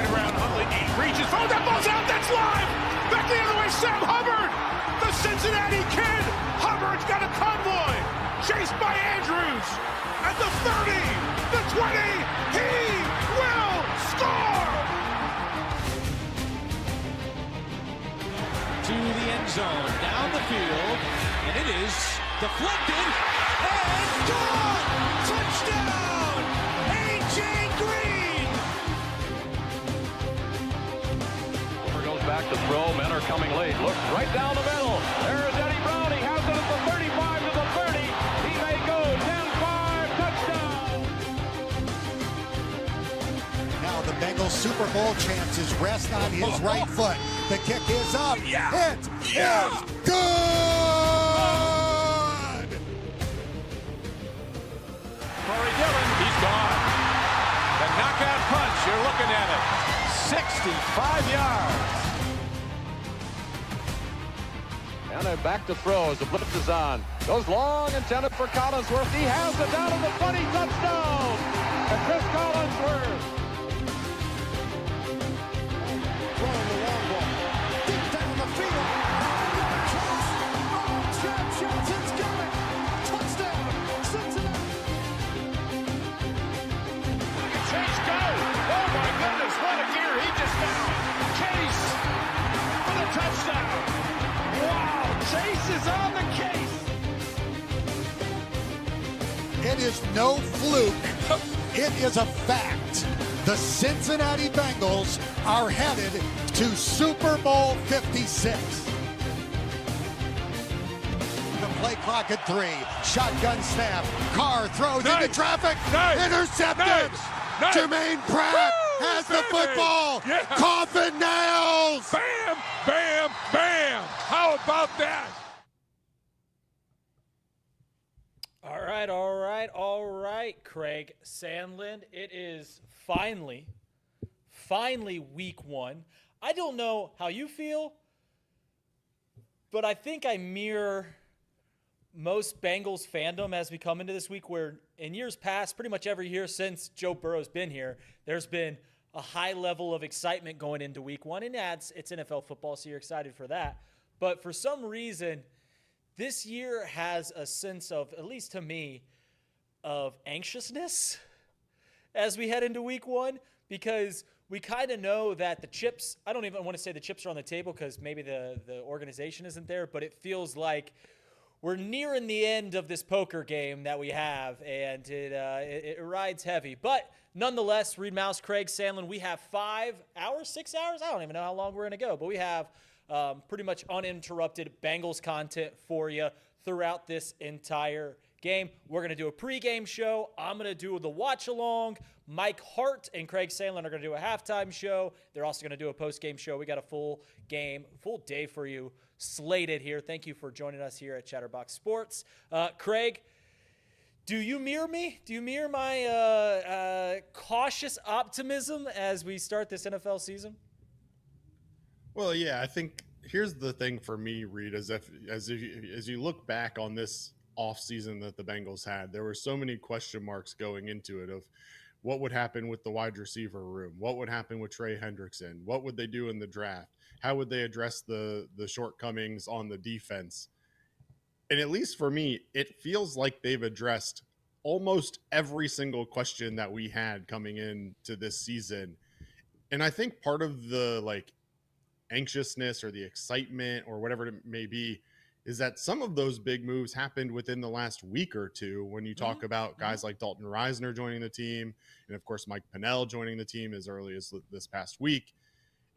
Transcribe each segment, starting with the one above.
right around Huntley. He reaches, oh, that ball's out, that's live! Back the other way, Sam Hubbard! The Cincinnati Kid! Hubbard's got a convoy! Chased by Andrews! At the 30, the 20, he will score! To the end zone, down the field, and it is deflected, and gone! Touchdown! A.J. Green! Goes back to throw, men are coming late, looks right down the middle, there's Eddie Brown, he has it at the 35 to the 30, he may go, 10-5, touchdown! Now the Bengals Super Bowl chances rest on his right foot. The kick is up. Yeah. It is good. Corey Dillon, he's gone. The knockout punch, you're looking at it. 65 yards. And then back to throw as the blitz is on. Goes long, intended for Collinsworth. He has it down to the 20, touchdown! And Chris Collinsworth. Throwing the long ball. Deep down the field. Johnson's got it. Touchdown, Cincinnati. Look at Chase go. Oh my goodness, what a gear he just found. Chase for the touchdown. Wow, Chase is on the case. It is no fluke. It is a fact. The Cincinnati Bengals are headed to Super Bowl 56. The play clock at 3. Shotgun snap. Carr throws into traffic. Intercepted. Jermaine Pratt has the football. Yeah. Coffin nails. Bam, bam, bam. How about that? All right, Craig Sandlin. It is finally week 1. I don't know how you feel, but I think I mirror most Bengals fandom as we come into this week, where in years past, pretty much every year since Joe Burrow's been here, there's been a high level of excitement going into week 1. And it's NFL football, so you're excited for that. But for some reason, this year has a sense of, at least to me, of anxiousness as we head into week 1, because we kind of know that the chips, I don't even want to say the chips are on the table because maybe the organization isn't there, but it feels like we're nearing the end of this poker game that we have, and it rides heavy. But nonetheless, Reid Maus, Craig Sandlin, we have 5 hours, 6 hours? I don't even know how long we're going to go, but we have pretty much uninterrupted Bengals content for you throughout this entire game. We're going to do a pregame show. I'm going to do the watch-along. Mike Hart and Craig Sandlin are going to do a halftime show. They're also going to do a postgame show. We got a full day for you slated here. Thank you for joining us here at Chatterbox Sports. Craig, do you mirror me? Do you mirror my cautious optimism as we start this NFL season? Well, yeah, I think here's the thing for me, Reid, as you look back on this offseason that the Bengals had, there were so many question marks going into it of what would happen with the wide receiver room, what would happen with Trey Hendrickson, what would they do in the draft, how would they address the shortcomings on the defense. And at least for me, it feels like they've addressed almost every single question that we had coming into this season. And I think part of the anxiousness or the excitement or whatever it may be is that some of those big moves happened within the last week or two when you talk about guys like Dalton Reisner joining the team and, of course, Mike Pennell joining the team as early as this past week.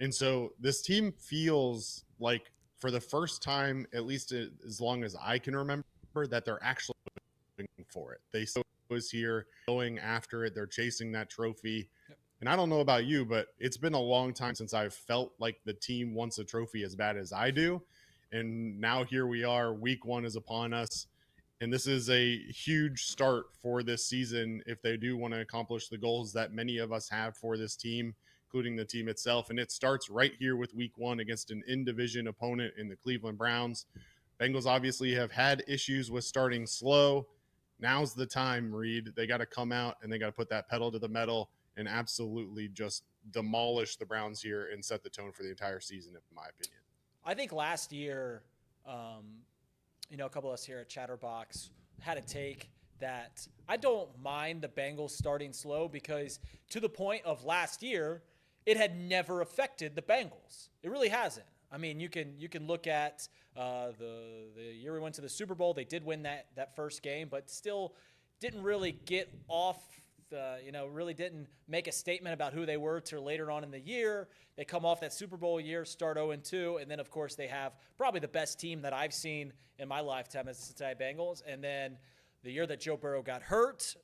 And so this team feels like for the first time, at least as long as I can remember, that they're actually going for it. They was here going after it. They're chasing that trophy. Yep. And I don't know about you, but it's been a long time since I've felt like the team wants a trophy as bad as I do. And now here we are, week 1 is upon us. And this is a huge start for this season if they do want to accomplish the goals that many of us have for this team, including the team itself. And it starts right here with week 1 against an in-division opponent in the Cleveland Browns. Bengals obviously have had issues with starting slow. Now's the time, Reid. They got to come out and they got to put that pedal to the metal and absolutely just demolish the Browns here and set the tone for the entire season, in my opinion. I think last year, a couple of us here at Chatterbox had a take that I don't mind the Bengals starting slow because to the point of last year, it had never affected the Bengals. It really hasn't. I mean, you can look at the year we went to the Super Bowl. They did win that first game, but still didn't really get off. Really didn't make a statement about who they were till later on in the year. They come off that Super Bowl year, start 0-2, and then, of course, they have probably the best team that I've seen in my lifetime as the Cincinnati Bengals. And then the year that Joe Burrow got hurt,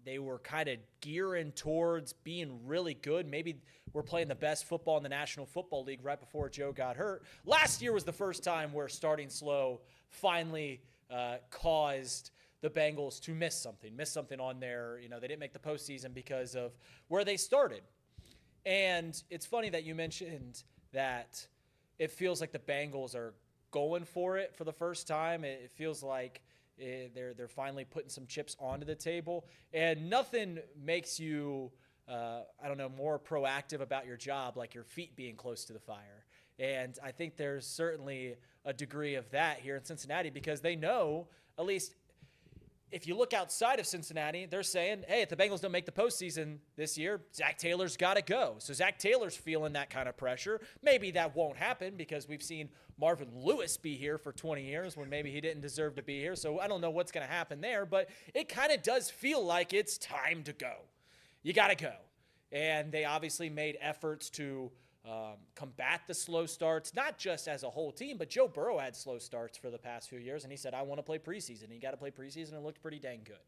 they were kind of gearing towards being really good. Maybe we're playing the best football in the National Football League right before Joe got hurt. Last year was the first time where starting slow finally caused the Bengals to miss something on their, they didn't make the postseason because of where they started. And it's funny that you mentioned that it feels like the Bengals are going for it for the first time. It feels like they're finally putting some chips onto the table. And nothing makes you, more proactive about your job like your feet being close to the fire. And I think there's certainly a degree of that here in Cincinnati because they know, at least if you look outside of Cincinnati, they're saying, hey, if the Bengals don't make the postseason this year, Zach Taylor's got to go. So Zach Taylor's feeling that kind of pressure. Maybe that won't happen because we've seen Marvin Lewis be here for 20 years when maybe he didn't deserve to be here. So I don't know what's going to happen there, but it kind of does feel like it's time to go. You got to go. And they obviously made efforts to combat the slow starts, not just as a whole team, but Joe Burrow had slow starts for the past few years, and he said, I want to play preseason. And he got to play preseason and looked pretty dang good.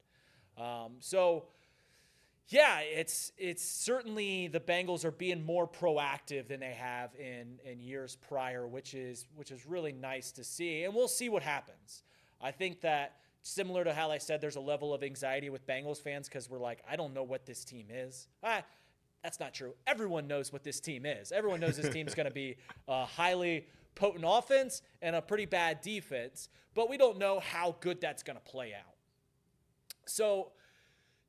It's certainly the Bengals are being more proactive than they have in years prior, which is really nice to see, and we'll see what happens. I think that similar to how I said there's a level of anxiety with Bengals fans because we're like, I don't know what this team is. That's not true. Everyone knows what this team is. Everyone knows this team's going to be a highly potent offense and a pretty bad defense, but we don't know how good that's going to play out. So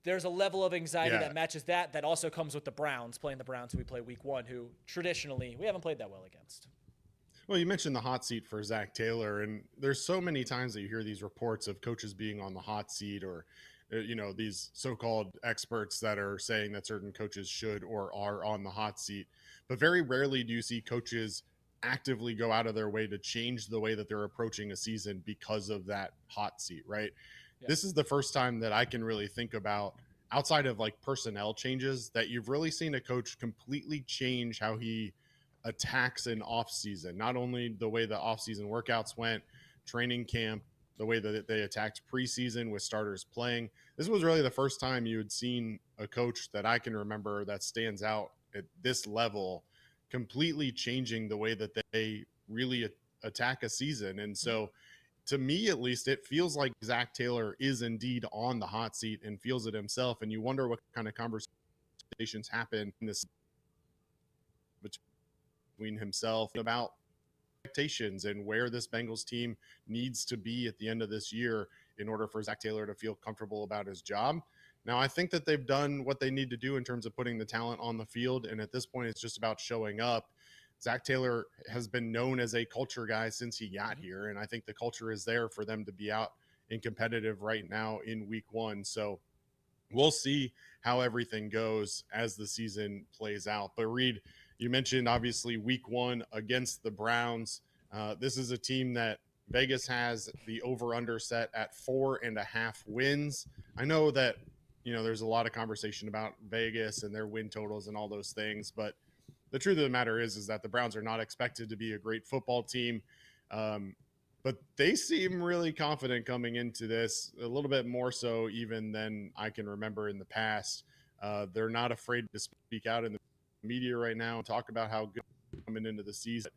there's a level of anxiety that matches that also comes with the Browns, playing the Browns who we play week 1, who traditionally we haven't played that well against. Well, you mentioned the hot seat for Zach Taylor, and there's so many times that you hear these reports of coaches being on the hot seat or these so-called experts that are saying that certain coaches should or are on the hot seat. But very rarely do you see coaches actively go out of their way to change the way that they're approaching a season because of that hot seat, right? Yeah. This is the first time that I can really think about, outside of like personnel changes, that you've really seen a coach completely change how he attacks an off-season. Not only the way the off-season workouts went, training camp, the way that they attacked preseason with starters playing. This was really the first time you had seen a coach that I can remember that stands out at this level completely changing the way that they really attack a season. And so to me, at least, it feels like Zach Taylor is indeed on the hot seat and feels it himself. And you wonder what kind of conversations happen in this between himself about expectations and where this Bengals team needs to be at the end of this year in order for Zach Taylor to feel comfortable about his job. Now, I think that they've done what they need to do in terms of putting the talent on the field, and at this point, it's just about showing up. Zach Taylor has been known as a culture guy since he got here, and I think the culture is there for them to be out and competitive right now in week 1. So we'll see how everything goes as the season plays out. But Reid, you mentioned obviously week 1 against the Browns. This is a team that Vegas has the over-under set at 4.5 wins. I know that, there's a lot of conversation about Vegas and their win totals and all those things, but the truth of the matter is that the Browns are not expected to be a great football team. But they seem really confident coming into this, a little bit more so even than I can remember in the past. They're not afraid to speak out in the media right now and talk about how good coming into the season.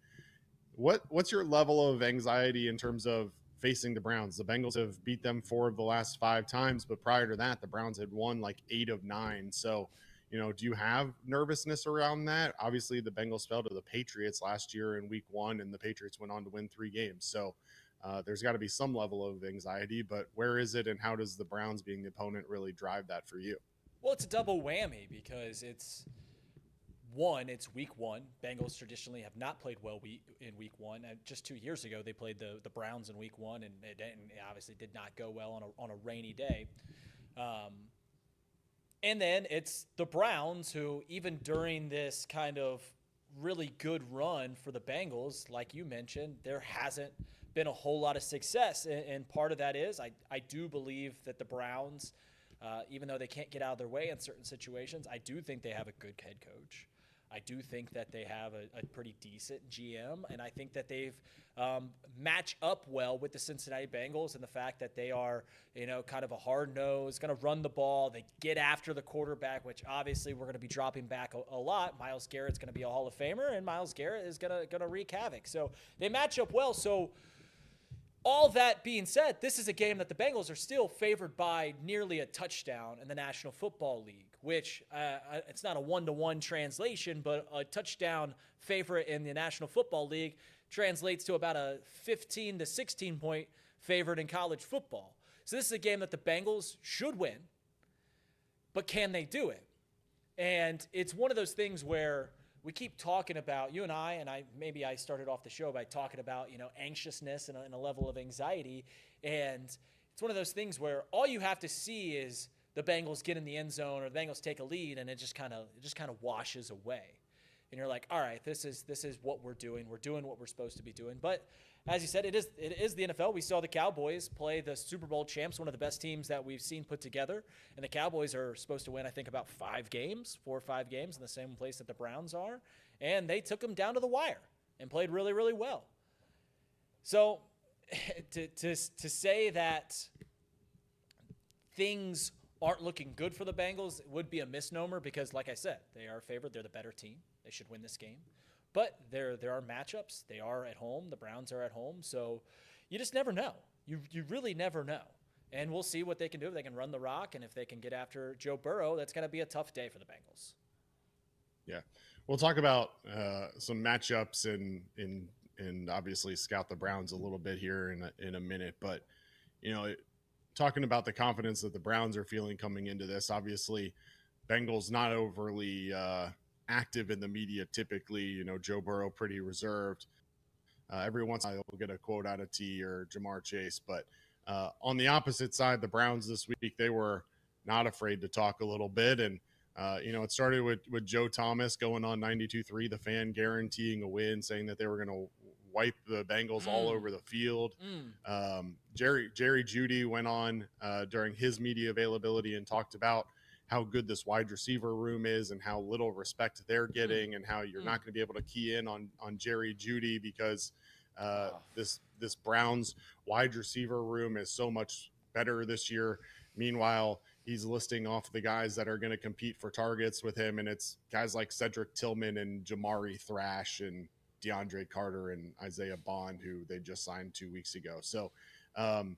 What's your level of anxiety in terms of facing the Browns? The Bengals have beat them 4 of the last 5 times, but prior to that, the Browns had won like 8 of 9. So, do you have nervousness around that? Obviously, the Bengals fell to the Patriots last year in week 1, and the Patriots went on to win 3 games. So there's got to be some level of anxiety, but where is it, and how does the Browns being the opponent really drive that for you? Well, it's a double whammy because it's one, it's week one. Bengals traditionally have not played well in week one. Just 2 years ago, they played the Browns in week one, and it obviously did not go well on a rainy day. And then it's the Browns who, even during this kind of really good run for the Bengals, like you mentioned, there hasn't been a whole lot of success. And part of that is I do believe that the Browns, even though they can't get out of their way in certain situations, I do think they have a good head coach. I do think that they have a pretty decent GM, and I think that they've match up well with the Cincinnati Bengals and the fact that they are, kind of a hard nose, going to run the ball. They get after the quarterback, which obviously we're going to be dropping back a lot. Myles Garrett's going to be a Hall of Famer, and Myles Garrett is going to wreak havoc. So they match up well. So all that being said, this is a game that the Bengals are still favored by nearly a touchdown in the National Football League, which it's not a one-to-one translation, but a touchdown favorite in the National Football League translates to about a 15 to 16 point favorite in college football. So this is a game that the Bengals should win, but can they do it? And it's one of those things where we keep talking about, you and I maybe I started off the show by talking about, anxiousness and a level of anxiety. And it's one of those things where all you have to see is the Bengals get in the end zone or the Bengals take a lead, and it just kind of washes away. And you're like, all right, this is what we're doing. We're doing what we're supposed to be doing. But as you said, it is the NFL. We saw the Cowboys play the Super Bowl champs, one of the best teams that we've seen put together. And the Cowboys are supposed to win, I think, about 4 or 5 games in the same place that the Browns are. And they took them down to the wire and played really, really well. So to say that things aren't looking good for the Bengals would be a misnomer because, like I said, they are favored. They're the better team. They should win this game. But there are matchups. They are at home. The Browns are at home. So you just never know. You really never know. And we'll see what they can do. If they can run the rock and if they can get after Joe Burrow, that's going to be a tough day for the Bengals. Yeah. We'll talk about some matchups and obviously scout the Browns a little bit here in a minute. But, talking about the confidence that the Browns are feeling coming into this, obviously Bengals not overly active in the media typically. Joe Burrow pretty reserved. Every once in a while you'll get a quote out of T or Jamar Chase. But on the opposite side, the Browns this week, they were not afraid to talk a little bit. And, it started with Joe Thomas going on 92.3, the Fan, guaranteeing a win, saying that they were going to wipe the Bengals all over the field. Jerry Jeudy went on during his media availability and talked about how good this wide receiver room is and how little respect they're getting and how you're not going to be able to key in on Jerry Jeudy because this Browns wide receiver room is so much better this year. Meanwhile, he's listing off the guys that are going to compete for targets with him, and it's guys like Cedric Tillman and Jamari Thrash and DeAndre Carter and Isaiah Bond, who they just signed 2 weeks ago. So, and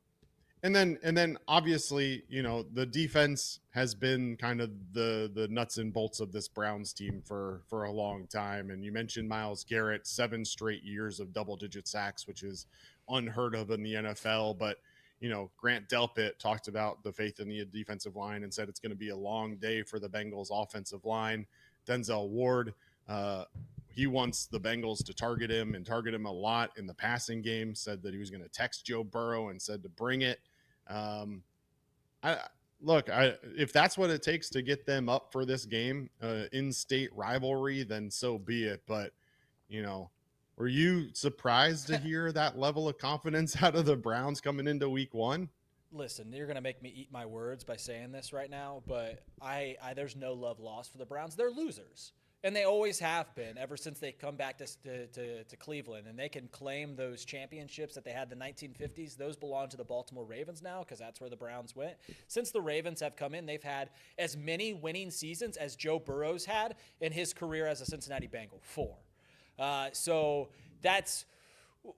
then obviously, the defense has been kind of the nuts and bolts of this Browns team for a long time. And you mentioned Myles Garrett, 7 straight years of double-digit sacks, which is unheard of in the NFL. But, Grant Delpit talked about the faith in the defensive line and said it's going to be a long day for the Bengals offensive line. Denzel Ward, he wants the Bengals to target him a lot in the passing game, said that he was going to text Joe Burrow and said to bring it. If that's what it takes to get them up for this game, in-state rivalry, then so be it. But, were you surprised to hear that level of confidence out of the Browns coming into week one? Listen, you're going to make me eat my words by saying this right now, but there's no love lost for the Browns. They're losers. And they always have been ever since they come back to Cleveland. And they can claim those championships that they had in the 1950s. Those belong to the Baltimore Ravens now because that's where the Browns went. Since the Ravens have come in, they've had as many winning seasons as Joe Burrow's had in his career as a Cincinnati Bengal, 4. So that's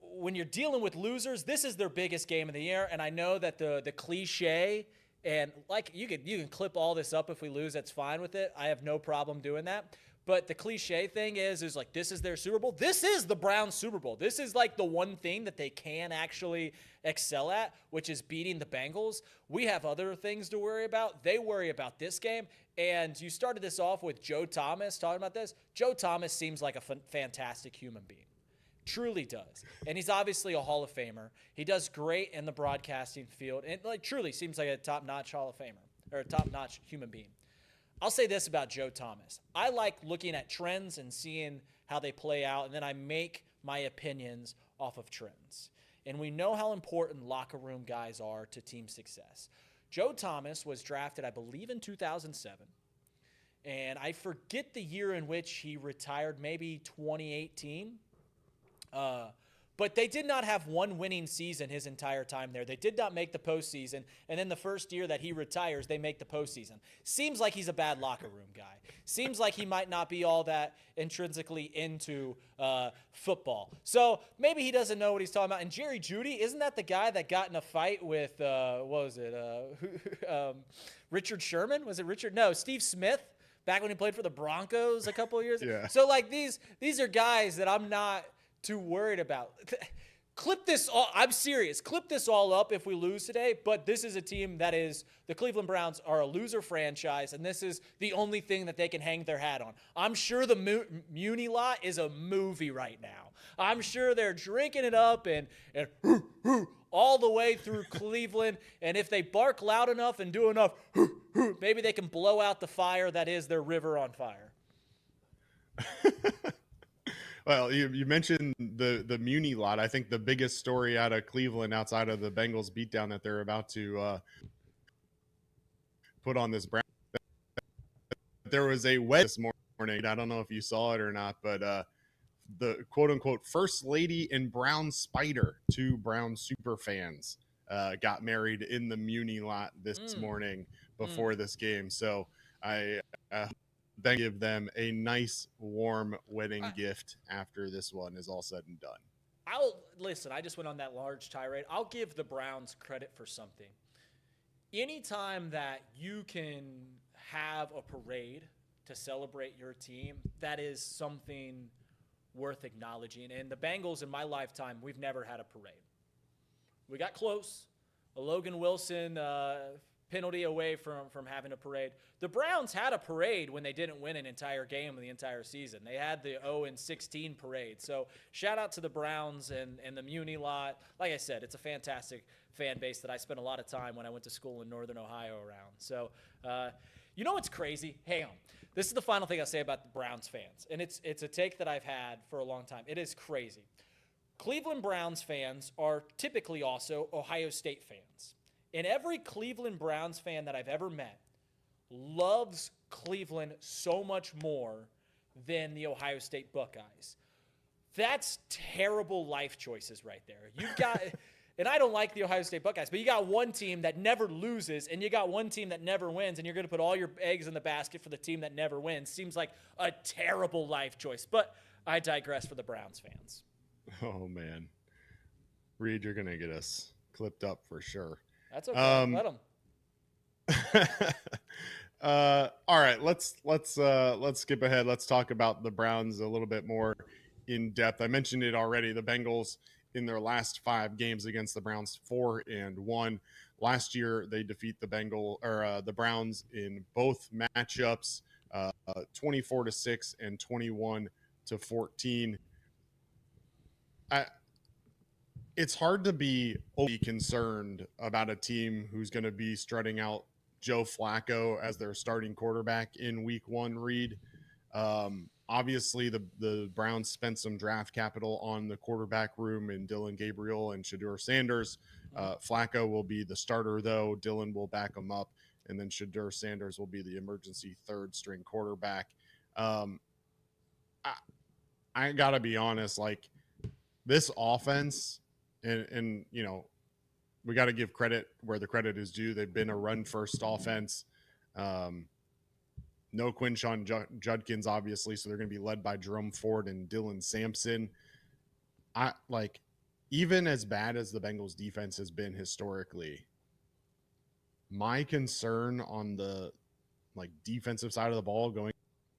when you're dealing with losers, this is their biggest game of the year. And I know that the cliche And like you can clip all this up if we lose, that's fine with it. I have no problem doing that. But the cliche thing is like, this is their Super Bowl. This is the Browns Super Bowl. This is like the one thing that they can actually excel at, which is beating the Bengals. We have other things to worry about. They worry about this game. And you started this off with Joe Thomas talking about this. Joe Thomas seems like a fantastic human being. Truly does. And he's obviously a Hall of Famer. He does great in the broadcasting field. And like truly seems like a top-notch Hall of Famer or a top-notch human being. I'll say this about Joe Thomas. I like looking at trends and seeing how they play out, and then I make my opinions off of trends. And we know how important locker room guys are to team success. Joe Thomas was drafted, I believe, in 2007. And I forget the year in which he retired, maybe 2018. But they did not have one winning season his entire time there. They did not make the postseason. And then the first year that he retires, they make the postseason. Seems like he's a bad locker room guy. Seems like he might not be all that intrinsically into football. So maybe he doesn't know what he's talking about. And Jerry Jeudy, isn't that the guy that got in a fight with, Richard Sherman? Was it Richard? No, Steve Smith. Back when he played for the Broncos a couple of years ago. Yeah. So like these are guys that I'm not too worried about. Clip this all. I'm serious. Clip this all up if we lose today. But this is a team that is the Cleveland Browns are a loser franchise, and this is the only thing that they can hang their hat on. I'm sure the Muni lot is a movie right now. I'm sure they're drinking it up and all the way through Cleveland. And if they bark loud enough and do enough, maybe they can blow out the fire that is their river on fire. Well, you mentioned the Muni lot. I think the biggest story out of Cleveland outside of the Bengals beatdown that they're about to put on this Brown. There was a wedding this morning. I don't know if you saw it or not, but the quote-unquote first lady and Brown Spider, two Brown super fans, got married in the Muni lot this morning before this game. So I then give them a nice, warm wedding gift after this one is all said and done. I just went on that large tirade. I'll give the Browns credit for something. Anytime that you can have a parade to celebrate your team, that is something worth acknowledging. And the Bengals, in my lifetime, we've never had a parade. We got close. A Logan Wilson penalty away from having a parade. The Browns had a parade when they didn't win an entire game of the entire season. They had the 0-16 parade. So shout out to the Browns and the Muni lot. Like I said, it's a fantastic fan base that I spent a lot of time when I went to school in Northern Ohio around. So you know what's crazy? Hang on. This is the final thing I'll say about the Browns fans. And it's a take that I've had for a long time. It is crazy. Cleveland Browns fans are typically also Ohio State fans. And every Cleveland Browns fan that I've ever met loves Cleveland so much more than the Ohio State Buckeyes. That's terrible life choices right there. You've got, and I don't like the Ohio State Buckeyes, but you got one team that never loses, and you got one team that never wins, and you're going to put all your eggs in the basket for the team that never wins. Seems like a terrible life choice. But I digress for the Browns fans. Oh, man. Reid, you're going to get us clipped up for sure. That's okay. Let them. All right, let's skip ahead. Let's talk about the Browns a little bit more in depth. I mentioned it already. The Bengals in their last 5 games against the Browns, 4-1. Last year they defeat the Browns in both matchups, 24-6 and 21-14. It's hard to be concerned about a team who's going to be strutting out Joe Flacco as their starting quarterback in week 1, Reid. Obviously, the Browns spent some draft capital on the quarterback room in Dillon Gabriel and Shedeur Sanders. Flacco will be the starter, though. Dillon will back him up, and then Shedeur Sanders will be the emergency third-string quarterback. I got to be honest, like, this offense – And you know, we got to give credit where the credit is due. They've been a run-first offense. No Quinshon Judkins, obviously, so they're going to be led by Jerome Ford and Dylan Sampson. Even as bad as the Bengals defense has been historically, My concern on the like defensive side of the ball going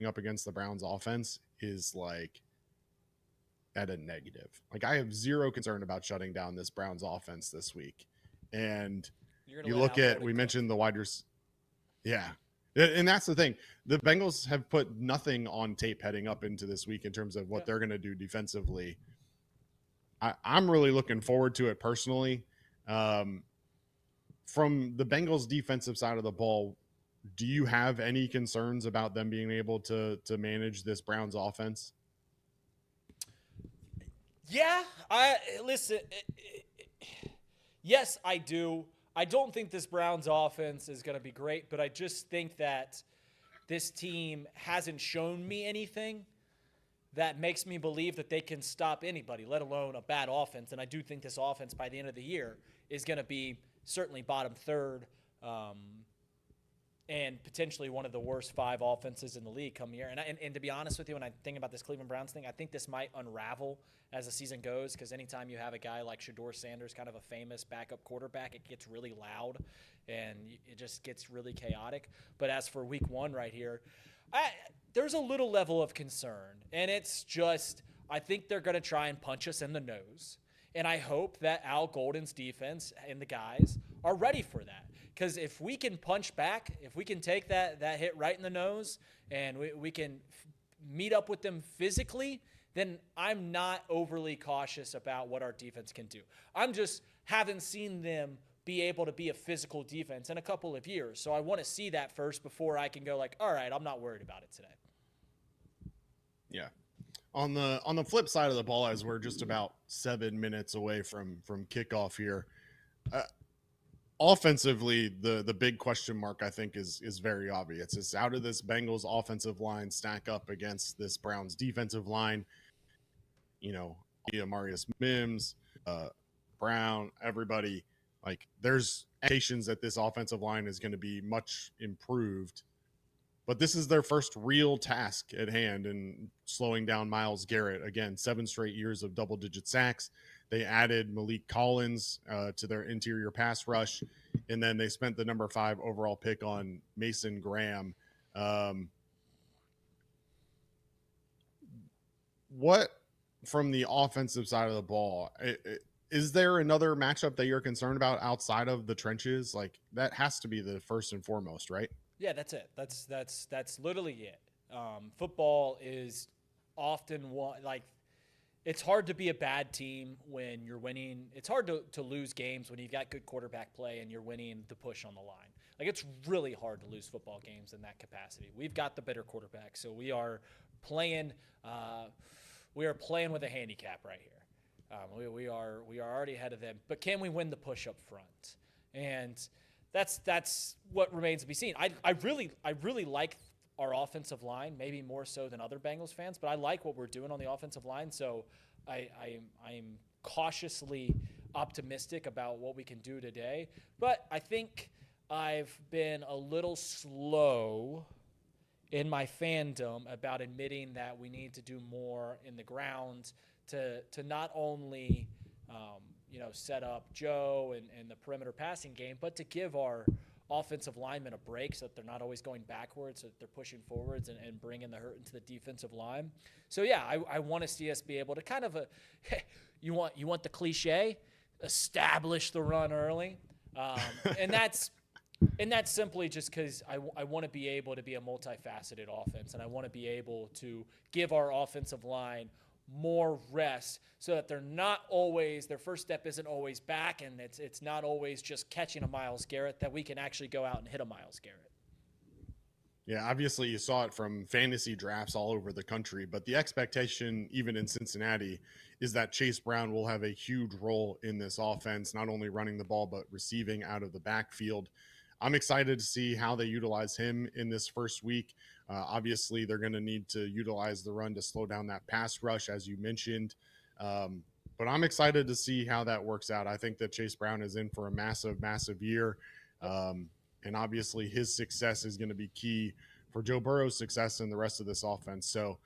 up against the Browns offense is like at a negative. Like I have zero concern about shutting down this Browns offense this week. And you look at, we mentioned the wide receivers. Yeah. And that's the thing. The Bengals have put nothing on tape heading up into this week in terms of what they're going to do defensively. I'm really looking forward to it personally. From the Bengals defensive side of the ball, do you have any concerns about them being able to manage this Browns offense? Yeah, yes, I do. I don't think this Browns offense is going to be great, but I just think that this team hasn't shown me anything that makes me believe that they can stop anybody, let alone a bad offense. And I do think this offense by the end of the year is going to be certainly bottom third and potentially one of the worst 5 offenses in the league come year. And to be honest with you, when I think about this Cleveland Browns thing, I think this might unravel as the season goes, because anytime you have a guy like Shedeur Sanders, kind of a famous backup quarterback, it gets really loud and it just gets really chaotic. But as for week 1 right here, there's a little level of concern, and it's just I think they're going to try and punch us in the nose. And I hope that Al Golden's defense and the guys are ready for that. Because if we can punch back, if we can take that hit right in the nose and we can meet up with them physically, then I'm not overly cautious about what our defense can do. I'm just haven't seen them be able to be a physical defense in a couple of years. So I want to see that first before I can go like, all right, I'm not worried about it today. Yeah. On the flip side of the ball, as we're just about 7 minutes away from kickoff here, offensively, the big question mark I think is very obvious. It's how did this Bengals offensive line stack up against this Browns defensive line? You know, Marius Mims, Brown, everybody. Like, there's expectations that this offensive line is going to be much improved. But this is their first real task at hand in slowing down Myles Garrett. Again, 7 straight years of double-digit sacks. They added Malik Collins to their interior pass rush, and then they spent the number 5 overall pick on Mason Graham. What, from the offensive side of the ball, is there another matchup that you're concerned about outside of the trenches? Like, that has to be the first and foremost, right? Yeah, that's it. That's literally it. Football is often it's hard to be a bad team when you're winning. It's hard to lose games when you've got good quarterback play and you're winning the push on the line. Like, it's really hard to lose football games in that capacity. We've got the better quarterback, so we are playing with a handicap right here. We are already ahead of them. But can we win the push up front? And that's what remains to be seen. I really like our offensive line, maybe more so than other Bengals fans, but I like what we're doing on the offensive line. So I'm cautiously optimistic about what we can do today. But I think I've been a little slow in my fandom about admitting that we need to do more in the ground to not only set up Joe and the perimeter passing game, but to give our offensive linemen a break so that they're not always going backwards, so that they're pushing forwards and bringing the hurt into the defensive line. So, yeah, I want to see us be able to kind of you want the cliche, establish the run early. And that's simply just because I want to be able to be a multifaceted offense, and I want to be able to give our offensive line more rest so that they're not always, their first step isn't always back, and it's not always just catching a Myles Garrett, that we can actually go out and hit a Myles Garrett. Yeah, obviously you saw it from fantasy drafts all over the country, but the expectation, even in Cincinnati, is that Chase Brown will have a huge role in this offense, not only running the ball, but receiving out of the backfield. I'm excited to see how they utilize him in this first week. Obviously, they're going to need to utilize the run to slow down that pass rush, as you mentioned. But I'm excited to see how that works out. I think that Chase Brown is in for a massive, massive year. And obviously, his success is going to be key for Joe Burrow's success and the rest of this offense. So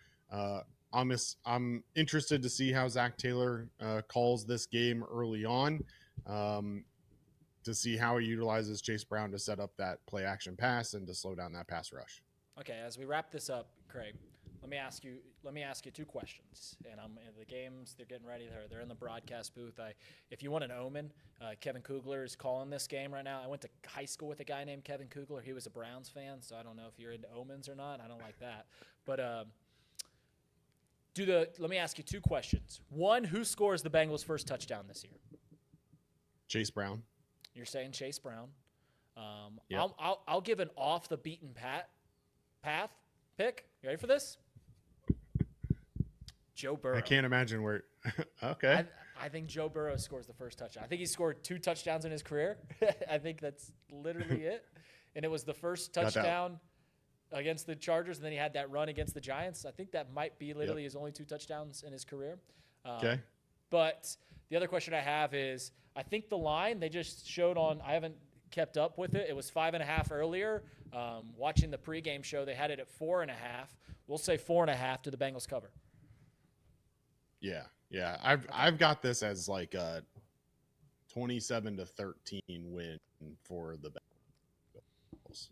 I'm interested to see how Zach Taylor calls this game early on. to see how he utilizes Chase Brown to set up that play action pass and to slow down that pass rush. Okay, as we wrap this up, Craig, let me ask you two questions. And the games, they're getting ready. They're in the broadcast booth. If you want an omen, Kevin Kugler is calling this game right now. I went to high school with a guy named Kevin Kugler. He was a Browns fan, so I don't know if you're into omens or not. I don't like that. But let me ask you two questions. One, who scores the Bengals' first touchdown this year? Chase Brown. You're saying Chase Brown. Yep. I'll give an off the beaten path pick. You ready for this? Joe Burrow. I can't imagine where. Okay. I think Joe Burrow scores the first touchdown. I think he scored 2 touchdowns in his career. I think that's literally it. And it was the first touchdown against the Chargers, and then he had that run against the Giants. I think that might be literally his only 2 touchdowns in his career. Okay. But the other question I have is, I think the line they just showed on, I haven't kept up with it. It was 5.5 earlier. Watching the pregame show, they had it at 4.5. We'll say 4.5 to the Bengals cover. Yeah. I've got this as like a 27-13 win for the Bengals.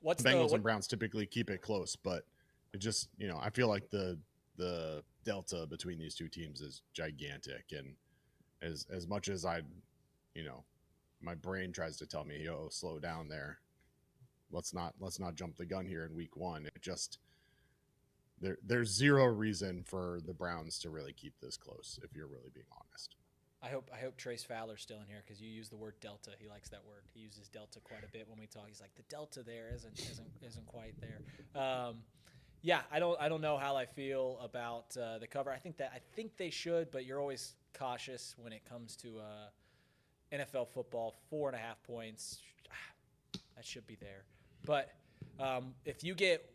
What's the Bengals and Browns typically keep it close, but it just, I feel like the delta between these two teams is gigantic. And as much as my brain tries to tell me, slow down there. Let's not jump the gun here in week 1. It just, there's zero reason for the Browns to really keep this close, if you're really being honest. I hope Trace Fowler's still in here, because you use the word delta. He likes that word. He uses delta quite a bit when we talk. He's like, the delta there isn't quite there. I don't know how I feel about the cover. I think they should, but you're always cautious when it comes to NFL football. 4.5 points, that should be there. But if you get,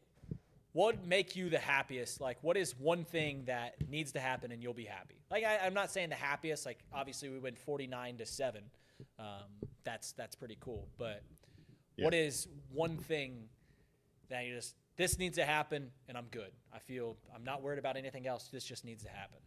what would make you the happiest? Like, what is one thing that needs to happen and you'll be happy? Like, I'm not saying the happiest. Like, obviously we went 49-7. That's pretty cool. But what is one thing that you just, this needs to happen and I'm good? I'm not worried about anything else. This just needs to happen.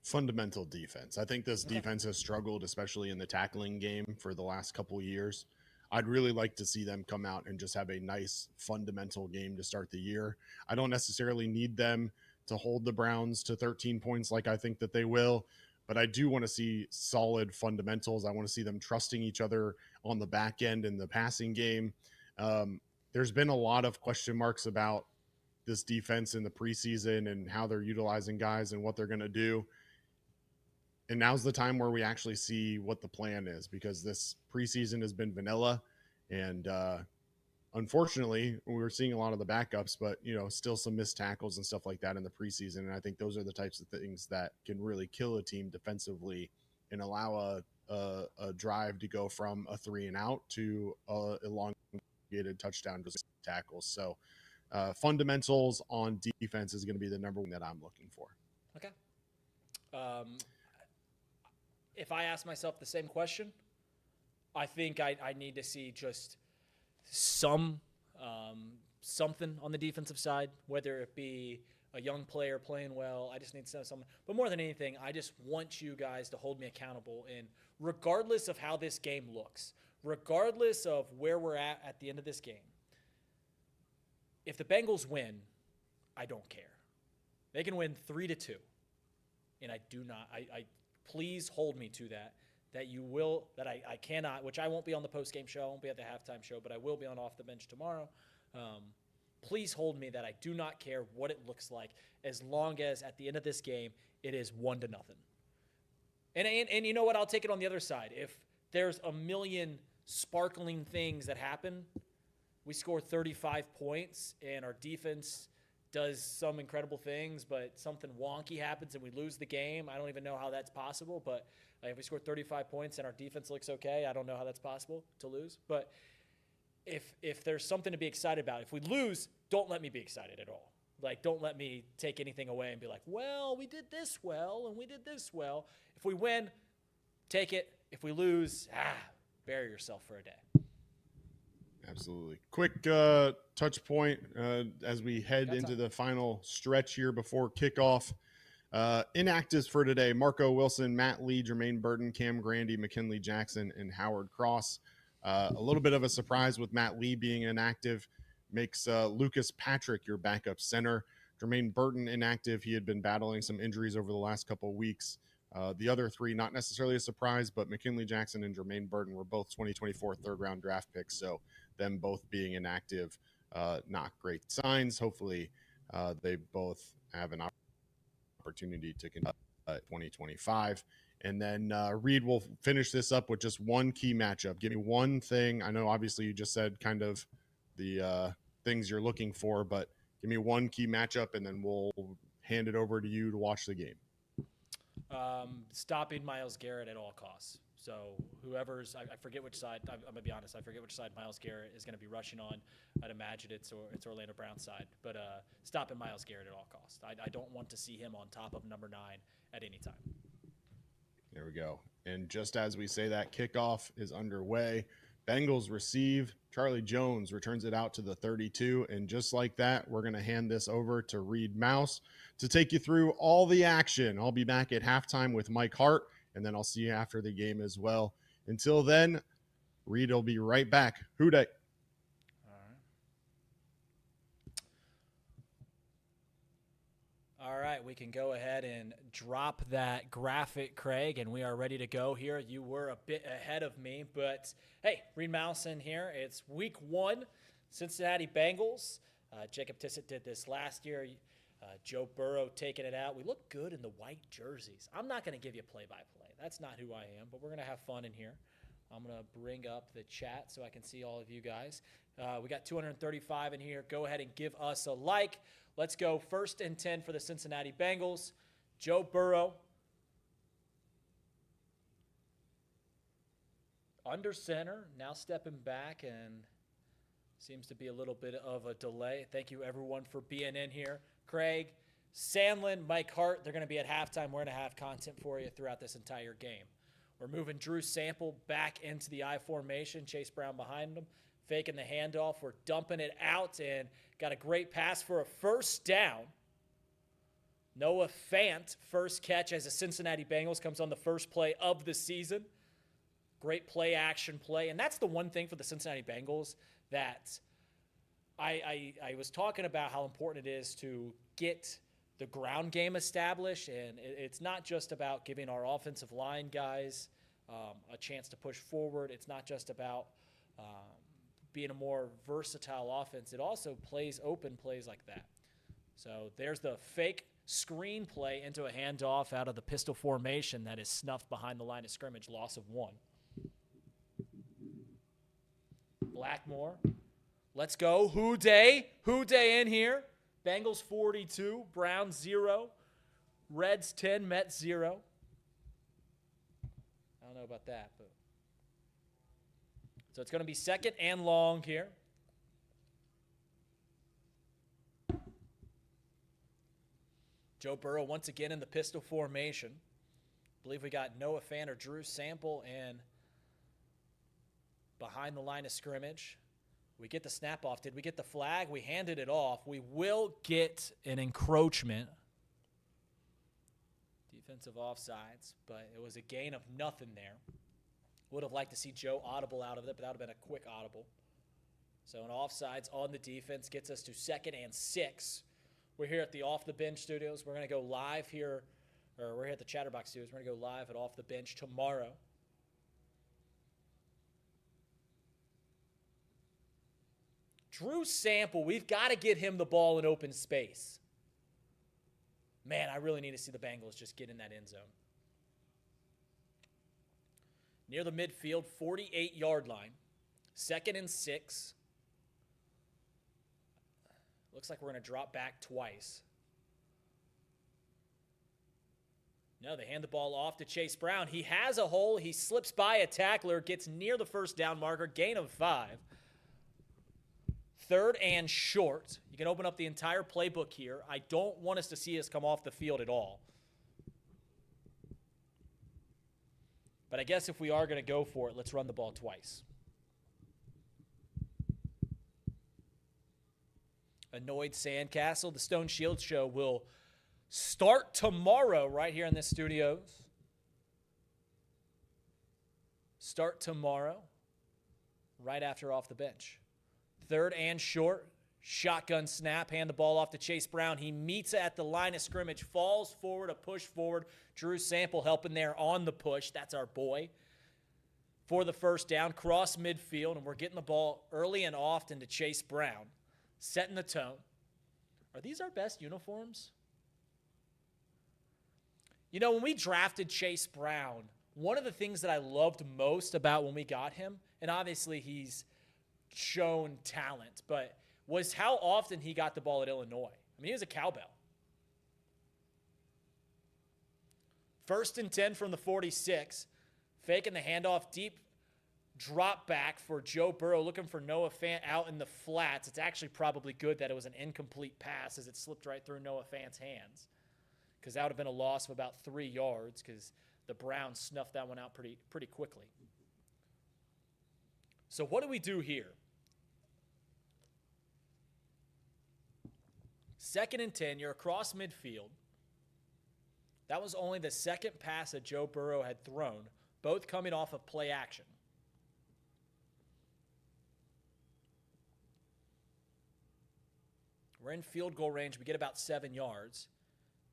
Fundamental defense. I think this defense has struggled, especially in the tackling game for the last couple of years. I'd really like to see them come out and just have a nice fundamental game to start the year. I don't necessarily need them to hold the Browns to 13 points like I think that they will, but I do want to see solid fundamentals. I want to see them trusting each other on the back end in the passing game. There's been a lot of question marks about this defense in the preseason and how they're utilizing guys and what they're going to do. And now's the time where we actually see what the plan is, because this preseason has been vanilla. And unfortunately, we're seeing a lot of the backups, but, still some missed tackles and stuff like that in the preseason. And I think those are the types of things that can really kill a team defensively and allow a drive to go from a 3-and-out to a elongated touchdown tackles. So fundamentals on defense is going to be the number one that I'm looking for. Okay. If I ask myself the same question, I think I need to see just something on the defensive side, whether it be a young player playing well. I just need to know something. But more than anything, I just want you guys to hold me accountable. And regardless of how this game looks, regardless of where we're at the end of this game, if the Bengals win, I don't care. They can win 3-2. And I do not. Please hold me to that you will, that I cannot, which I won't be on the postgame show, I won't be at the halftime show, but I will be on Off the Bench tomorrow. Please hold me that I do not care what it looks like, as long as at the end of this game, it is 1-0. And you know what? I'll take it on the other side. If there's a million sparkling things that happen, we score 35 points and our defense does some incredible things, but something wonky happens and we lose the game. I don't even know how that's possible, but if we score 35 points and our defense looks okay, I don't know how that's possible to lose. But if there's something to be excited about, if we lose, don't let me be excited at all. Like, don't let me take anything away and be like, well, we did this well and we did this well. If we win, take it. If we lose, bury yourself for a day. Absolutely. Quick touch point as we head into the final stretch here before kickoff. Inactives for today: Marco Wilson, Matt Lee, Jermaine Burton, Cam Grandy, McKinley Jackson, and Howard Cross. A little bit of a surprise with Matt Lee being inactive makes Lucas Patrick your backup center. Jermaine Burton inactive. He had been battling some injuries over the last couple of weeks. The other three, not necessarily a surprise, but McKinley Jackson and Jermaine Burton were both 2024 third-round draft picks, so them both being inactive, not great signs. Hopefully, they both have an opportunity to conduct 2025. And then Reid will finish this up with just one key matchup. Give me one thing. I know obviously you just said kind of the things you're looking for, but give me one key matchup, and then we'll hand it over to you to watch the game. Stopping Myles Garrett at all costs. So whoever's, I forget which side, I'm going to be honest, I forget which side Myles Garrett is going to be rushing on. I'd imagine it's Orlando Brown's side. But stopping Myles Garrett at all costs. I don't want to see him on top of number 9 at any time. There we go. And just as we say that, kickoff is underway. Bengals receive. Charlie Jones returns it out to the 32. And just like that, we're going to hand this over to Reid Maus to take you through all the action. I'll be back at halftime with Mike Hart, and then I'll see you after the game as well. Until then, Reid will be right back. Who day? All right, we can go ahead and drop that graphic, Craig, and we are ready to go here. You were a bit ahead of me, but hey, Reid Maus in here. It's week 1, Cincinnati Bengals. Jacob Tissett did this last year. Joe Burrow taking it out. We look good in the white jerseys. I'm not going to give you play-by-play. That's not who I am, but we're going to have fun in here. I'm going to bring up the chat so I can see all of you guys. We got 235 in here. Go ahead and give us a like. Let's go 1st and 10 for the Cincinnati Bengals. Joe Burrow. Under center, now stepping back, and seems to be a little bit of a delay. Thank you, everyone, for being in here. Craig, Sandlin, Mike Hart, they're going to be at halftime. We're going to have content for you throughout this entire game. We're moving Drew Sample back into the I formation. Chase Brown behind him, faking the handoff. We're dumping it out and got a great pass for a first down. Noah Fant, first catch as the Cincinnati Bengals, comes on the first play of the season. Great play action play. And that's the one thing for the Cincinnati Bengals that I was talking about how important it is to get the ground game established. And it's not just about giving our offensive line guys a chance to push forward. It's not just about being a more versatile offense. It also plays open plays like that. So there's the fake screen play into a handoff out of the pistol formation that is snuffed behind the line of scrimmage, loss of 1. Blackmore. Let's go. Who day in here. Bengals 42, Browns 0, Reds 10, Mets 0. I don't know about that, but so it's going to be 2nd and long here. Joe Burrow once again in the pistol formation. I believe we got Noah Fant or Drew Sample and behind the line of scrimmage. We get the snap off. Did we get the flag? We handed it off. We will get an encroachment. Defensive offsides, but it was a gain of nothing there. Would have liked to see Joe audible out of it, but that would have been a quick audible. So an offsides on the defense gets us to 2nd and 6. We're here at the Off the Bench studios. We're going to go live here, or we're here at the Chatterbox studios. We're going to go live at Off the Bench tomorrow. Drew Sample, we've got to get him the ball in open space. Man, I really need to see the Bengals just get in that end zone. Near the midfield, 48-yard line. 2nd and 6. Looks like we're going to drop back twice. No, they hand the ball off to Chase Brown. He has a hole. He slips by a tackler, gets near the first down marker, gain of 5. 3rd and short. You can open up the entire playbook here. I don't want us to see us come off the field at all. But I guess if we are going to go for it, let's run the ball twice. Annoyed Sandcastle. The Stone Shield Show will start tomorrow right here in the studios. Start tomorrow right after off the bench. 3rd and short. Shotgun snap, hand the ball off to Chase Brown. He meets at the line of scrimmage, falls forward, a push forward. Drew Sample helping there on the push. That's our boy. For the first down, cross midfield, and we're getting the ball early and often to Chase Brown, setting the tone. Are these our best uniforms? You know, when we drafted Chase Brown, one of the things that I loved most about when we got him, and obviously he's shown talent, but was how often he got the ball at Illinois. I mean, he was a cowbell. 1st and 10 from the 46. Faking the handoff, deep drop back for Joe Burrow, looking for Noah Fant out in the flats. It's actually probably good that it was an incomplete pass as it slipped right through Noah Fant's hands, because that would have been a loss of about 3 yards because the Browns snuffed that one out pretty quickly. So what do we do here? 2nd and 10, you're across midfield. That was only the second pass that Joe Burrow had thrown, both coming off of play action. We're in field goal range. We get about 7 yards.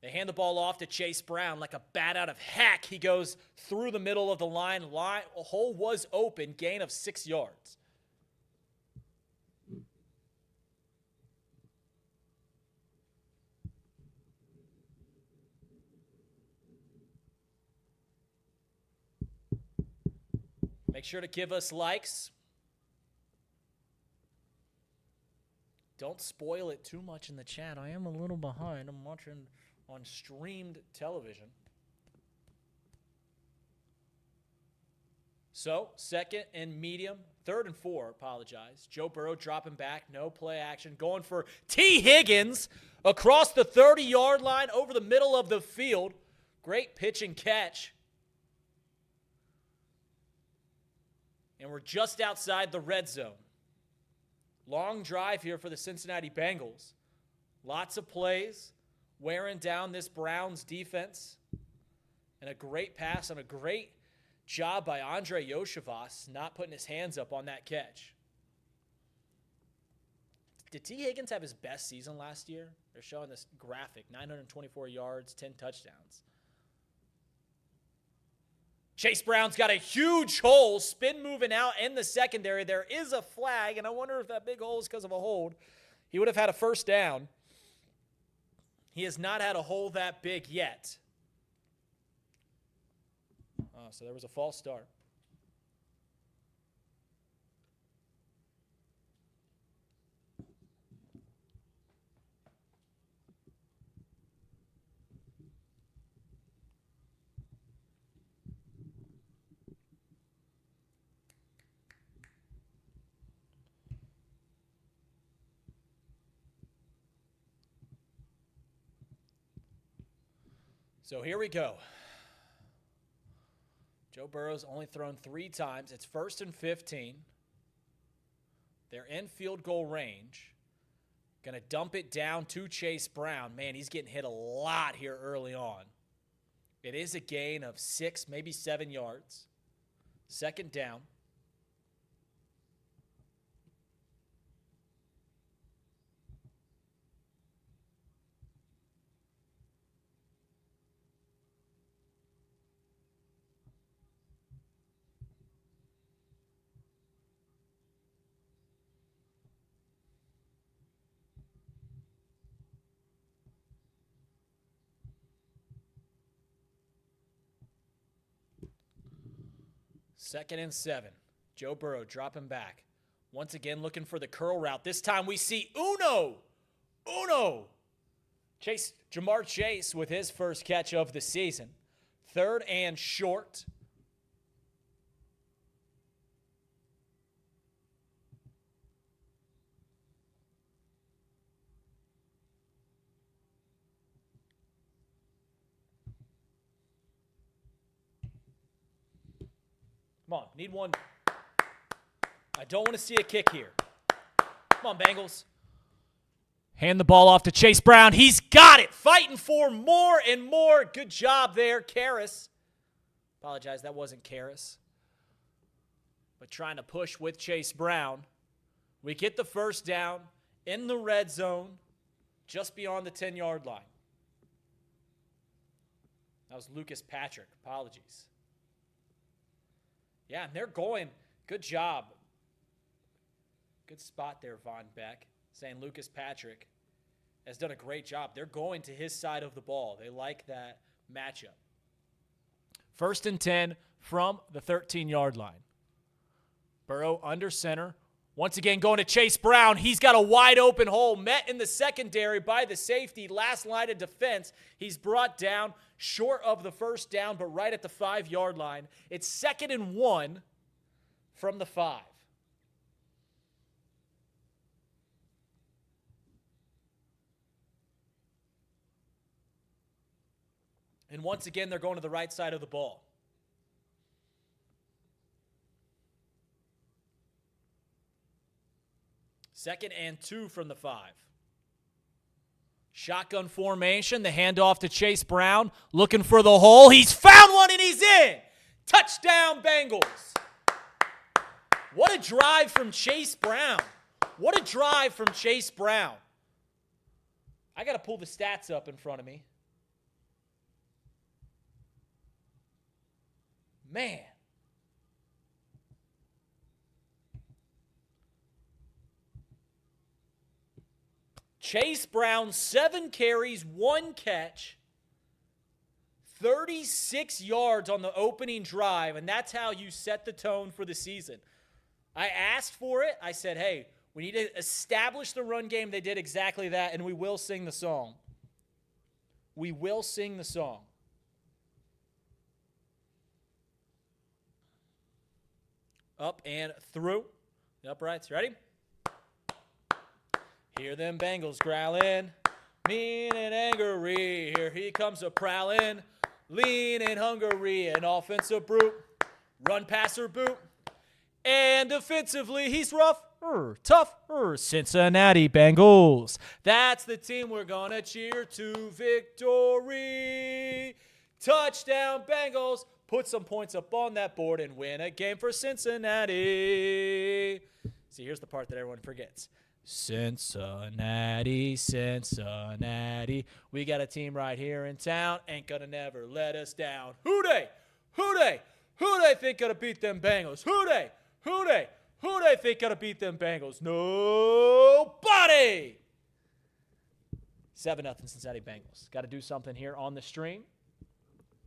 They hand the ball off to Chase Brown like a bat out of heck. He goes through the middle of the line. A hole was open, gain of 6 yards. Make sure to give us likes. Don't spoil it too much in the chat. I am a little behind. I'm watching on streamed television. So, 2nd and medium. 3rd and 4, apologize. Joe Burrow dropping back, no play action. Going for T. Higgins across the 30-yard line over the middle of the field. Great pitch and catch. And we're just outside the red zone. Long drive here for the Cincinnati Bengals. Lots of plays, wearing down this Browns defense. And a great pass and a great job by Andrei Iosivas, not putting his hands up on that catch. Did T. Higgins have his best season last year? They're showing this graphic, 924 yards, 10 touchdowns. Chase Brown's got a huge hole, spin moving out in the secondary. There is a flag, and I wonder if that big hole is because of a hold. He would have had a first down. He has not had a hole that big yet. Oh, so there was a false start. So here we go. Joe Burrow's only thrown 3 times. It's 1st and 15. They're in field goal range. Going to dump it down to Chase Brown. Man, he's getting hit a lot here early on. It is a gain of 6, maybe 7 yards. 2nd down. Second and 7. Joe Burrow dropping back. Once again looking for the curl route. This time we see Uno. Jamar Chase with his first catch of the season. 3rd and short. Come on, need one. I don't want to see a kick here. Come on, Bengals. Hand the ball off to Chase Brown. He's got it. Fighting for more and more. Good job there, Karras. Apologize, that wasn't Karras. But trying to push with Chase Brown. We get the first down in the red zone, just beyond the 10-yard line. That was Lucas Patrick. Apologies. Yeah, and they're going. Good job. Good spot there, Von Beck. Saying Lucas Patrick has done a great job. They're going to his side of the ball. They like that matchup. 1st and 10 from the 13-yard line. Burrow under center. Once again going to Chase Brown. He's got a wide open hole met in the secondary by the safety. Last line of defense. He's brought down short of the first down, but right at the 5-yard line. It's 2nd and 1 from the 5. And once again, they're going to the right side of the ball. 2nd and 2 from the 5. Shotgun formation, the handoff to Chase Brown, looking for the hole. He's found one and he's in. Touchdown, Bengals. What a drive from Chase Brown. What a drive from Chase Brown. I got to pull the stats up in front of me. Man. Chase Brown, 7 carries, 1 catch, 36 yards on the opening drive, and that's how you set the tone for the season. I asked for it. I said, hey, we need to establish the run game. They did exactly that, and we will sing the song. We will sing the song. Up and through. The uprights. Ready? Hear them Bengals growling, mean and angry. Here he comes a prowling, lean and hungry. An offensive brute, run passer boot. And defensively, he's rough, tough, Cincinnati Bengals. That's the team we're going to cheer to victory. Touchdown, Bengals. Put some points up on that board and win a game for Cincinnati. See, here's the part that everyone forgets. Cincinnati, Cincinnati. We got a team right here in town. Ain't gonna never let us down. Who they? Who they? Who they think gonna beat them Bengals? Who they? Who they? Who they think gonna beat them Bengals? Nobody! 7-0 Cincinnati Bengals. Got to do something here on the stream.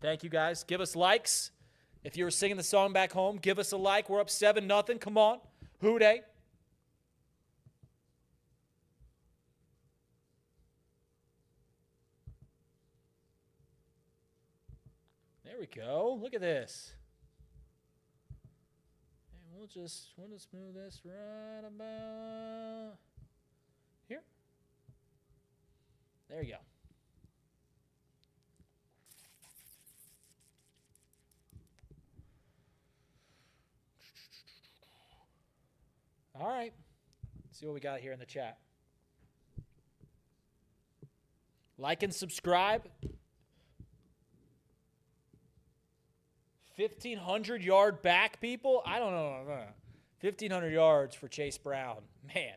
Thank you, guys. Give us likes. If you were singing the song back home, give us a like. We're up 7-0. Come on. Who they? There we go. Look at this. And we'll just move this right about here. There you go. All right. Let's see what we got here in the chat. Like and subscribe. 1,500-yard back, people? I don't know. 1,500 yards for Chase Brown. Man,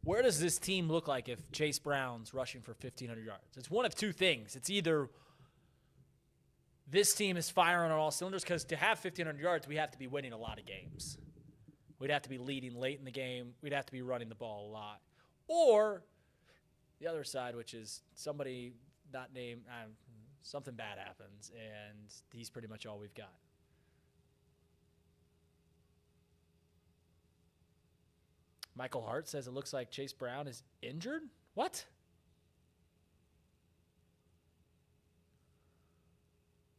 where does this team look like if Chase Brown's rushing for 1,500 yards? It's one of two things. It's either this team is firing on all cylinders, because to have 1,500 yards, we have to be winning a lot of games. We'd have to be leading late in the game. We'd have to be running the ball a lot. Or the other side, which is somebody not named, something bad happens, and he's pretty much all we've got. Michael Hart says it looks like Chase Brown is injured. What?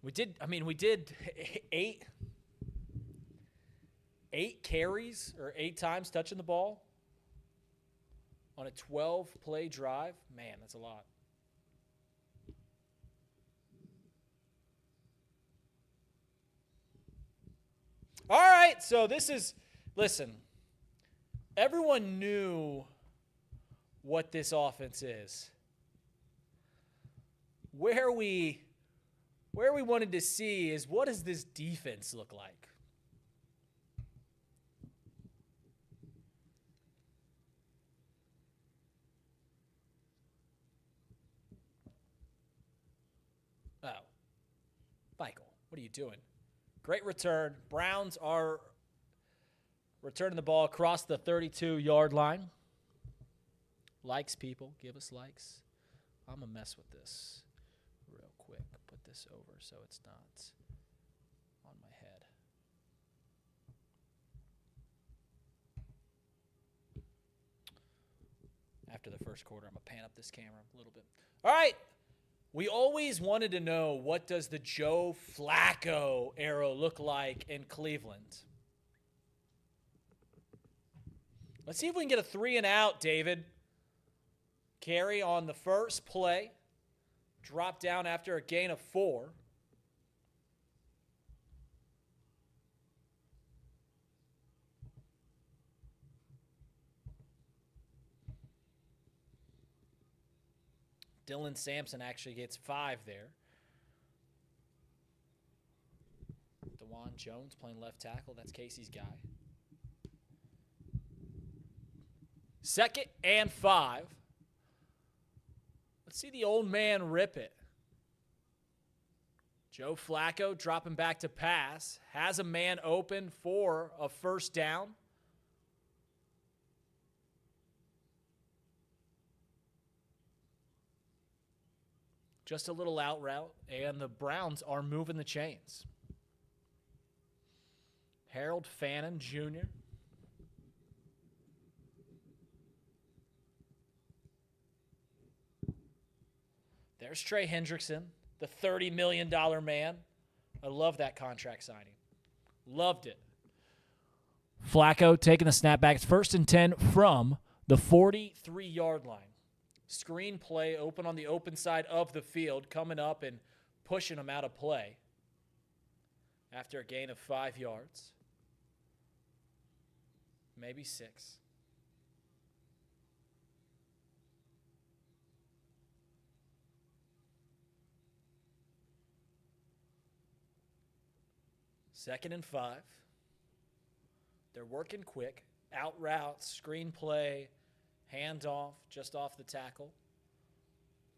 We did eight carries or 8 times touching the ball on a 12-play drive. Man, that's a lot. All right, so this is, listen, everyone knew what this offense is. Where we wanted to see is, what does this defense look like? Oh, Michael, what are you doing? Great return. Browns are returning the ball across the 32-yard line. Likes, people. Give us likes. I'm going to mess with this real quick. Put this over so it's not on my head. After the first quarter, I'm going to pan up this camera a little bit. All right. We always wanted to know, what does the Joe Flacco era look like in Cleveland? Let's see if we can get a 3-and-out, David. Carry on the first play. Drop down after a gain of 4. Dillon Sampson actually gets 5 there. DeJuan Jones playing left tackle. That's Casey's guy. 2nd and 5. Let's see the old man rip it. Joe Flacco dropping back to pass. Has a man open for a first down. Just a little out route, and the Browns are moving the chains. Harold Fannin Jr. There's Trey Hendrickson, the $30 million man. I love that contract signing. Loved it. Flacco taking the snap back. It's 1st and 10 from the 43-yard line. Screen play open on the open side of the field, coming up and pushing him out of play after a gain of 5 yards. Maybe 6. Second and 5. They're working quick. Out routes, screen play, handoff just off the tackle.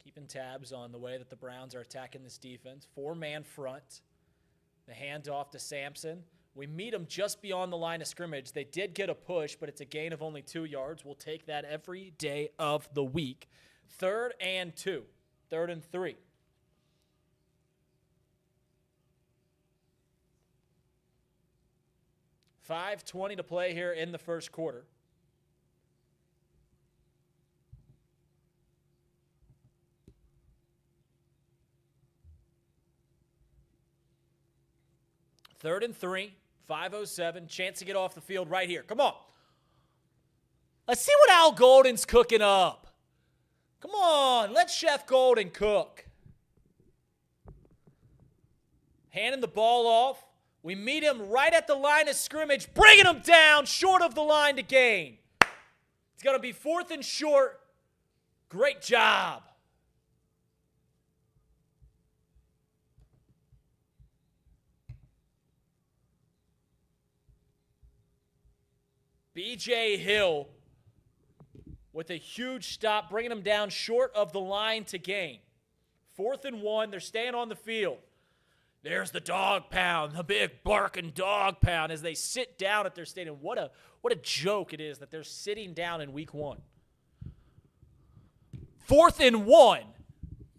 Keeping tabs on the way that the Browns are attacking this defense. 4-man front. The handoff to Sampson. We meet them just beyond the line of scrimmage. They did get a push, but it's a gain of only 2 yards. We'll take that every day of the week. 3rd and 2. 3rd and 3. $5:20 to play here in the first quarter. Third and 3, 5:07. Chance to get off the field right here. Come on. Let's see what Al Golden's cooking up. Come on. Let Chef Golden cook. Handing the ball off. We meet him right at the line of scrimmage, bringing him down short of the line to gain. It's going to be 4th and short. Great job. B.J. Hill with a huge stop, bringing him down short of the line to gain. 4th and 1. They're staying on the field. There's the dog pound, the big barking dog pound as they sit down at their stadium. What a joke it is that they're sitting down in week 1. 4th and 1.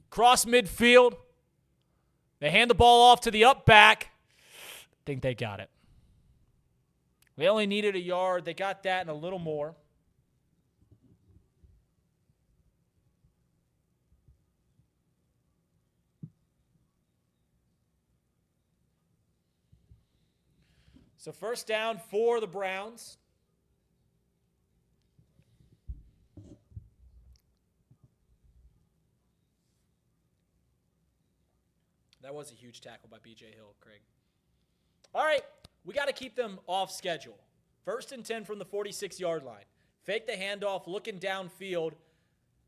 Cross midfield. They hand the ball off to the up back. Think they got it. We only needed a yard. They got that and a little more. So first down for the Browns. That was a huge tackle by B.J. Hill, Craig. All right, we got to keep them off schedule. 1st and 10 from the 46-yard line. Fake the handoff, looking downfield.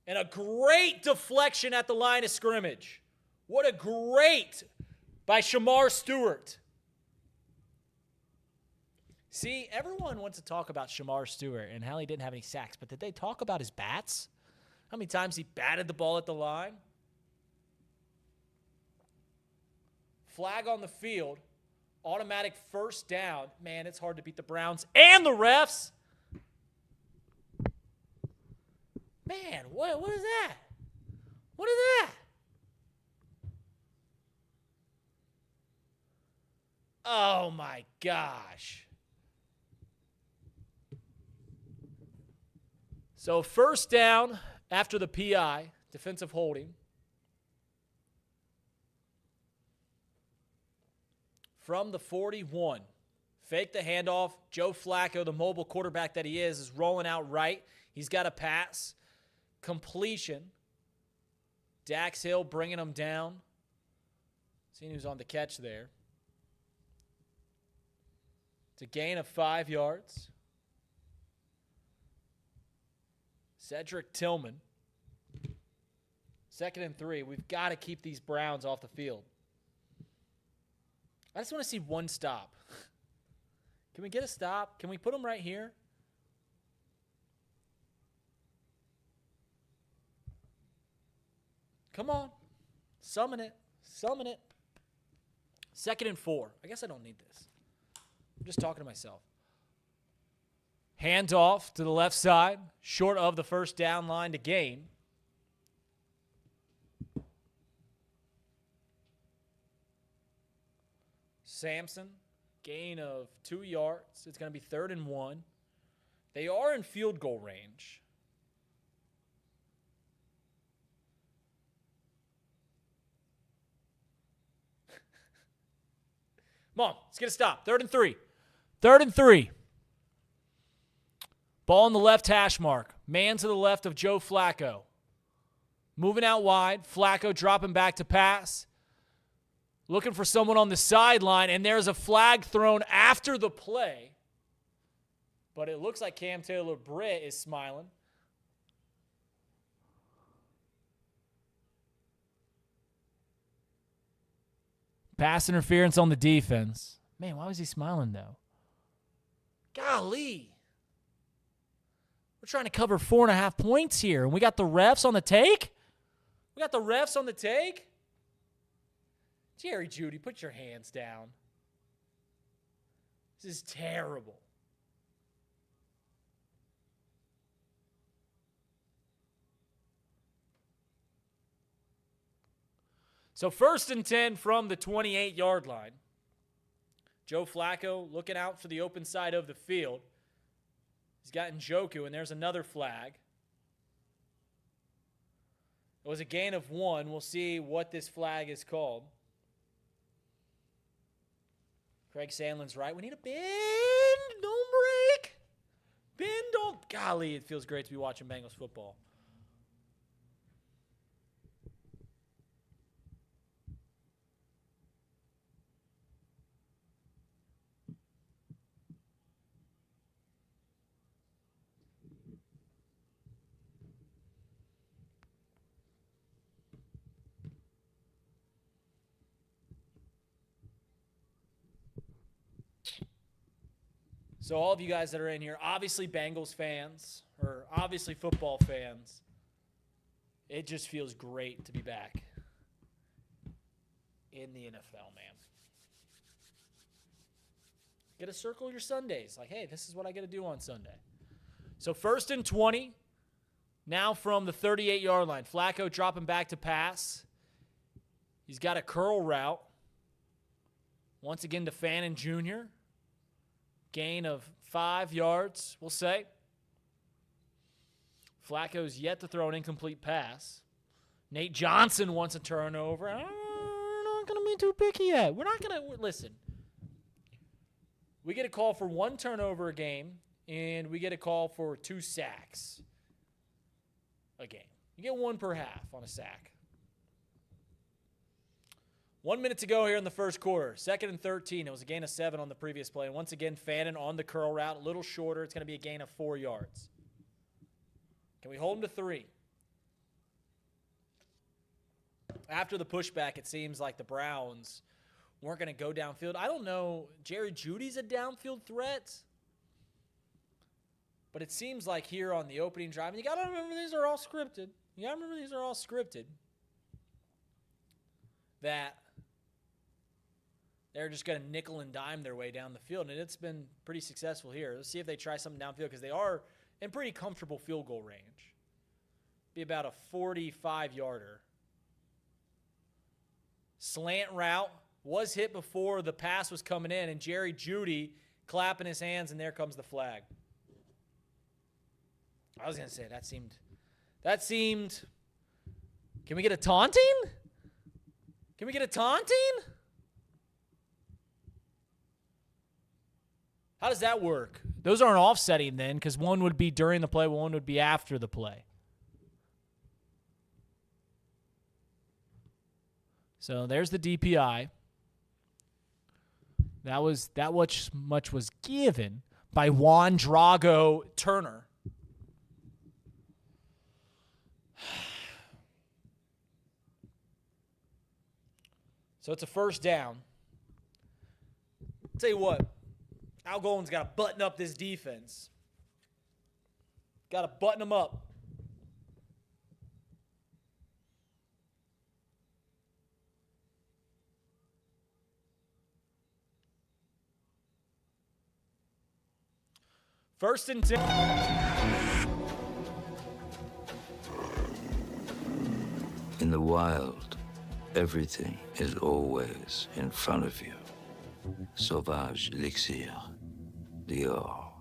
And a great deflection at the line of scrimmage. What a great by Shamar Stewart. See, everyone wants to talk about Shamar Stewart and how he didn't have any sacks, but did they talk about his bats? How many times he batted the ball at the line? Flag on the field. Automatic first down. Man, it's hard to beat the Browns and the refs. Man, what is that? What is that? Oh, my gosh. So first down after the PI, defensive holding. From the 41. Fake the handoff. Joe Flacco, the mobile quarterback that he is rolling out right. He's got a pass. Completion. Dax Hill bringing him down. Seeing who's on the catch there. It's a gain of 5 yards. Cedric Tillman. 2nd and 3. We've got to keep these Browns off the field. I just want to see one stop. Can we get a stop? Can we put them right here? Come on. Summon it. Summon it. 2nd and 4. I guess I don't need this. I'm just talking to myself. Hand off to the left side. Short of the first down line to gain. Sampson, gain of 2 yards. It's going to be 3rd and 1. They are in field goal range. Come on, let's get a stop. 3rd and 3. 3rd and 3. Ball on the left hash mark. Man to the left of Joe Flacco. Moving out wide. Flacco dropping back to pass. Looking for someone on the sideline, and there's a flag thrown after the play. But it looks like Cam Taylor-Britt is smiling. Pass interference on the defense. Man, why was he smiling, though? Golly. We're trying to cover 4.5 points here, and we got the refs on the take? We got the refs on the take? Jerry Jeudy, put your hands down. This is terrible. So 1st and 10 from the 28-yard line. Joe Flacco looking out for the open side of the field. He's got Njoku, and there's another flag. It was a gain of 1. We'll see what this flag is called. Craig Sandlin's right. We need a bend. Don't break. Bend, don't. Golly, it feels great to be watching Bengals football. So all of you guys that are in here, obviously Bengals fans, or obviously football fans, it just feels great to be back in the NFL, man. Get to circle your Sundays. Like, hey, this is what I got to do on Sunday. So 1st and 20, now from the 38-yard line. Flacco dropping back to pass. He's got a curl route. Once again to Fannin Jr., gain of 5 yards, we'll say. Flacco's yet to throw an incomplete pass. Nate Johnson wants a turnover. We're not going to be too picky yet. We're not going to – listen. We get a call for 1 turnover a game, and we get a call for 2 sacks a game. You get 1 per half on a sack. 1 minute to go here in the first quarter. 2nd and 13. It was a gain of 7 on the previous play. And once again, Fannin on the curl route, a little shorter. It's going to be a gain of 4 yards. Can we hold him to 3? after the pushback, it seems like the Browns weren't going to go downfield. I don't know. Jerry Jeudy's a downfield threat. But it seems like here on the opening drive, and you got to remember these are all scripted. That they're just going to nickel and dime their way down the field. And it's been pretty successful here. Let's see if they try something downfield because they are in pretty comfortable field goal range. Be about a 45-yarder. Slant route was hit before the pass was coming in, and Jerry Jeudy clapping his hands, and there comes the flag. I was going to say, that seemed, can we get a taunting? How does that work? Those aren't offsetting then, because one would be during the play, one would be after the play. So there's the DPI. That much was given by Juan Drago Turner. So it's a first down. I'll tell you what, Al Golden's got to button up this defense. Got to button them up. First and 10. In the wild, everything is always in front of you. Sauvage Elixir, Dior. All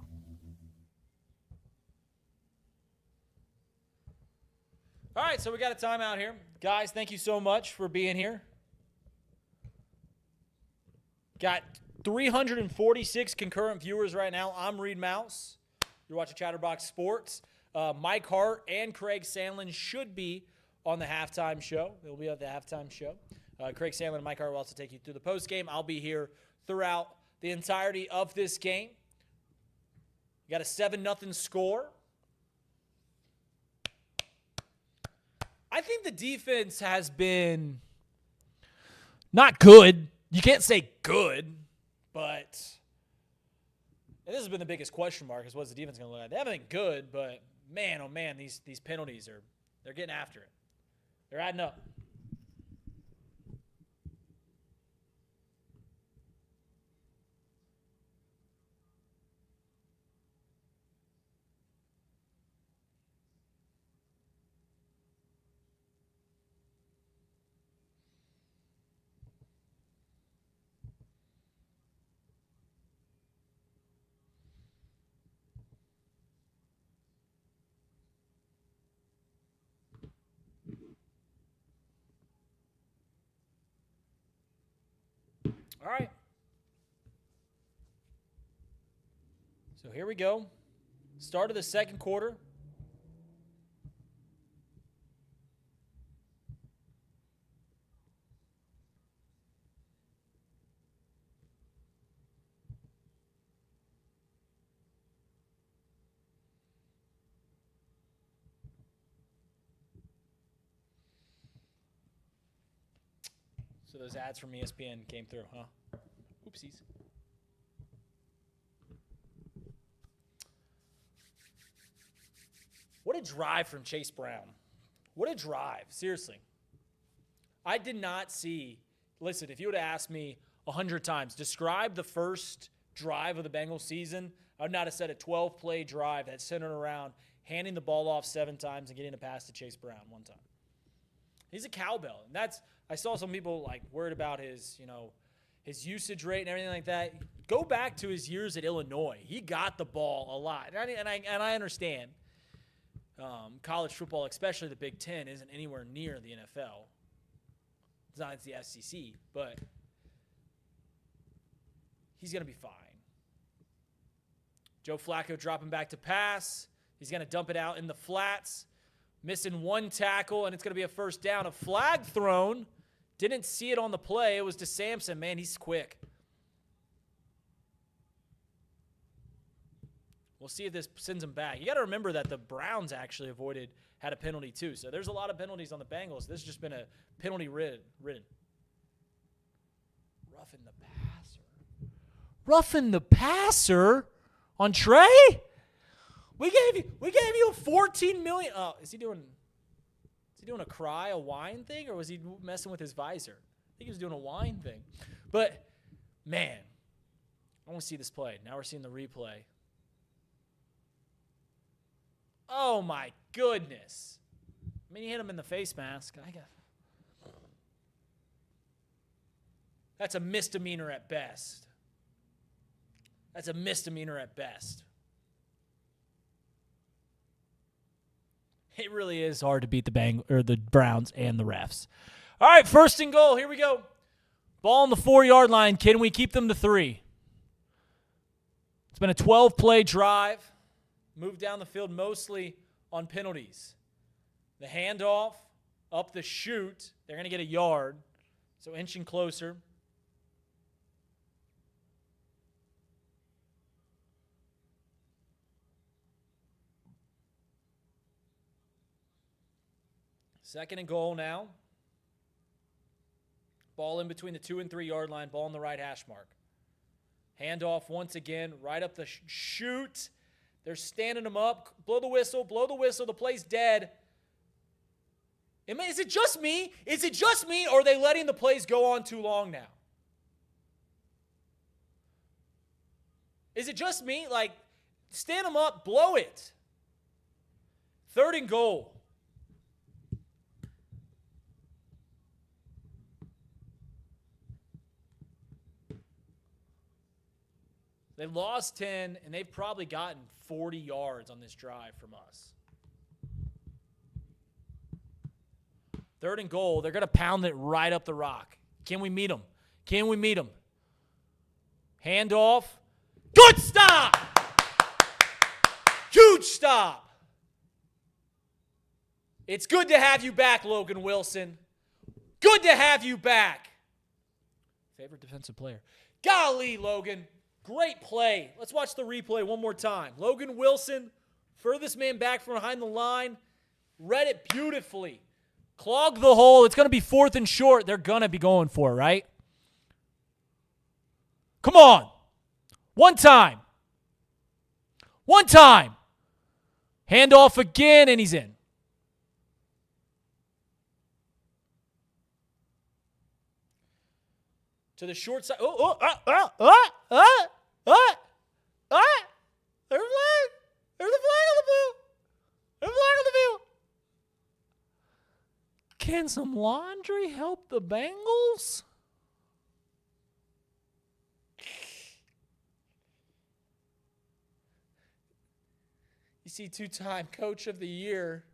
right, so we got a timeout here. Guys, thank you so much for being here. Got 346 concurrent viewers right now. I'm Reid Maus. You're watching Chatterbox Sports. Mike Hart and Craig Sandlin should be on the halftime show. They'll be at the halftime show. Craig Sandlin and Mike Hart will also take you through the postgame. I'll be here throughout the entirety of this game. You got a 7-0 score. I think the defense has been not good. You can't say good, but and this has been the biggest question mark is what's the defense going to look like. They haven't been good, but man, oh man, these penalties they're getting after it. They're adding up. All right. So here we go. Start of the second quarter. So those ads from ESPN came through, huh? Oopsies. What a drive from Chase Brown. What a drive, seriously. I did not see, listen, if you would have asked me 100 times, describe the first drive of the Bengals season, I would not have said a 12-play drive that centered around handing the ball off 7 times and getting a pass to Chase Brown 1 time. He's a cowbell, and that's, I saw some people like worried about his, his usage rate and everything like that. Go back to his years at Illinois. He got the ball a lot, and I understand college football, especially the Big Ten, isn't anywhere near the NFL. It's the SEC, but he's going to be fine. Joe Flacco dropping back to pass. He's going to dump it out in the flats. Missing 1 tackle, and it's going to be a first down. A flag thrown. Didn't see it on the play. It was to Sampson. Man, he's quick. We'll see if this sends them back. You got to remember that the Browns actually had a penalty too. So there's a lot of penalties on the Bengals. This has just been a penalty ridden. Roughing the passer on Trey? We gave you $14 million. Oh, is he doing a whine thing, or was he messing with his visor? I think he was doing a whine thing. But man, I want to see this play. Now we're seeing the replay. Oh my goodness. I mean, he hit him in the face mask. That's a misdemeanor at best. It really is hard to beat the Browns and the refs. All right, 1st and goal. Here we go. Ball on the 4-yard line. Can we keep them to 3? It's been a 12-play drive. Moved down the field mostly on penalties. The handoff, up the chute. They're going to get a yard. So inching closer. Second and goal now. Ball in between the 2 and 3 yard line. Ball on the right hash mark. Handoff once again, right up the chute. They're standing them up. Blow the whistle. The play's dead. Is it just me? Or are they letting the plays go on too long now? Is it just me? Like, stand them up, blow it. 3rd and goal. They lost 10, and they've probably gotten 40 yards on this drive from us. 3rd and goal. They're going to pound it right up the rock. Can we meet them? Handoff. Good stop! Huge stop. It's good to have you back, Logan Wilson. Good to have you back. Favorite defensive player. Golly, Logan. Great play. Let's watch the replay one more time. Logan Wilson, furthest man back from behind the line, read it beautifully. Clogged the hole. It's going to be 4th and short. They're going to be going for it, right? Come on. One time. Handoff again, and he's in. To the short side. There's a flag. There's a flag on the field. Can some laundry help the Bengals? You see 2-time Coach of the Year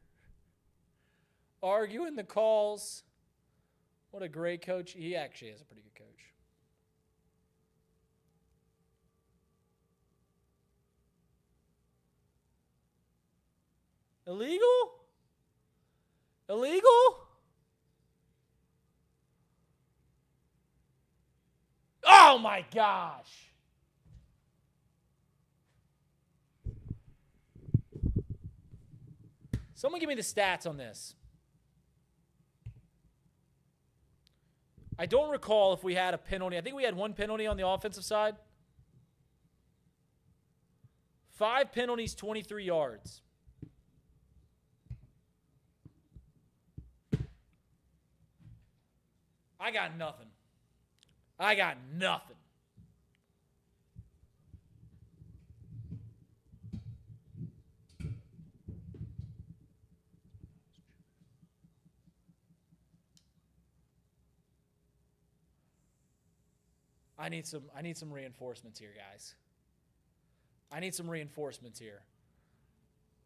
arguing the calls. What a great coach. He actually is a pretty good coach. Illegal? Oh my gosh. Someone give me the stats on this. I don't recall if we had a penalty. I think we had 1 penalty on the offensive side. 5 penalties, 23 yards. I got nothing. I need some reinforcements here, guys.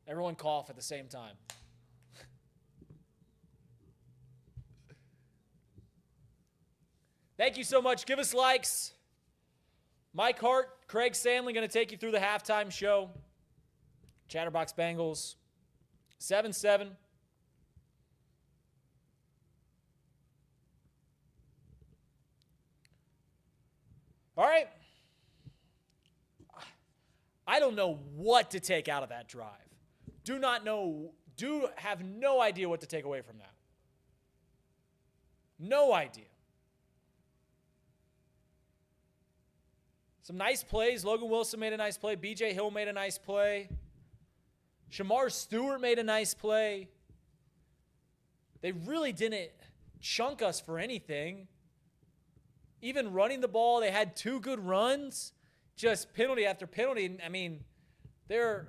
Everyone cough at the same time. Thank you so much. Give us likes. Mike Hart, Craig Sandlin going to take you through the halftime show. Chatterbox Bengals, 7-7. All right. I don't know what to take out of that drive. Have no idea what to take away from that. No idea. Some nice plays. Logan Wilson made a nice play. B.J. Hill made a nice play. Shamar Stewart made a nice play. They really didn't chunk us for anything. Even running the ball, they had 2 good runs. Just penalty after penalty. I mean, they're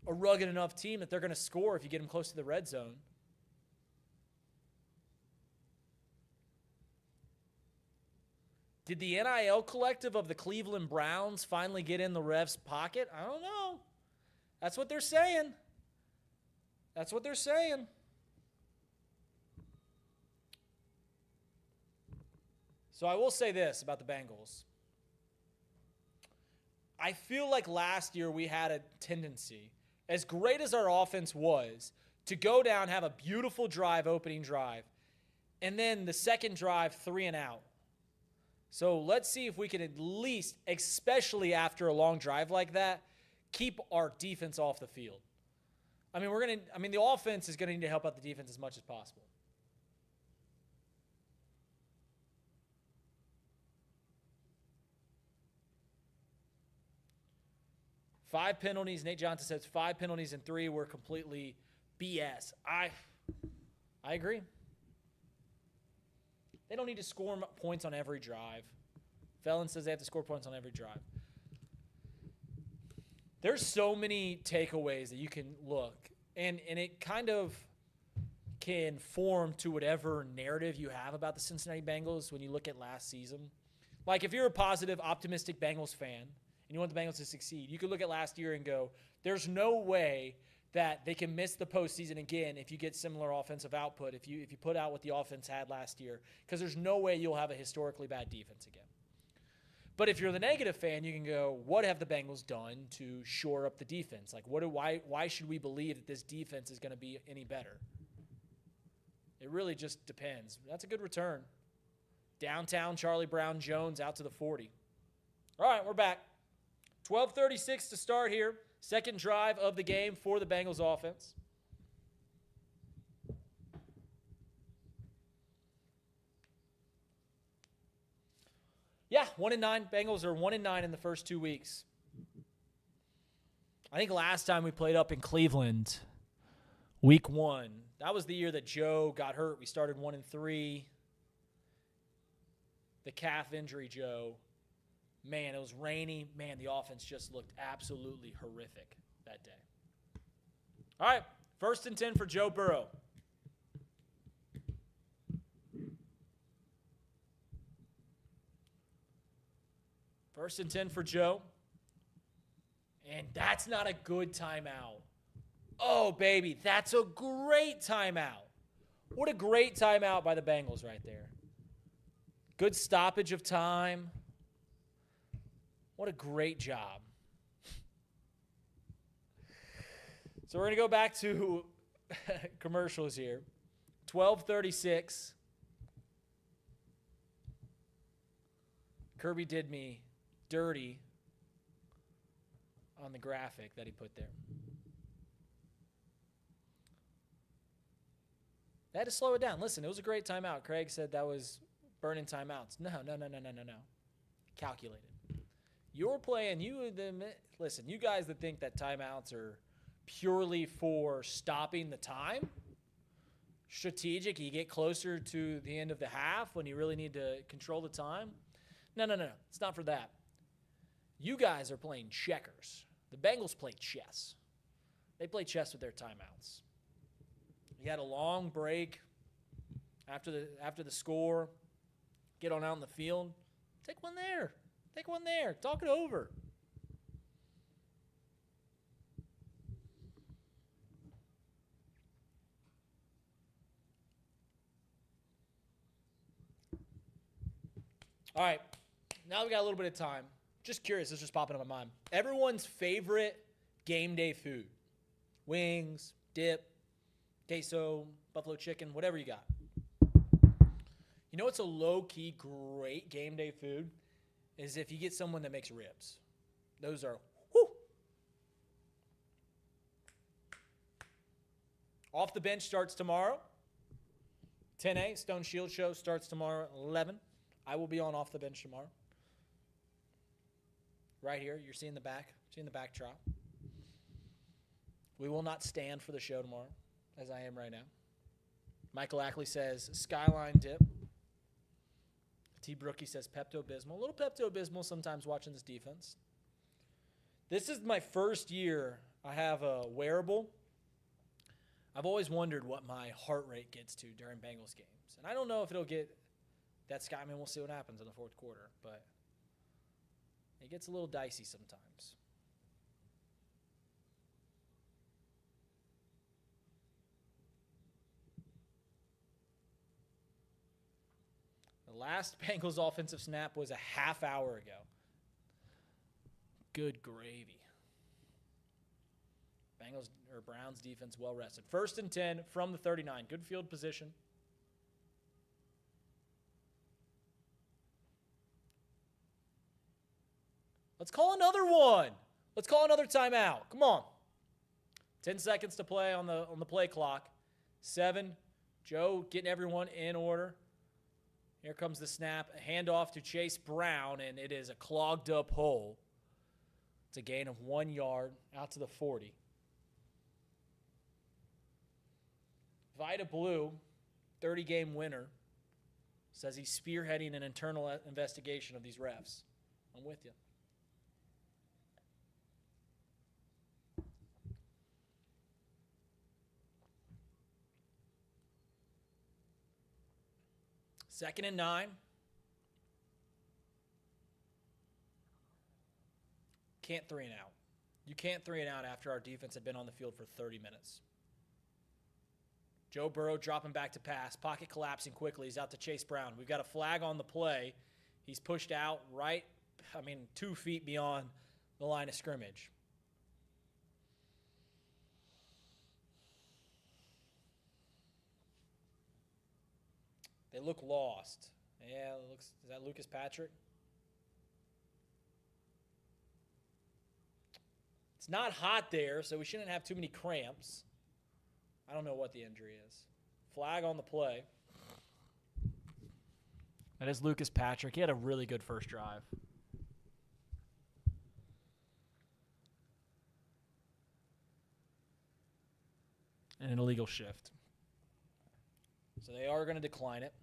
a rugged enough team that they're going to score if you get them close to the red zone. Did the NIL collective of the Cleveland Browns finally get in the ref's pocket? I don't know. That's what they're saying. That's what they're saying. So I will say this about the Bengals. I feel like last year we had a tendency, as great as our offense was, to go down, have a beautiful drive, opening drive, and then the second drive, 3 and out. So let's see if we can at least, especially after a long drive like that, keep our defense off the field. The offense is going to need to help out the defense as much as possible. Five penalties. Nate Johnson says 5 penalties and 3 were completely BS. I agree. They don't need to score points on every drive. Felon says they have to score points on every drive. There's so many takeaways that you can look, and it kind of can form to whatever narrative you have about the Cincinnati Bengals when you look at last season. Like, if you're a positive, optimistic Bengals fan and you want the Bengals to succeed, you could look at last year and go, there's no way that they can miss the postseason again if you get similar offensive output, if you put out what the offense had last year, because there's no way you'll have a historically bad defense again. But if you're the negative fan, you can go, what have the Bengals done to shore up the defense? Like, why should we believe that this defense is going to be any better? It really just depends. That's a good return. Downtown Charlie Brown Jones out to the 40. All right, we're back. 12:36 to start here. Second drive of the game for the Bengals offense. Yeah, 1-9. Bengals are 1-9 in the first 2 weeks. I think last time we played up in Cleveland, week 1, that was the year that Joe got hurt. We started 1-3. The calf injury, Joe. Man, it was rainy. Man, the offense just looked absolutely horrific that day. All right, 1st and 10 for Joe Burrow. First and 10 for Joe. And that's not a good timeout. Oh, baby, that's a great timeout. What a great timeout by the Bengals right there. Good stoppage of time. What a great job. So we're going to go back to commercials here. 12:36. Kirby did me dirty on the graphic that he put there. They had to slow it down. Listen, it was a great timeout. Craig said that was burning timeouts. No. Calculated. You're playing, listen, you guys that think that timeouts are purely for stopping the time, strategic, you get closer to the end of the half when you really need to control the time. No. It's not for that. You guys are playing checkers. The Bengals play chess. They play chess with their timeouts. You had a long break after the score. Get on out in the field. Take one there. Talk it over. All right. Now we got a little bit of time. Just curious. This just popping in my mind. Everyone's favorite game day food. Wings, dip, queso, buffalo chicken, whatever you got. You know what's a low-key great game day food? Is if you get someone that makes ribs. Those are Off the Bench starts tomorrow. 10A, Stone Shield Show starts tomorrow at 11. I will be on Off the Bench tomorrow. Right here, you're seeing the backdrop. We will not stand for the show tomorrow, as I am right now. Michael Ackley says Skyline dip. T. Brookie says Pepto-Bismol. A little Pepto-Bismol sometimes watching this defense. This is my first year I have a wearable. I've always wondered what my heart rate gets to during Bengals games. And I don't know if it'll get that sky. I mean, we'll see what happens in the fourth quarter. But it gets a little dicey sometimes. The last Bengals offensive snap was a half hour ago. Good gravy. Browns defense well rested. 1st and 10 from the 39. Good field position. Let's call another one. Let's call another timeout. Come on. 10 seconds to play on the play clock. 7. Joe getting everyone in order. Here comes the snap. A handoff to Chase Brown, and it is a clogged up hole. It's a gain of 1 yard out to the 40. Vida Blue, 30-game winner, says he's spearheading an internal investigation of these refs. I'm with you. Second and 9. Can't 3 and out. You can't 3 and out after our defense had been on the field for 30 minutes. Joe Burrow dropping back to pass. Pocket collapsing quickly. He's out to Chase Brown. We've got a flag on the play. He's pushed out 2 feet beyond the line of scrimmage. They look lost. Yeah, is that Lucas Patrick? It's not hot there, so we shouldn't have too many cramps. I don't know what the injury is. Flag on the play. That is Lucas Patrick. He had a really good first drive. And an illegal shift. So they are going to decline it.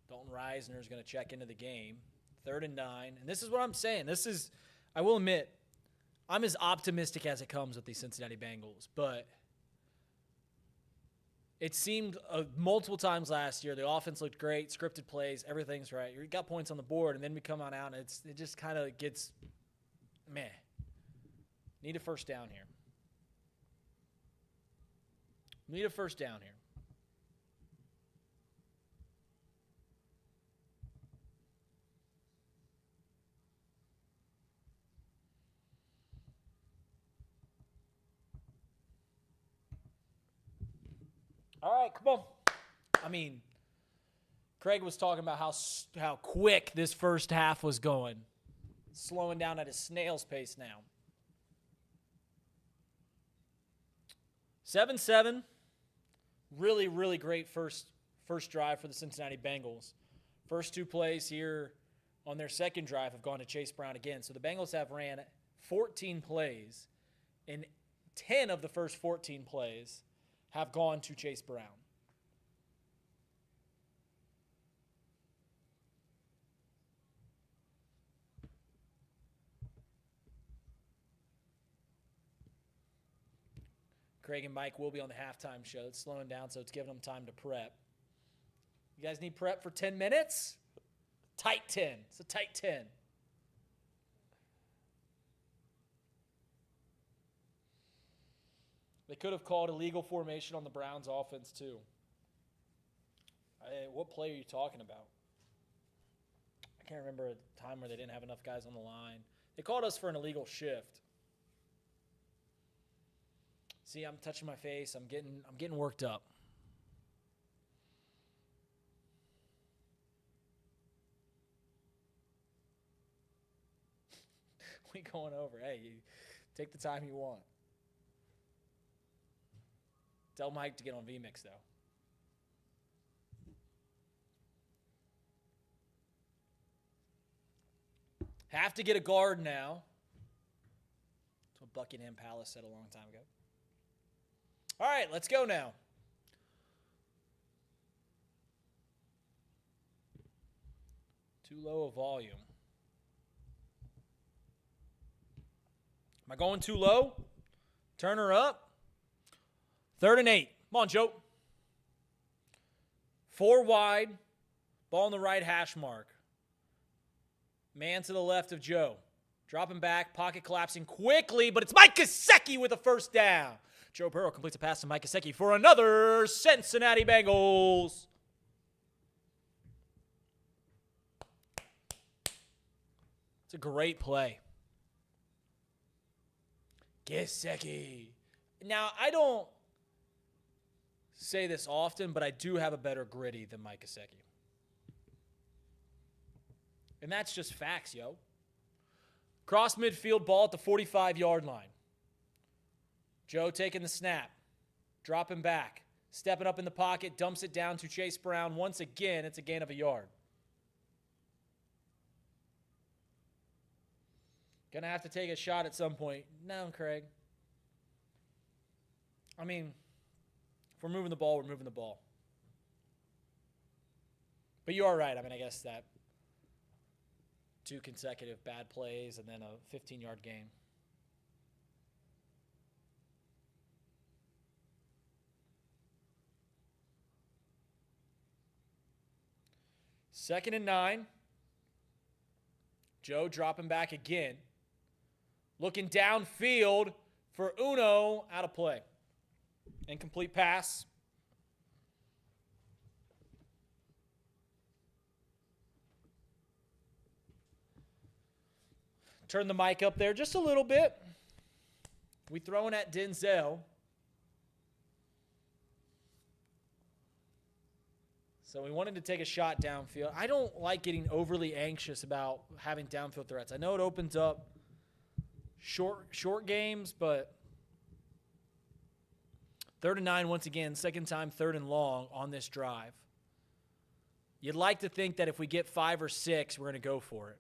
Dalton Reisner is going to check into the game. 3rd and 9. And this is what I'm saying. I will admit, I'm as optimistic as it comes with the Cincinnati Bengals, but it seemed multiple times last year the offense looked great, scripted plays, everything's right. You got points on the board, and then we come on out, and it just kind of gets meh. Need a first down here. Need a first down here. All right, come on. I mean, Craig was talking about how quick this first half was going. Slowing down at a snail's pace now. 7-7. Really, really great first drive for the Cincinnati Bengals. First 2 plays here on their second drive have gone to Chase Brown again. So the Bengals have ran 14 plays, and 10 of the first 14 plays have gone to Chase Brown. Craig and Mike will be on the halftime show. It's slowing down, so it's giving them time to prep. You guys need prep for 10 minutes? Tight 10. It's a tight 10. They could have called illegal formation on the Browns offense too. What play are you talking about? I can't remember a time where they didn't have enough guys on the line. They called us for an illegal shift. See, I'm touching my face. I'm getting worked up. We going over. Hey, you take the time you want. Tell Mike to get on VMix, though. Have to get a guard now. That's what Buckingham Palace said a long time ago. All right, let's go now. Too low a volume. Am I going too low? Turn her up. 3rd and 8. Come on, Joe. 4 wide. Ball on the right hash mark. Man to the left of Joe. Dropping back, pocket collapsing quickly, but it's Mike Gesicki with a first down. Joe Burrow completes a pass to Mike Gesicki for another Cincinnati Bengals. It's a great play. Gesicki. Now, I don't say this often, but I do have a better gritty than Mike Gesicki. And that's just facts, yo. Cross midfield, ball at the 45-yard line. Joe taking the snap, dropping back, stepping up in the pocket, dumps it down to Chase Brown. Once again, it's a gain of a yard. Gonna have to take a shot at some point. No, Craig. I mean, if we're moving the ball, we're moving the ball. But you are right. I mean, I guess that 2 consecutive bad plays and then a 15-yard gain. Second and 9. Joe dropping back again. Looking downfield for Uno, out of play. Incomplete pass. Turn the mic up there just a little bit. We throwing at Denzel. So we wanted to take a shot downfield. I don't like getting overly anxious about having downfield threats. I know it opens up short games, but 3rd and 9 once again, second time 3rd and long on this drive. You'd like to think that if we get 5 or 6, we're going to go for it.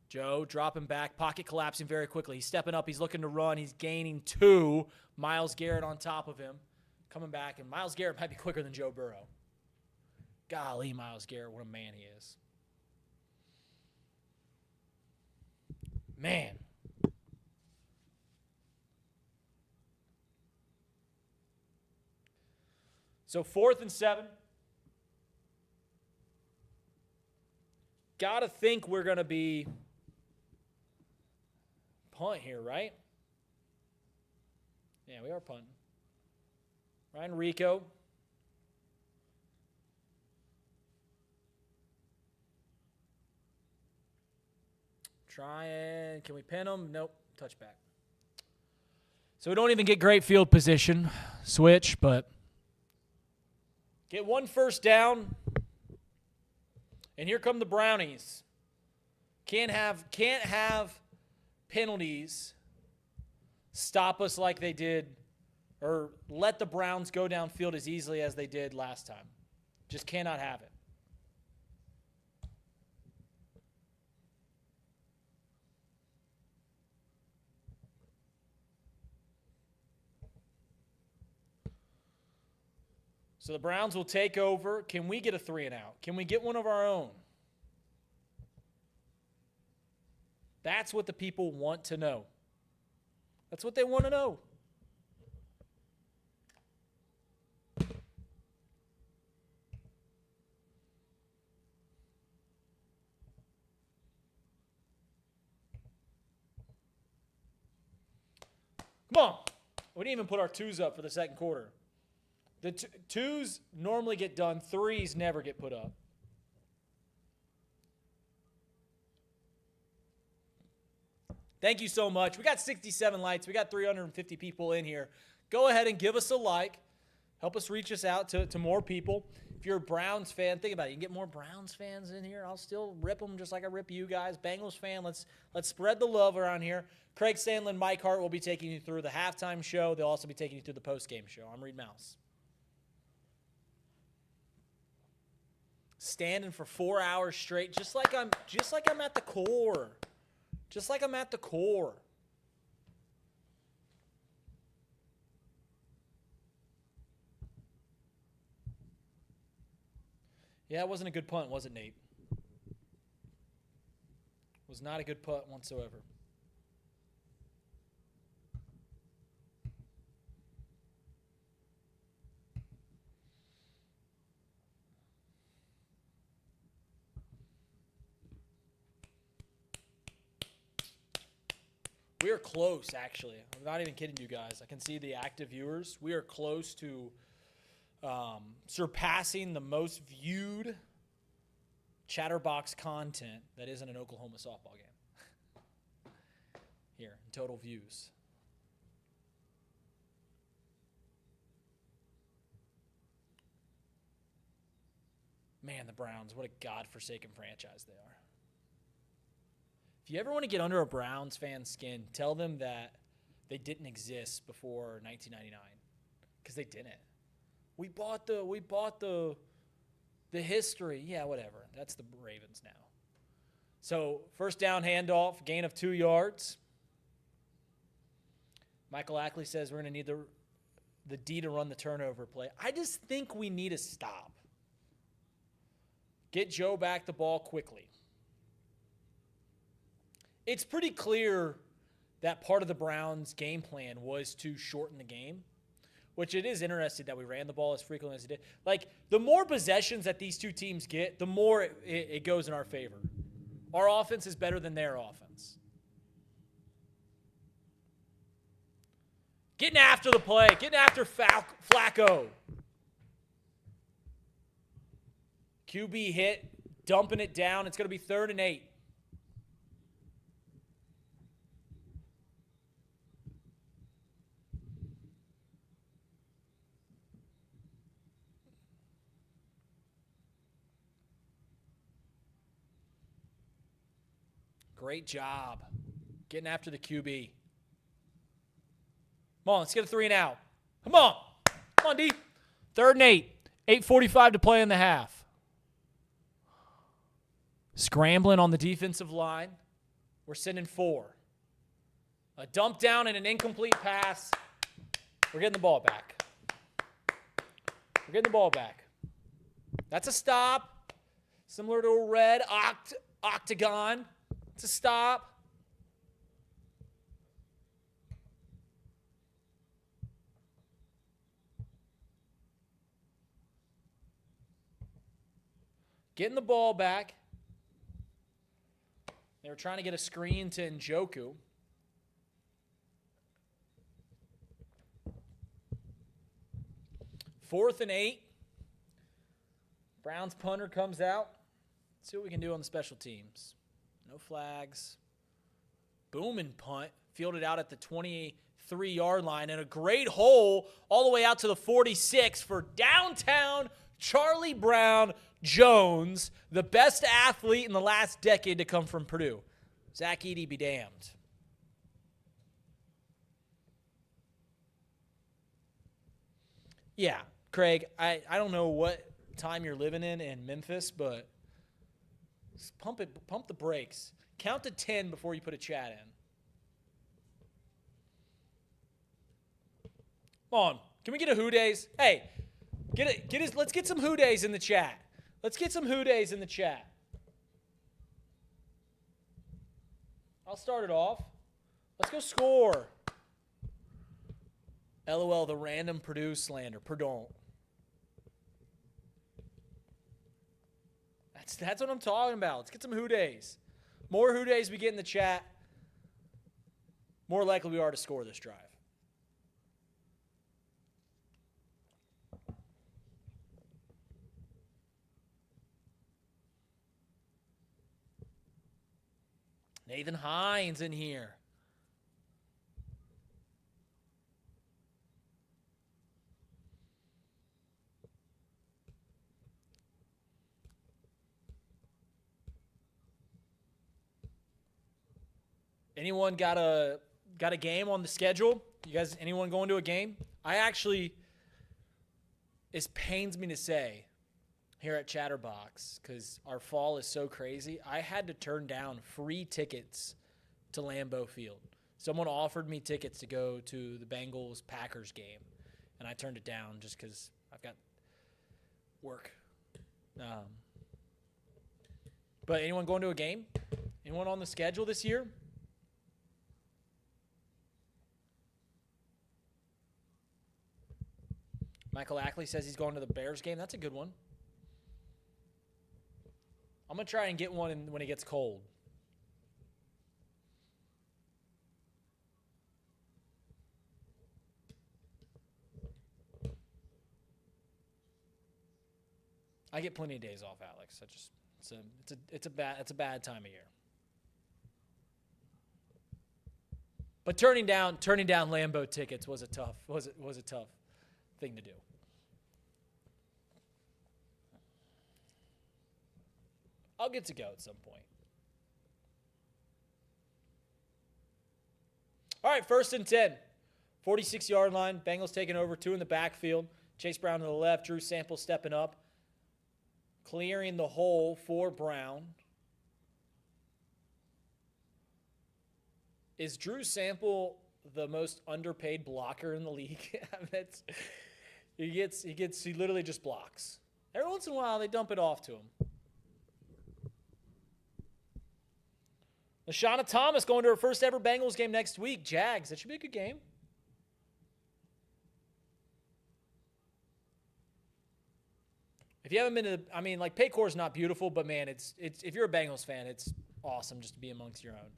Joe dropping back, pocket collapsing very quickly. He's stepping up. He's looking to run. He's gaining 2. Myles Garrett on top of him. Coming back, and Myles Garrett might be quicker than Joe Burrow. Golly, Myles Garrett, what a man he is. Man. So 4th and 7. Got to think we're going to be punt here, right? Yeah, we are punting. Ryan Rico. Trying. Can we pin him? Nope. Touchback. So we don't even get great field position. Switch, but get 1 first down. And here come the Brownies. Can't have penalties stop us like they did, or let the Browns go downfield as easily as they did last time. Just cannot have it. So the Browns will take over. Can we get a 3-and-out? Can we get one of our own? That's what the people want to know. That's what they want to know. Come on. We didn't even put our 2s up for the second quarter. The 2s normally get done. 3s never get put up. Thank you so much. We got 67 likes. We got 350 people in here. Go ahead and give us a like. Help us reach us out to more people. If you're a Browns fan, think about it. You can get more Browns fans in here. I'll still rip them just like I rip you guys. Bengals fan, let's spread the love around here. Craig Sandlin, Mike Hart will be taking you through the halftime show. They'll also be taking you through the postgame show. I'm Reid Maus. Standing for 4 hours straight, just like I'm at the core. Just like I'm at the core. Yeah, it wasn't a good punt, was it, Nate? It was not a good punt whatsoever. We are close, actually. I'm not even kidding you guys. I can see the active viewers. We are close to surpassing the most viewed Chatterbox content that isn't an Oklahoma softball game. Here, total views. Man, the Browns, what a godforsaken franchise they are. If you ever want to get under a Browns fan's skin, tell them that they didn't exist before 1999, because they didn't. We bought the history. Yeah, whatever. That's the Ravens now. So, first down handoff, gain of 2 yards. Michael Ackley says we're going to need the D to run the turnover play. I just think we need a stop. Get Joe back the ball quickly. It's pretty clear that part of the Browns' game plan was to shorten the game, which it is interesting that we ran the ball as frequently as it did. Like, the more possessions that these two teams get, the more it goes in our favor. Our offense is better than their offense. Getting after the play, getting after Flacco. QB hit, dumping it down. It's going to be 3rd and 8. Great job getting after the QB. Come on, let's get a 3 and out. Come on. Come on, D. 3rd and 8. 8:45 to play in the half. Scrambling on the defensive line. We're sending 4. A dump down and an incomplete pass. We're getting the ball back. We're getting the ball back. That's a stop. Similar to a red octagon. It's a stop. Getting the ball back. They were trying to get a screen to Njoku. Fourth and 8. Browns punter comes out. Let's see what we can do on the special teams. No flags. Booming punt. Fielded out at the 23-yard line. And a great hole all the way out to the 46 for downtown Charlie Brown Jones, the best athlete in the last decade to come from Purdue. Zach Edey be damned. Yeah, Craig, I don't know what time you're living in Memphis, but pump the brakes. Count to 10 before you put a chat in. Come on. Can we get a Who Days? Hey, let's get some Who Days in the chat. Let's get some Who Days in the chat. I'll start it off. Let's go score. LOL, the random Purdue slander. Purdue. That's what I'm talking about. Let's get some Who Days. More Who Days we get in the chat, more likely we are to score this drive. Nathan Hines in here. Anyone got a game on the schedule? You guys, anyone going to a game? It pains me to say here at Chatterbox, because our fall is so crazy, I had to turn down free tickets to Lambeau Field. Someone offered me tickets to go to the Bengals-Packers game, and I turned it down just because I've got work. But anyone going to a game? Anyone on the schedule this year? Michael Ackley says he's going to the Bears game. That's a good one. I'm going to try and get one when it gets cold. I get plenty of days off, Alex. It's a bad time of year. But turning down Lambeau tickets was a tough thing to do. I'll get to go at some point. All right, 1st and 10. 46-yard line. Bengals taking over, 2 in the backfield. Chase Brown to the left. Drew Sample stepping up. Clearing the hole for Brown. Is Drew Sample the most underpaid blocker in the league? He literally just blocks. Every once in a while, they dump it off to him. LaShawna Thomas going to her first ever Bengals game next week. Jags. That should be a good game. If you haven't been to Paycor's not beautiful, but man, it's if you're a Bengals fan, it's awesome just to be amongst your own.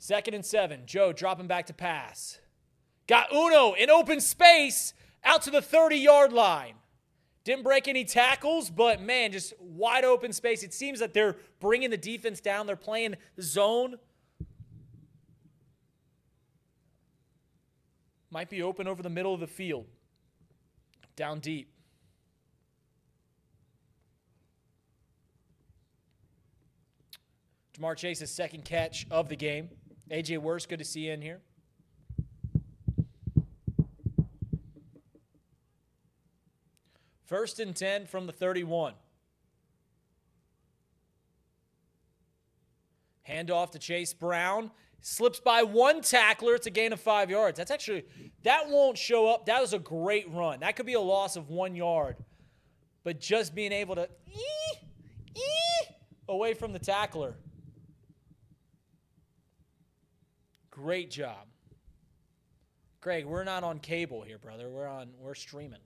2nd and 7. Joe dropping back to pass. Got Uno in open space out to the 30-yard line. Didn't break any tackles, but man, just wide open space. It seems that they're bringing the defense down. They're playing zone. Might be open over the middle of the field. Down deep. Jamar Chase's second catch of the game. AJ Worst, good to see you in here. First and 10 from the 31. Handoff to Chase Brown. Slips by one tackler. It's a gain of 5 yards. That won't show up. That was a great run. That could be a loss of 1 yard. But just being able to away from the tackler. Great job. Greg, we're not on cable here, brother. We're streaming.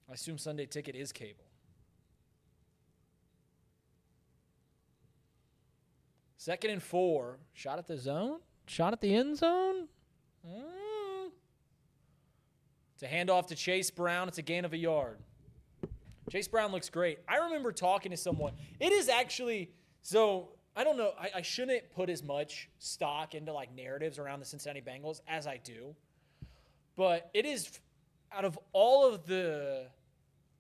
I assume Sunday Ticket is cable. 2nd and 4. Shot at the zone? Shot at the end zone? It's a handoff to Chase Brown. It's a gain of 1 yard. Chase Brown looks great. I remember talking to someone. It is actually, so I don't know. I shouldn't put as much stock into narratives around the Cincinnati Bengals as I do. But it is, out of all of the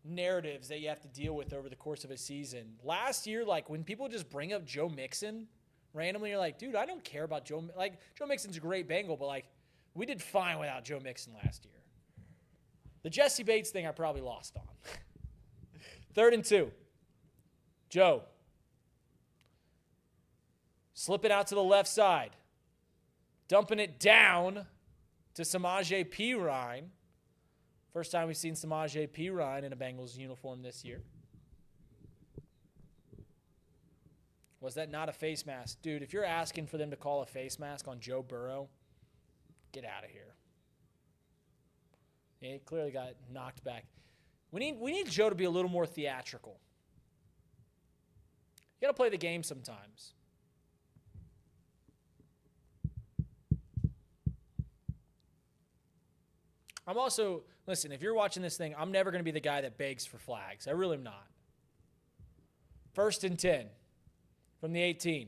narratives that you have to deal with over the course of a season, last year, when people just bring up Joe Mixon randomly, you're like, dude, I don't care about Joe. Joe Mixon's a great Bengal, but we did fine without Joe Mixon last year. The Jesse Bates thing I probably lost on. 3rd and 2. Joe. Slipping out to the left side. Dumping it down to Samaje Perine. First time we've seen Samaje Perine in a Bengals uniform this year. Was that not a face mask? Dude, if you're asking for them to call a face mask on Joe Burrow, get out of here. He clearly got knocked back. We need Joe to be a little more theatrical. You got to play the game sometimes. I'm also, listen, if you're watching this thing, I'm never going to be the guy that begs for flags. I really am not. 1st and 10 from the 18.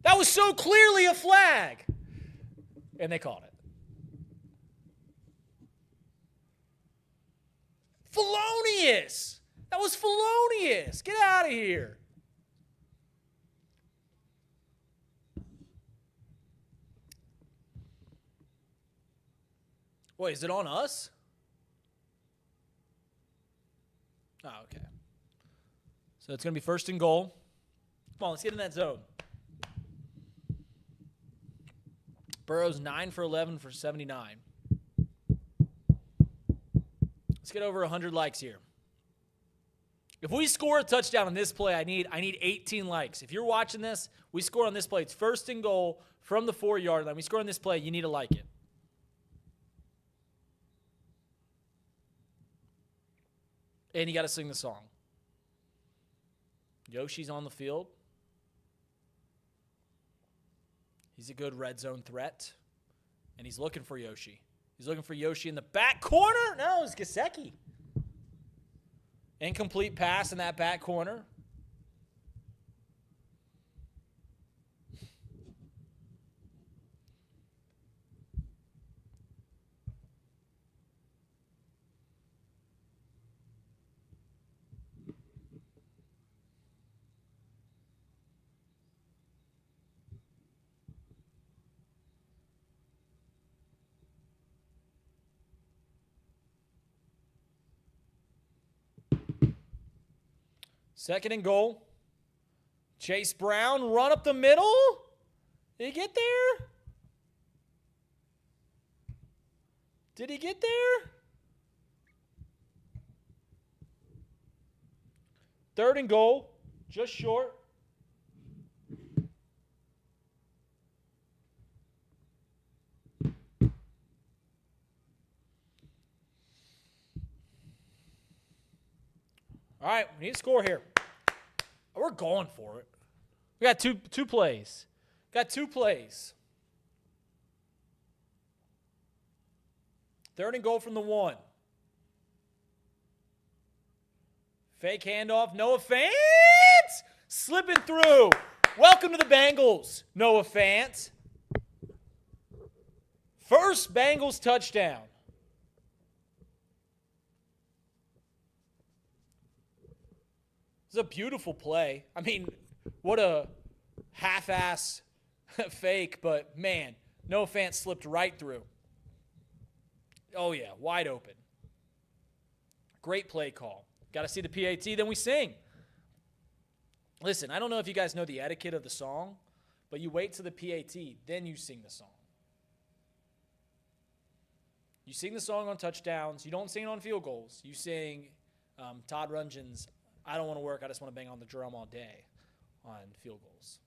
That was so clearly a flag. And they called it. Felonious. That was felonious. Get out of here. Wait, is it on us? Oh, okay. So it's going to be first and goal. Come on, let's get in that zone. Burrow's 9 for 11 for 79. Let's get over 100 likes here. If we score a touchdown on this play, I need 18 likes. If you're watching this, we score on this play. It's first and goal from the 4-yard line. We score on this play, you need to like it. And you got to sing the song. Yoshi's on the field. He's a good red zone threat. And he's looking for Yoshi. He's looking for Yoshi in the back corner. No, it's Gesicki. Incomplete pass in that back corner. Second and goal. Chase Brown, run up the middle. Did he get there? Did he get there? Third and goal, just short. All right, we need to score here. We're going for it. We got two plays. Got 2 plays. Third and goal from the 1. Fake handoff. Noah Fant slipping through. Welcome to the Bengals, Noah Fant. First Bengals touchdown. It's a beautiful play. I mean, what a half-ass fake, but man, Noah Fant slipped right through. Oh, yeah, wide open. Great play call. Got to see the PAT, then we sing. Listen, I don't know if you guys know the etiquette of the song, but you wait till the PAT, then you sing the song. You sing the song on touchdowns. You don't sing it on field goals. You sing Todd Rundgren's I don't want to work, I just want to bang on the drum all day on field goals.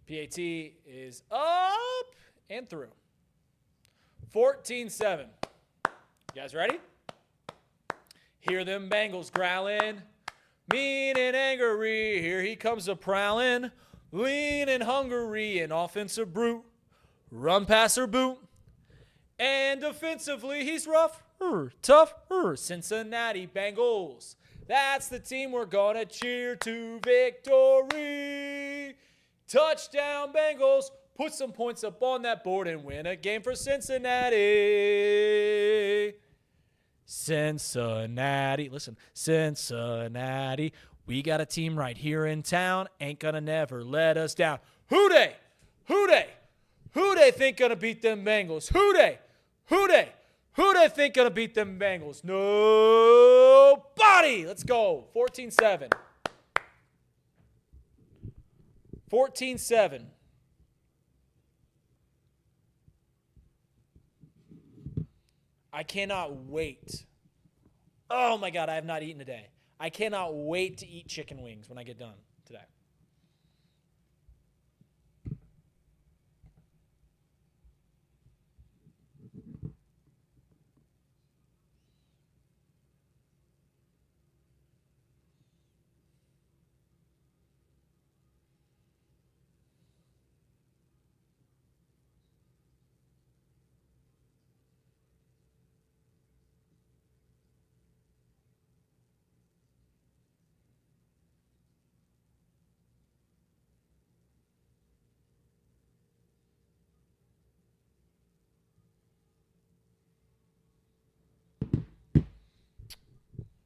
PAT is up and through. 14-7. You guys ready? Hear them Bengals growling, mean and angry. Here he comes a prowling, lean and hungry, an offensive brute. Run, passer, boot. And defensively, he's rough, tough, Cincinnati Bengals. That's the team we're going to cheer to victory. Touchdown, Bengals. Put some points up on that board and win a game for Cincinnati. Cincinnati. Listen, Cincinnati. We got a team right here in town. Ain't going to never let us down. Who they? Who they? Who they think going to beat them Bengals? Who they? Who they? Who they think going to beat them Bengals? Nobody. Let's go. 14-7. 14-7. I cannot wait. Oh, my God, I have not eaten today. I cannot wait to eat chicken wings when I get done today.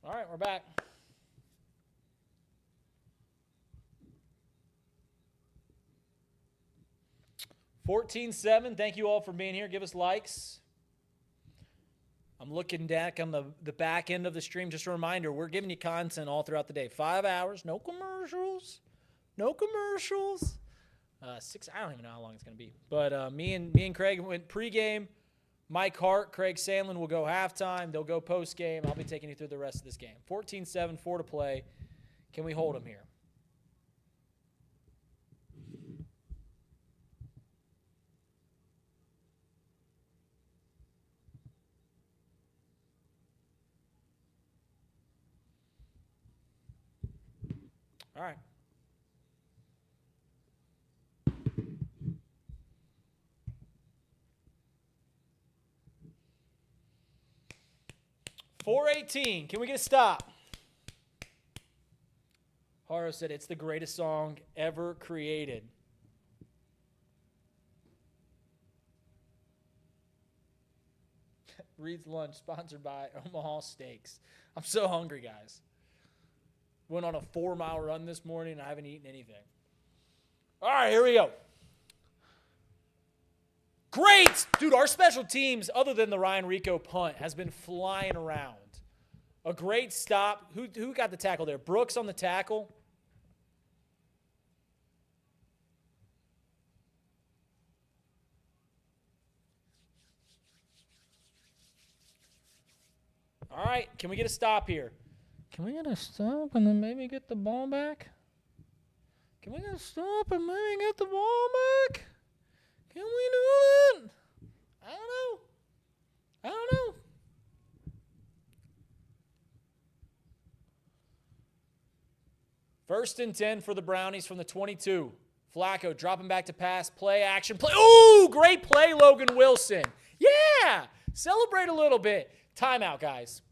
All right, we're back. $14-7. Thank you all for being here. Give us likes. I'm looking back on the back end of the stream. Just a reminder, we're giving you content all throughout the day. 5 hours, no commercials. No commercials. 6, I don't even know how long it's going to be. But me and Craig went pregame. Mike Hart, Craig Sandlin will go halftime. They'll go postgame. I'll be taking you through the rest of this game. 14-7, 4 to play. Can we hold them here? All right. .418. Can we get a stop? Haro said it's the greatest song ever created. Reed's Lunch, sponsored by Omaha Steaks. I'm so hungry, guys. Went on a 4-mile run this morning, and I haven't eaten anything. All right, here we go. Great! Dude, our special teams, other than the Ryan Rico punt, has been flying around. A great stop. Who got the tackle there? Brooks on the tackle. All right, can we get a stop here? Can we get a stop and then maybe get the ball back? Can we get a stop and maybe get the ball back? Can we do that? I don't know. First and 10 for the Brownies from the 22. Flacco dropping back to pass, play, action, play. Ooh, great play, Logan Wilson. Yeah, celebrate a little bit. Timeout, guys.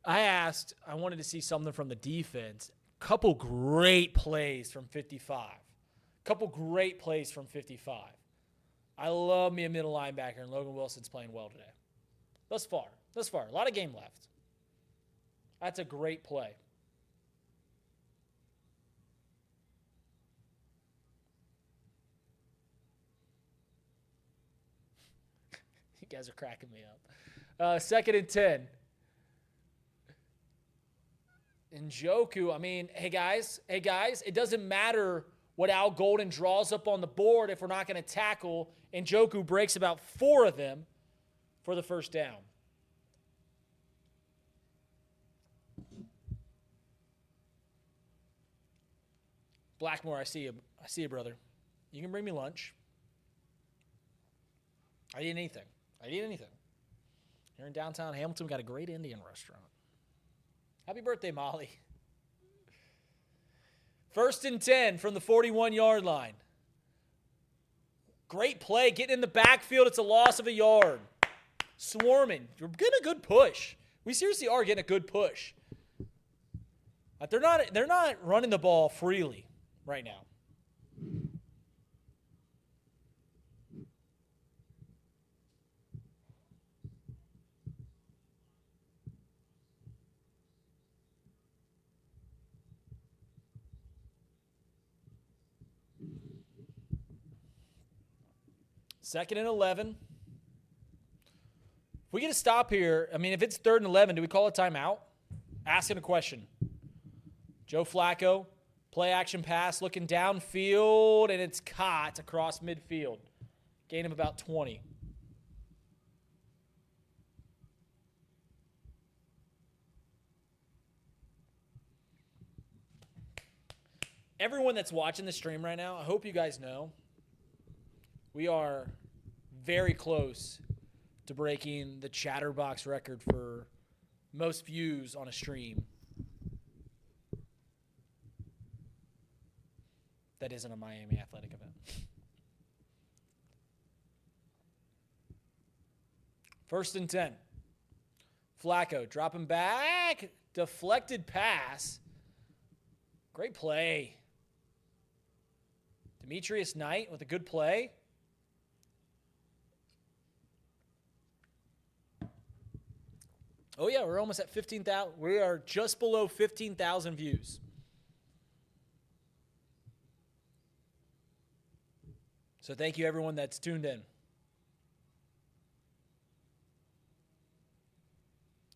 I wanted to see something from the defense. Couple great plays from 55. I love me a middle linebacker, and Logan Wilson's playing well today. Thus far. A lot of game left. That's a great play. You guys are cracking me up. Second and 10. Njoku, I mean, hey guys, it doesn't matter what Al Golden draws up on the board if we're not going to tackle. Njoku breaks about 4 of them for the first down. Blackmore, I see you, brother. You can bring me lunch. I eat anything. Here in downtown Hamilton, we got a great Indian restaurant. Happy birthday, Molly. First and 10 from the 41-yard line. Great play, getting in the backfield. It's a loss of a yard. Swarming. We're getting a good push. We seriously are getting a good push. But they're not running the ball freely right now. Second and 11. If we get a stop here, I mean, if it's 3rd and 11, do we call a timeout? Asking a question. Joe Flacco, play action pass, looking downfield, and it's caught across midfield. Gain of about 20. Everyone that's watching the stream right now, I hope you guys know, we are very close to breaking the Chatterbox record for most views on a stream that isn't a Miami athletic event. First and 10. Flacco dropping back. Deflected pass. Great play. Demetrius Knight with a good play. Oh, yeah, we're almost at 15,000. We are just below 15,000 views. So thank you, everyone that's tuned in.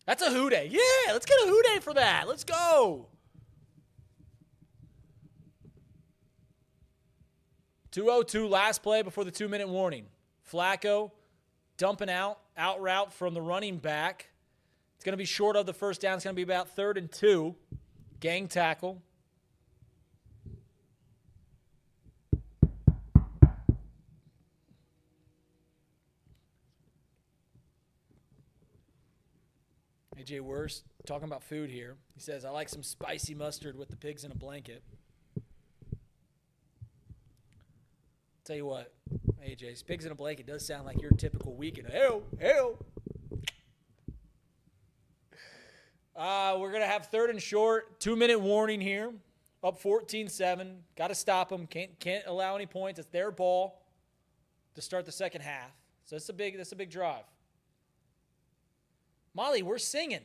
That's a who day. Yeah, let's get a who day for that. Let's go. 2:02, last play before the 2-minute warning. Flacco dumping out route from the running back. It's going to be short of the first down. It's going to be about 3rd and 2. Gang tackle. AJ Worst talking about food here. He says, I like some spicy mustard with the pigs in a blanket. Tell you what, AJ, pigs in a blanket does sound like your typical weekend. Hell. We're going to have 3rd and short. 2-minute warning here. Up 14-7. Got to stop them. Can't allow any points. It's their ball to start the second half. So that's a big drive. Molly, we're singing.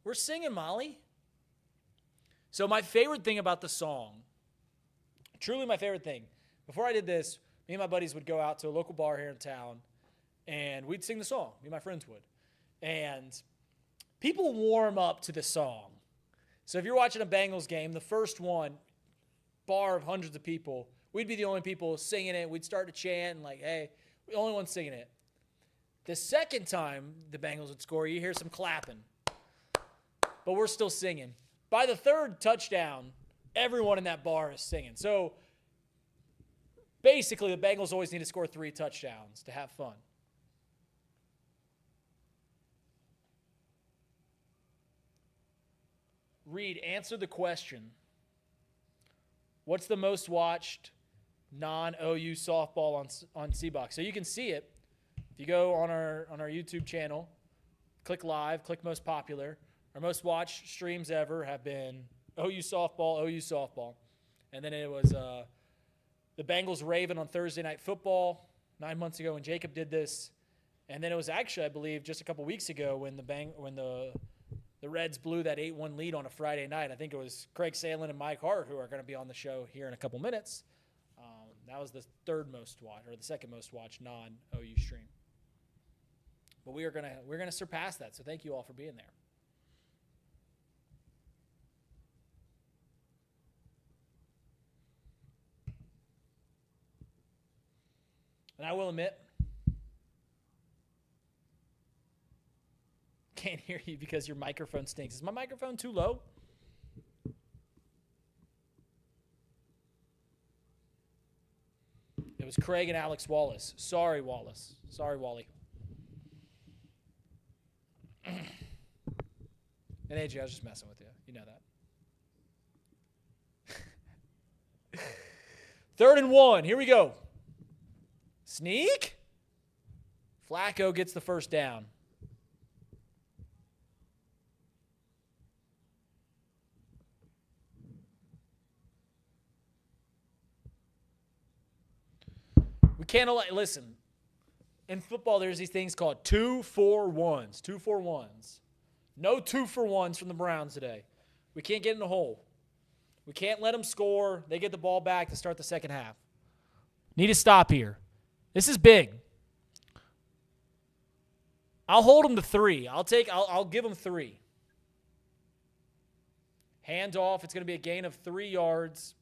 We're singing, Molly. So my favorite thing about the song, truly my favorite thing, before I did this, me and my buddies would go out to a local bar here in town, and we'd sing the song. Me and my friends would. And people warm up to the song. So if you're watching a Bengals game, the first one, bar of hundreds of people, we'd be the only people singing it. We'd start to chant and like, hey, we're the only ones singing it. The second time the Bengals would score, you hear some clapping. But we're still singing. By the 3rd touchdown, everyone in that bar is singing. So basically, the Bengals always need to score 3 touchdowns to have fun. Reid, answer the question. What's the most watched non-OU softball on C-Box? So you can see it. If you go on our YouTube channel, click live, click most popular. Our most watched streams ever have been OU softball. And then it was the Bengals-Raven on Thursday Night Football 9 months ago when Jacob did this. And then it was actually, I believe, just a couple weeks ago when the Reds blew that 8-1 lead on a Friday night. I think it was Sandlin and Mike Hart who are going to be on the show here in a couple minutes. That was the 3rd most watched, or the 2nd most watched non-OU stream. But we're gonna surpass that. So thank you all for being there. And I will admit, can't hear you because your microphone stinks. Is my microphone too low? It was Craig and Alex Wallace. Sorry, Wallace. Sorry, Wally. And AJ, I was just messing with you. You know that. 3rd and 1. Here we go. Sneak. Flacco gets the first down. We can't listen. In football, there's these things called 2-for-1s. 2-for-1s. No 2-for-1s from the Browns today. We can't get in the hole. We can't let them score. They get the ball back to start the second half. Need to stop here. This is big. I'll hold them to 3. I'll give them 3. Hand off. It's going to be a gain of 3 yards.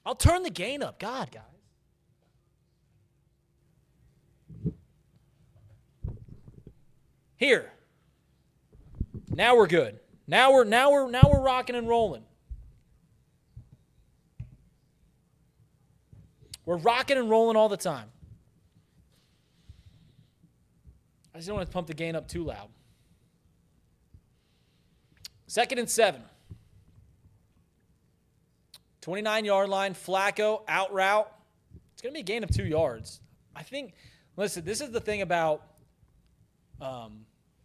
I'll turn the gain up. God, guys. Here. Now we're good. Now we're rocking and rolling. We're rocking and rolling all the time. I just don't want to pump the gain up too loud. 2nd and 7. 29-yard line, Flacco, out route. It's going to be a gain of 2 yards. I think, listen, this is the thing about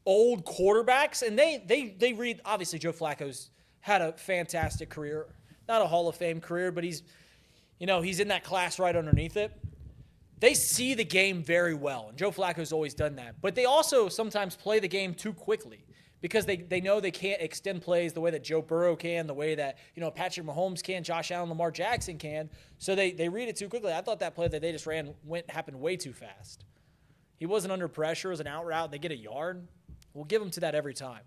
old quarterbacks, and they read, obviously Joe Flacco's had a fantastic career. Not a Hall of Fame career, but he's in that class right underneath it. They see the game very well, and Joe Flacco's always done that. But they also sometimes play the game too quickly because they know they can't extend plays the way that Joe Burrow can, the way that, Patrick Mahomes can, Josh Allen, Lamar Jackson can. So they read it too quickly. I thought that play that they just ran happened way too fast. He wasn't under pressure. It was an out route. They get a yard. We'll give them to that every time.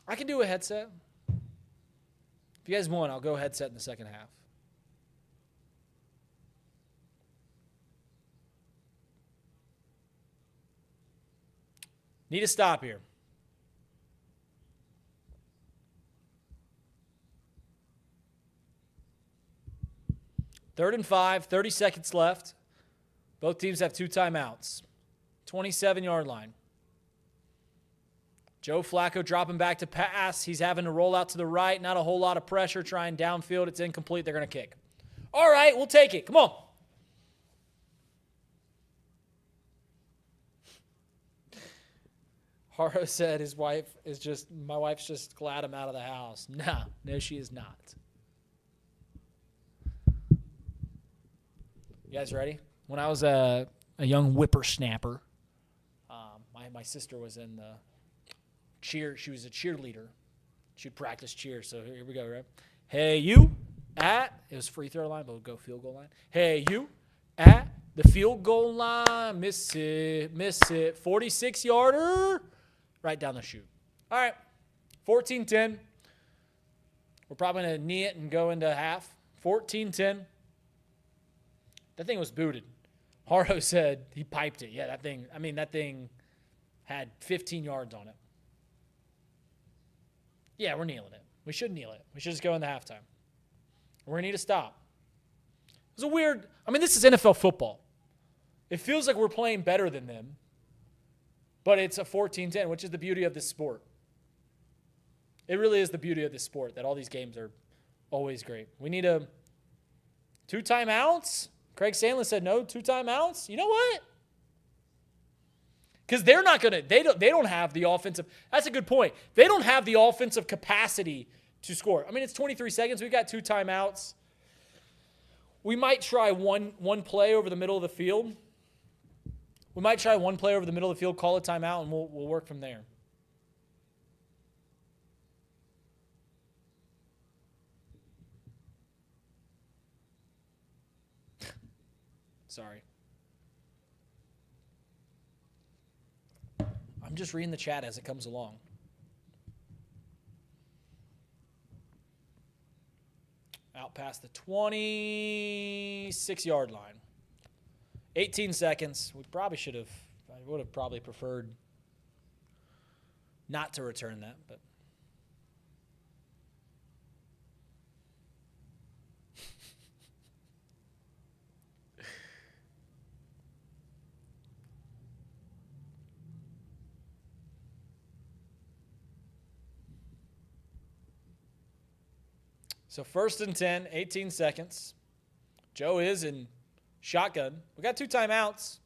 I can do a headset. If you guys want, I'll go headset in the second half. Need to stop here. Third and 5, 30 seconds left. Both teams have 2 timeouts. 27-yard line. Joe Flacco dropping back to pass. He's having to roll out to the right. Not a whole lot of pressure. Trying downfield. It's incomplete. They're going to kick. All right, we'll take it. Come on. Haro said my wife's just glad I'm out of the house. No, she is not. You guys ready? When I was a young whippersnapper, my sister was in the cheer. She was a cheerleader. She'd practice cheer. So here we go, right? Hey, you it was free throw line, but we'll go field goal line. Hey, you at the field goal line. Miss it. 46-yarder. Right down the chute. All right, 14-10. We're probably going to knee it and go into half. 14-10. That thing was booted. Haro said he piped it. Yeah, that thing had 15 yards on it. Yeah, we're kneeling it. We should kneel it. We should just go into halftime. We're going to need to stop. It was a weird – this is NFL football. It feels like we're playing better than them. But it's a 14-10, which is the beauty of this sport. It really is the beauty of this sport, that all these games are always great. We need 2 timeouts. Craig Sandlin said no, 2 timeouts. You know what? Because they're not going to – they don't have the offensive – that's a good point. They don't have the offensive capacity to score. It's 23 seconds. We've got 2 timeouts. We might try one play over the middle of the field. We might try one play over the middle of the field, call a timeout, and we'll work from there. Sorry. I'm just reading the chat as it comes along. Out past the 26-yard line. 18 seconds. I would have probably preferred not to return that, but. So 1st and 10, 18 seconds. Joe is in shotgun. We got 2 timeouts.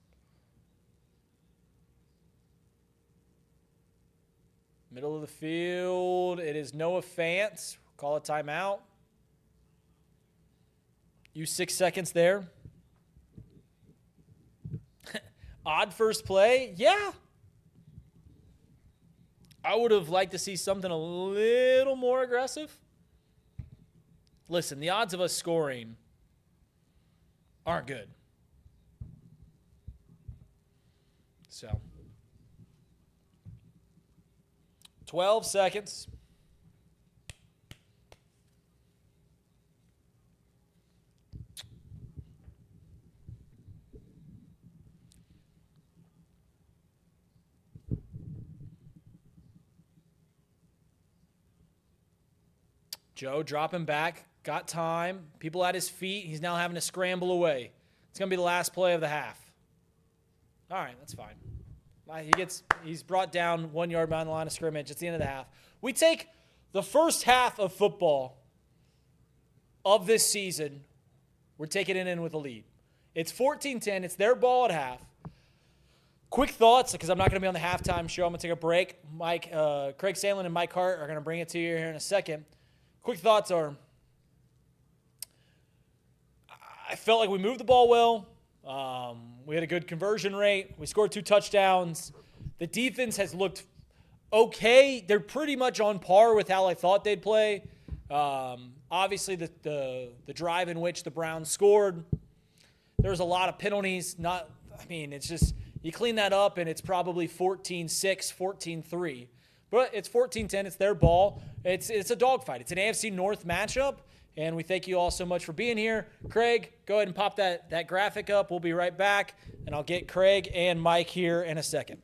Middle of the field. It is Noah Fant. Call a timeout. Use 6 seconds there. Odd first play. Yeah. I would have liked to see something a little more aggressive. Listen, the odds of us scoring aren't good. So, 12 seconds. Joe dropping back. Got time. People at his feet. He's now having to scramble away. It's going to be the last play of the half. All right, that's fine. He's brought down 1 yard behind the line of scrimmage. It's the end of the half. We take the first half of football of this season. We're taking it in with a lead. It's 14-10. It's their ball at half. Quick thoughts, because I'm not going to be on the halftime show. I'm going to take a break. Craig Sandlin and Mike Hart are going to bring it to you here in a second. Quick thoughts are, I felt like we moved the ball well. We had a good conversion rate. We scored 2 touchdowns. The defense has looked okay. They're pretty much on par with how I thought they'd play. Obviously, the drive in which the Browns scored, there was a lot of penalties. It's just you clean that up, and it's probably 14-6, 14-3. But it's 14-10. It's their ball. It's a dogfight. It's an AFC North matchup, and we thank you all so much for being here. Craig, go ahead and pop that graphic up. We'll be right back, and I'll get Craig and Mike here in a second.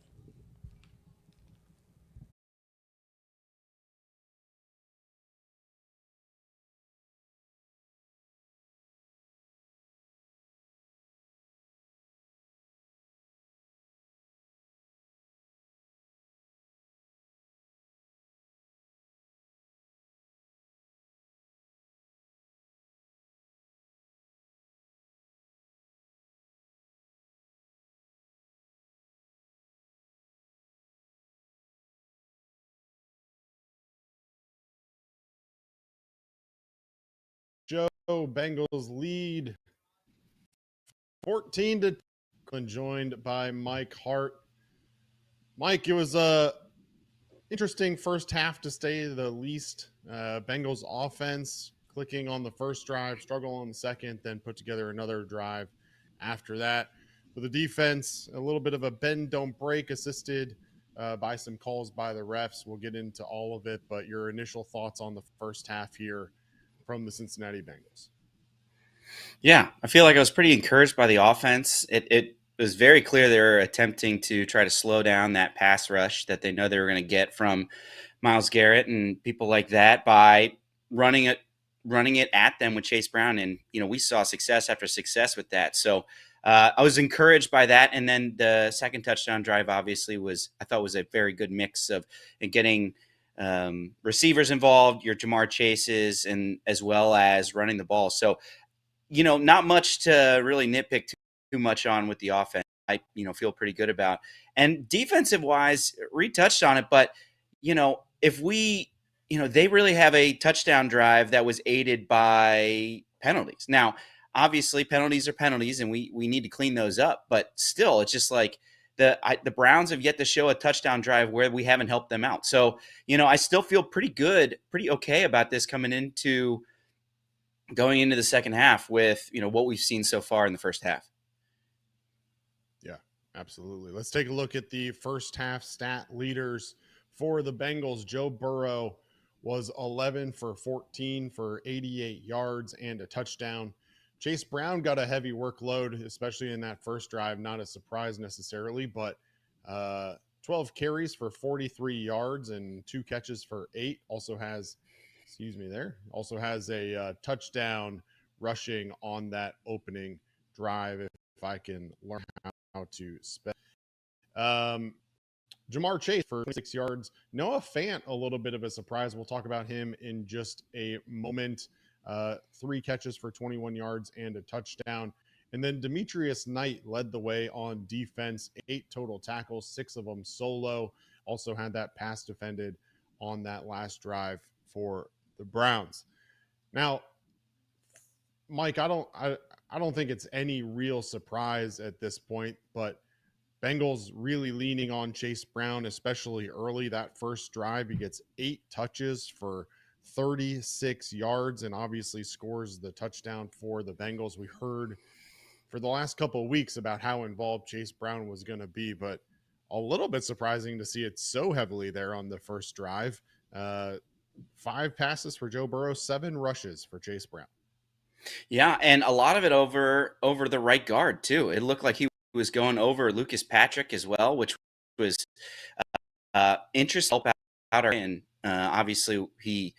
Joe Bengals lead 14-2, joined by Mike Hart. Mike, it was a interesting first half to say the least. Bengals offense clicking on the first drive, struggle on the second, then put together another drive after that. For the defense, a little bit of a bend, don't break, assisted by some calls by the refs. We'll get into all of it, but your initial thoughts on the first half here from the Cincinnati Bengals? Yeah, I feel like I was pretty encouraged by the offense. It was very clear they were attempting to try to slow down that pass rush that they know they were going to get from Myles Garrett and people like that by running it at them with Chase Brown. And, we saw success after success with that. So I was encouraged by that. And then the second touchdown drive obviously I thought was a very good mix of getting receivers involved, your Jamar Chases, and as well as running the ball. So, not much to really nitpick too much on with the offense. I, feel pretty good about. And defensive wise, Reid touched on it, but, if we, they really have a touchdown drive that was aided by penalties. Now, obviously penalties are penalties and we need to clean those up, but still it's just like, the Browns have yet to show a touchdown drive where we haven't helped them out. So, I still feel pretty good, pretty okay about this going into the second half with, what we've seen so far in the first half. Yeah, absolutely. Let's take a look at the first half stat leaders for the Bengals. Joe Burrow was 11 for 14 for 88 yards and a touchdown. Chase Brown got a heavy workload, especially in that first drive. Not a surprise necessarily, but 12 carries for 43 yards and 2 catches for 8. Also has a touchdown rushing on that opening drive, if I can learn how to spell. Jamar Chase for 26 yards. Noah Fant, a little bit of a surprise. We'll talk about him in just a moment. 3 catches for 21 yards and a touchdown. And then Demetrius Knight led the way on defense, 8 total tackles, 6 of them solo. Also had that pass defended on that last drive for the Browns. Now, Mike, I don't think it's any real surprise at this point, but Bengals really leaning on Chase Brown, especially early. That first drive, he gets 8 touches for 36 yards and obviously scores the touchdown for the Bengals. We heard for the last couple of weeks about how involved Chase Brown was going to be, but a little bit surprising to see it so heavily there on the first drive. 5 passes for Joe Burrow, 7 rushes for Chase Brown. Yeah, and a lot of it over the right guard too. It looked like he was going over Lucas Patrick as well, which was interesting. Help out and obviously he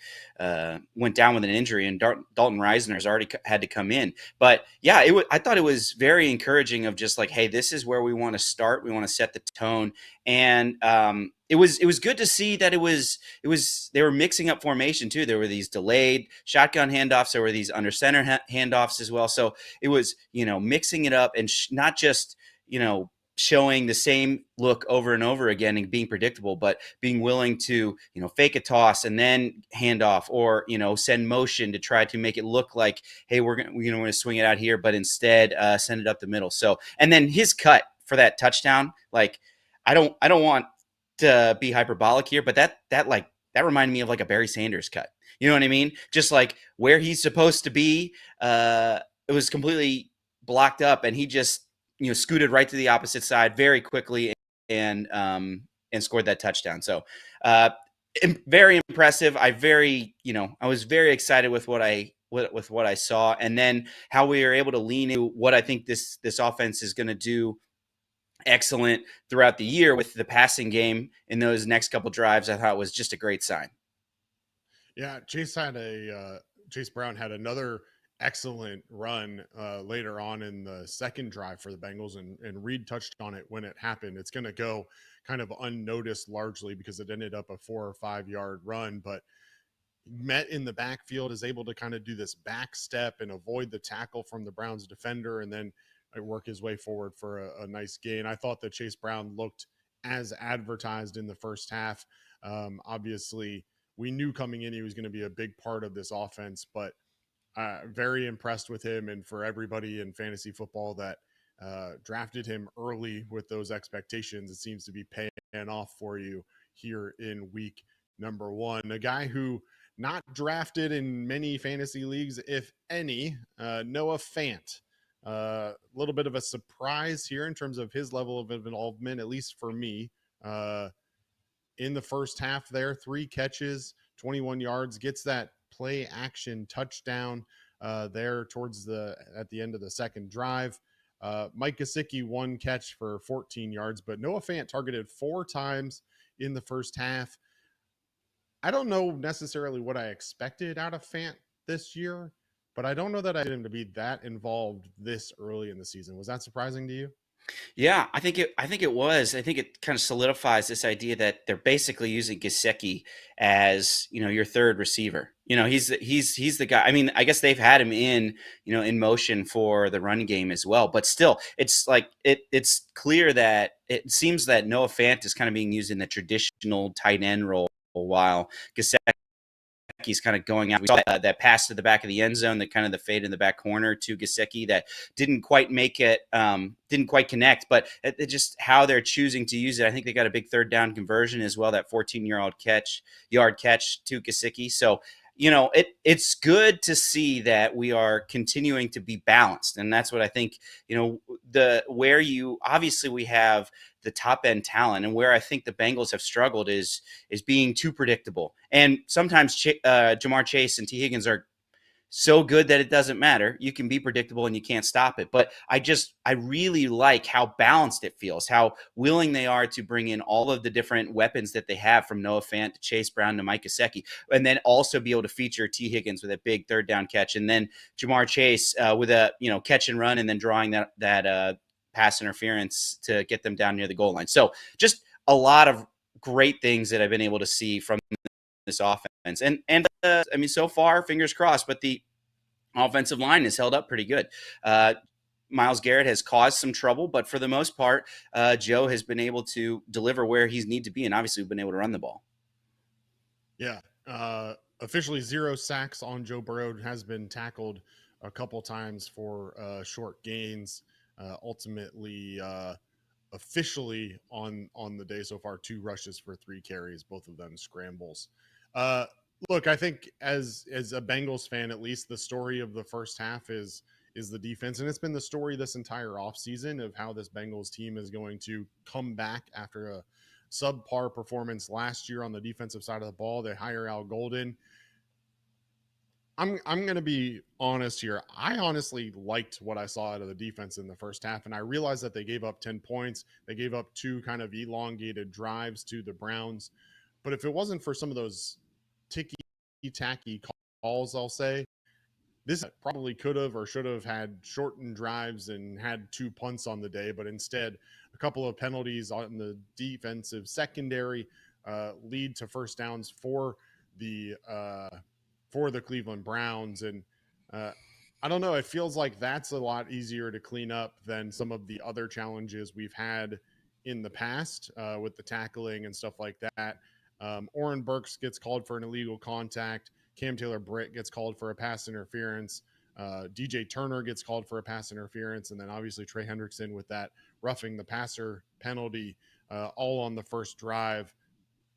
went down with an injury, and Dalton Reisner's already had to come in. But yeah, I thought it was very encouraging of just like, hey, this is where we want to start. We want to set the tone, and it was good to see that they were mixing up formation too. There were these delayed shotgun handoffs. There were these under center handoffs as well. So it was, mixing it up and not just, showing the same look over and over again and being predictable, but being willing to, fake a toss and then hand off, or, send motion to try to make it look like, hey, we're going to swing it out here, but instead send it up the middle. So, and then his cut for that touchdown, like, I don't want to be hyperbolic here, but that reminded me of like a Barry Sanders cut. You know what I mean? Just like where he's supposed to be, it was completely blocked up, and he just, scooted right to the opposite side very quickly and scored that touchdown. So very impressive. I was very excited with what I saw, and then how we were able to lean into what I think this offense is going to do excellent throughout the year with the passing game in those next couple drives. I thought was just a great sign. Yeah, Chase Brown had another excellent run later on in the second drive for the Bengals, and Reid touched on it when it happened. It's going to go kind of unnoticed largely because it ended up a 4 or 5 yard run, but met in the backfield, is able to kind of do this back step and avoid the tackle from the Browns defender, and then work his way forward for a nice gain. I thought that Chase Brown looked as advertised in the first half. Obviously, we knew coming in he was going to be a big part of this offense, but very impressed with him, and for everybody in fantasy football that drafted him early with those expectations, it seems to be paying off for you here in week number 1. A guy who not drafted in many fantasy leagues, if any, Noah Fant. A little bit of a surprise here in terms of his level of involvement, at least for me. In the first half there, 3 catches, 21 yards, gets that play action touchdown there at the end of the second drive. Mike Gesicki 1 catch for 14 yards, but Noah Fant targeted 4 times in the first half. I don't know necessarily what I expected out of Fant this year, but I don't know that I didn't to be that involved this early in the season. Was that surprising to you? Yeah, I think it was. I think it kind of solidifies this idea that they're basically using Gesicki as, your third receiver. He's the guy. I mean, I guess they've had him in motion for the run game as well, but still, it's like it's clear that it seems that Noah Fant is kind of being used in the traditional tight end role, while Gesicki's kind of going out. We saw that pass to the back of the end zone, the fade in the back corner to Gesicki that didn't quite make it, didn't quite connect, but it just how they're choosing to use it. I think they got a big third down conversion as well, that 14-yard catch to Gesicki. So, it's good to see that we are continuing to be balanced. And that's what I think, obviously we have the top end talent, and where I think the Bengals have struggled is being too predictable. And sometimes Jamar Chase and T. Higgins are so good that it doesn't matter. You can be predictable and you can't stop it. But I really like how balanced it feels, how willing they are to bring in all of the different weapons that they have, from Noah Fant to Chase Brown to Mike Gesicki, and then also be able to feature T. Higgins with a big third down catch, and then Jamar Chase with a catch and run, and then drawing that pass interference to get them down near the goal line. So just a lot of great things that I've been able to see from this offense. And so far, fingers crossed, but the offensive line has held up pretty good. Myles Garrett has caused some trouble, but for the most part, Joe has been able to deliver where he's need to be, and obviously we've been able to run the ball. Yeah. Officially 0 sacks on Joe Burrow, has been tackled a couple times for short gains. Ultimately, officially on the day so far, 2 rushes for 3 carries, both of them scrambles. Look, I think as a Bengals fan, at least, the story of the first half is the defense, and it's been the story this entire offseason of how this Bengals team is going to come back after a subpar performance last year on the defensive side of the ball. They hire Al Golden. I'm going to be honest here. I honestly liked what I saw out of the defense in the first half, and I realized that they gave up 10 points. They gave up 2 kind of elongated drives to the Browns. But if it wasn't for some of those ticky-tacky calls, I'll say, this probably could have or should have had shortened drives and had 2 punts on the day, but instead a couple of penalties on the defensive secondary lead to first downs for the Cleveland Browns. And I don't know. It feels like that's a lot easier to clean up than some of the other challenges we've had in the past with the tackling and stuff like that. Oren Burks gets called for an illegal contact. Cam Taylor-Britt gets called for a pass interference. DJ Turner gets called for a pass interference. And then obviously Trey Hendrickson with that roughing the passer penalty all on the first drive.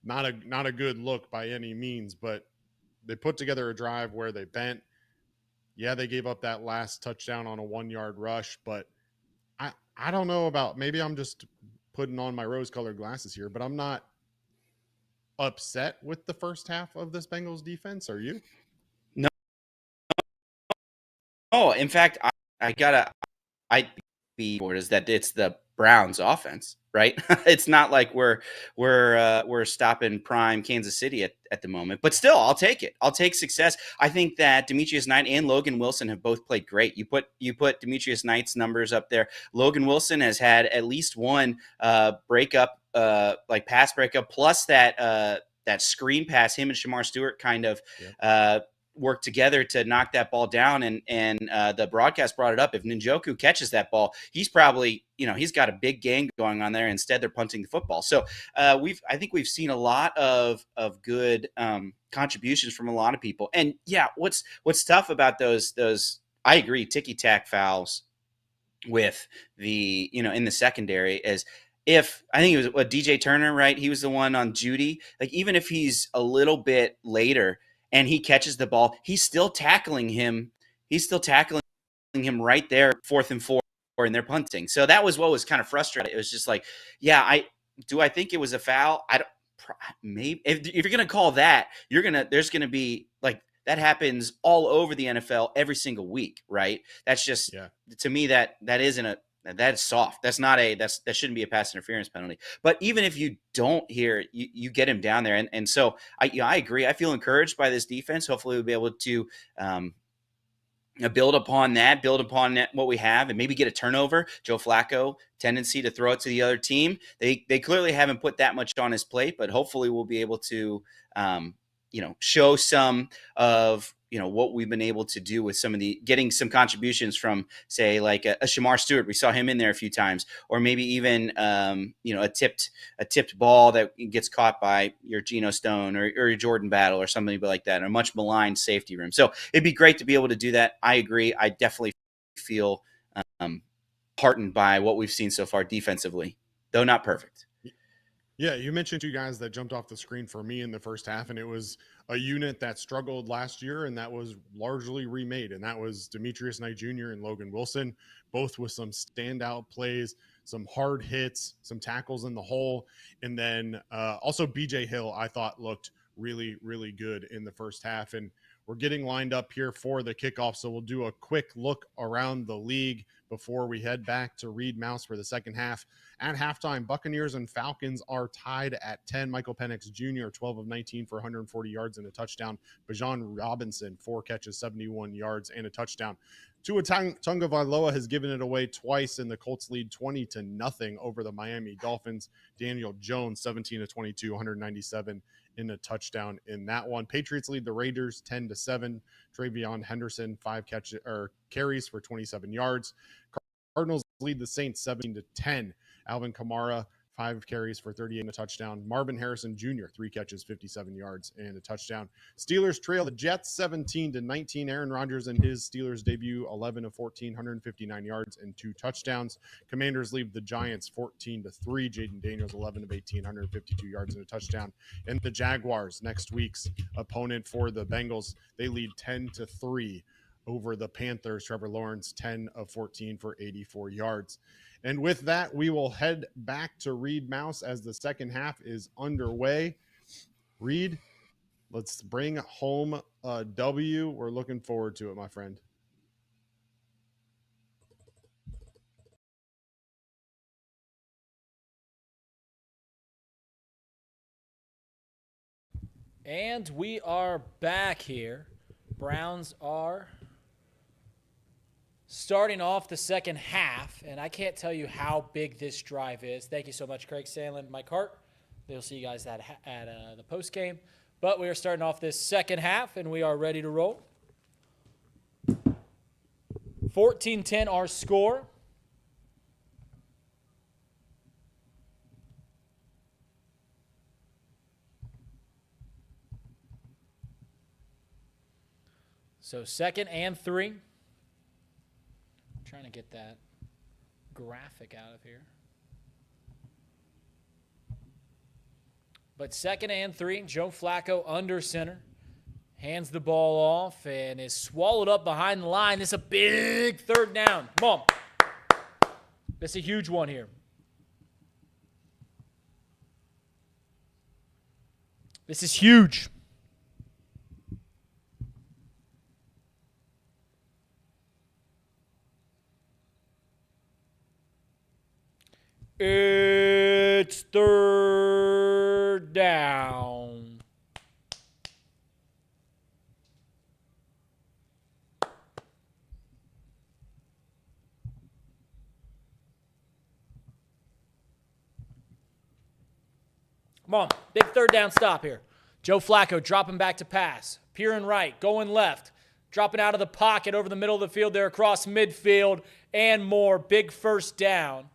Not a good look by any means, but they put together a drive where they bent. Yeah, they gave up that last touchdown on a 1-yard rush, but I don't know about, maybe I'm just putting on my rose-colored glasses here, but I'm not upset with the first half of this Bengals defense. Are you? No. Oh, in fact, I'd be bored is that it's the Browns offense, right? It's not like we're stopping prime Kansas City at the moment, but still, I'll take it. I'll take success. I think that Demetrius Knight and Logan Wilson have both played great. You put Demetrius Knight's numbers up there. Logan Wilson has had at least one breakup, like pass breakup, plus that screen pass. Him and Shamar Stewart kind of work together to knock that ball down. And the broadcast brought it up. If Njoku catches that ball, he's probably, he's got a big game going on there. Instead, they're punting the football. So I think we've seen a lot of good contributions from a lot of people. And yeah, what's tough about those, I agree, ticky-tack fouls with the, in the secondary is, if I think it was DJ Turner, right? He was the one on Jeudy. Like, even if he's a little bit later and he catches the ball, he's still tackling him. He's still tackling him right there, 4th and 4, and they're punting. So that was what was kind of frustrating. It was just like, yeah, I think it was a foul? I don't. Maybe if you're gonna call that, there's gonna be like that happens all over the NFL every single week, right? That's just to me that isn't a. That's soft. That shouldn't be a pass interference penalty. But even if you don't hear, you get him down there. And so I agree. I feel encouraged by this defense. Hopefully we'll be able to build upon what we have and maybe get a turnover. Joe Flacco, tendency to throw it to the other team. They clearly haven't put that much on his plate, but hopefully we'll be able to, show some of, what we've been able to do with some of getting some contributions from, say, like a Shamar Stewart. We saw him in there a few times, or maybe even, a tipped ball that gets caught by your Geno Stone or your Jordan Battle or somebody like that, in a much maligned safety room. So it'd be great to be able to do that. I agree. I definitely feel heartened by what we've seen so far defensively, though not perfect. Yeah, you mentioned two guys that jumped off the screen for me in the first half, and it was a unit that struggled last year, and that was largely remade, and that was Demetrius Knight Jr. and Logan Wilson, both with some standout plays, some hard hits, some tackles in the hole, and then also BJ Hill, I thought, looked really, really good in the first half, and we're getting lined up here for the kickoff, so we'll do a quick look around the league before we head back to Reid Maus for the second half. At halftime, Buccaneers and Falcons are tied at 10. Michael Penix Jr., 12 of 19 for 140 yards and a touchdown. Bijan Robinson, 4 catches, 71 yards and a touchdown. Tua Tagovailoa has given it away twice, and the Colts lead 20-0 over the Miami Dolphins. Daniel Jones, 17 of 22, 197 in a touchdown in that one. Patriots lead the Raiders 10-7. Travion Henderson, 5 carries for 27 yards. Cardinals lead the Saints 17-10. Alvin Kamara, 5 carries for 38 and a touchdown. Marvin Harrison Jr., 3 catches, 57 yards and a touchdown. Steelers trail the Jets 17-19. Aaron Rodgers in his Steelers debut, 11 of 14, 159 yards and 2 touchdowns. Commanders leave the Giants 14-3. Jaden Daniels, 11 of 18, 152 yards and a touchdown. And the Jaguars, next week's opponent for the Bengals, they lead 10-3 over the Panthers. Trevor Lawrence, 10 of 14 for 84 yards. And with that, we will head back to Reid Maus as the second half is underway. Reid, let's bring home a W. We're looking forward to it, my friend. And we are back here. Browns are starting off the second half, and I can't tell you how big this drive is. Thank you so much, Craig Sandlin and Mike Hart. We'll see you guys at the post game. But we are starting off this second half, and we are ready to roll. 14-10 our score. So 2nd and 3. I'm trying to get that graphic out of here. But 2nd and 3, Joe Flacco under center. Hands the ball off and is swallowed up behind the line. This is a big 3rd down. Come on. This is a huge one here. This is huge. It's 3rd down. Come on, big 3rd down stop here. Joe Flacco dropping back to pass. Peering right, going left. Dropping out of the pocket over the middle of the field there across midfield and more. Big 1st down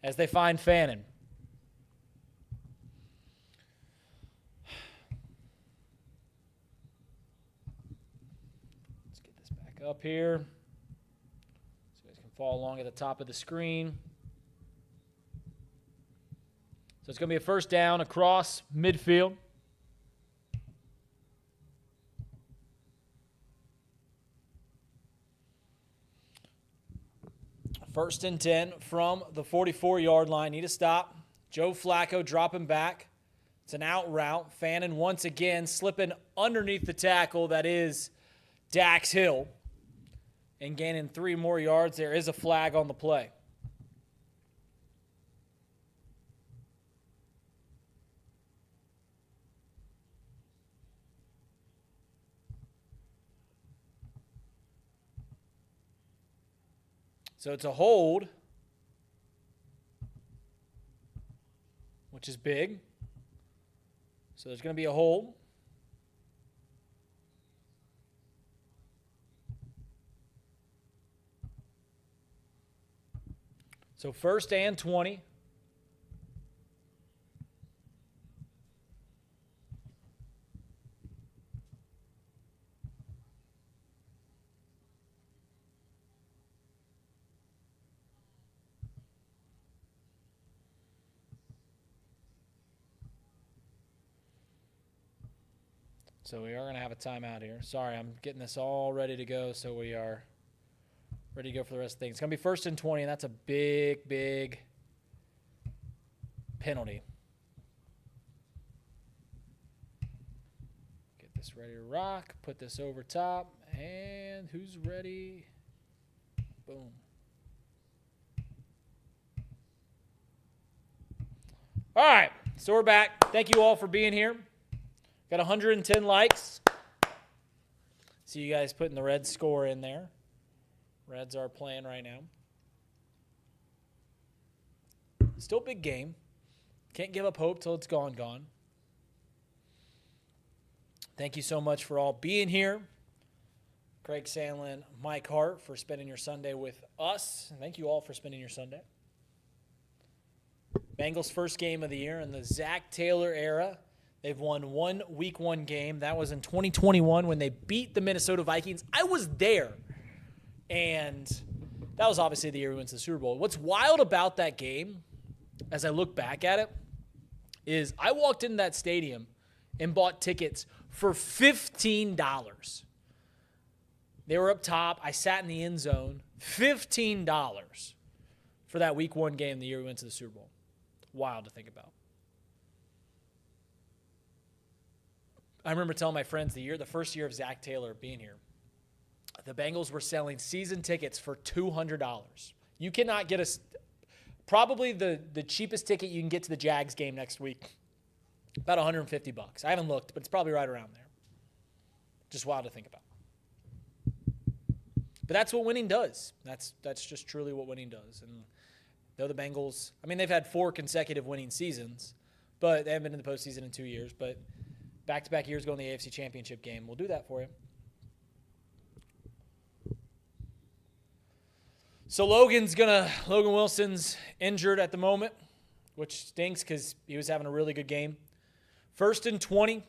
as they find Fannin. Let's get this back up here so you guys can follow along at the top of the screen. So it's going to be a 1st down across midfield. First and 10 from the 44-yard line. Need a stop. Joe Flacco dropping back. It's an out route. Fannin once again slipping underneath the tackle. That is Dax Hill. And gaining 3 more yards. There is a flag on the play. So it's a hold, which is big. So there's going to be a hold. So 1st and 20. So we are going to have a timeout here. Sorry, I'm getting this all ready to go, so we are ready to go for the rest of the things. It's going to be 1st and 20, and that's a big, big penalty. Get this ready to rock. Put this over top. And who's ready? Boom. All right, so we're back. Thank you all for being here. Got 110 likes. See you guys putting the Reds score in there. Reds are playing right now. Still big game. Can't give up hope till it's gone. Thank you so much for all being here. Craig Sandlin, Mike Hart for spending your Sunday with us. And thank you all for spending your Sunday. Bengals' first game of the year in the Zach Taylor era. They've won one Week 1 game. That was in 2021 when they beat the Minnesota Vikings. I was there. And that was obviously the year we went to the Super Bowl. What's wild about that game, as I look back at it, is I walked into that stadium and bought tickets for $15. They were up top. I sat in the end zone. $15 for that Week 1 game the year we went to the Super Bowl. Wild to think about. I remember telling my friends the first year of Zach Taylor being here, the Bengals were selling season tickets for $200. You cannot get probably the cheapest ticket you can get to the Jags game next week, about $150. I haven't looked, but it's probably right around there. Just wild to think about. But that's what winning does. That's just truly what winning does. And though the Bengals, they've had 4 consecutive winning seasons, but they haven't been in the postseason in 2 years. But back-to-back years going to the AFC Championship game. We'll do that for you. So Logan Wilson's injured at the moment, which stinks because he was having a really good game. 1st and 20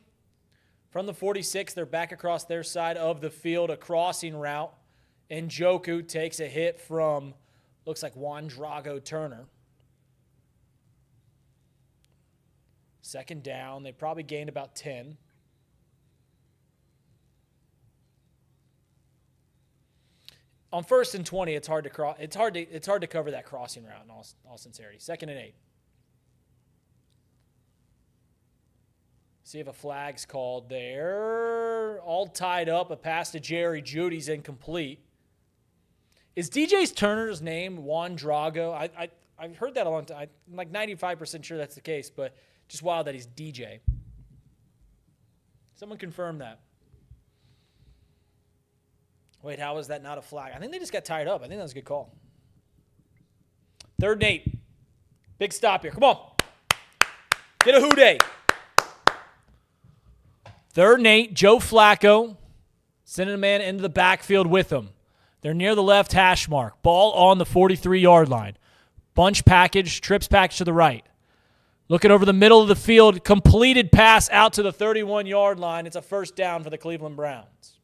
from the 46. They're back across their side of the field, a crossing route. And Njoku takes a hit from, looks like Juan Drago Turner. 2nd down. They probably gained about 10. On 1st and 20, it's hard to cover that crossing route in all sincerity. 2nd and 8. See if a flag's called there. All tied up. A pass to Jerry Jeudy's incomplete. Is DJ Turner's name Juan Drago? I've heard that a long time. I'm like 95% sure that's the case, but just wild that he's DJ. Someone confirm that. Wait, how is that not a flag? I think they just got tied up. I think that was a good call. 3rd and 8. Big stop here. Come on. Get a hoo-day. 3rd and 8. Joe Flacco sending a man into the backfield with him. They're near the left hash mark. Ball on the 43-yard line. Bunch package, trips package to the right. Looking over the middle of the field, completed pass out to the 31-yard line. It's a 1st down for the Cleveland Browns.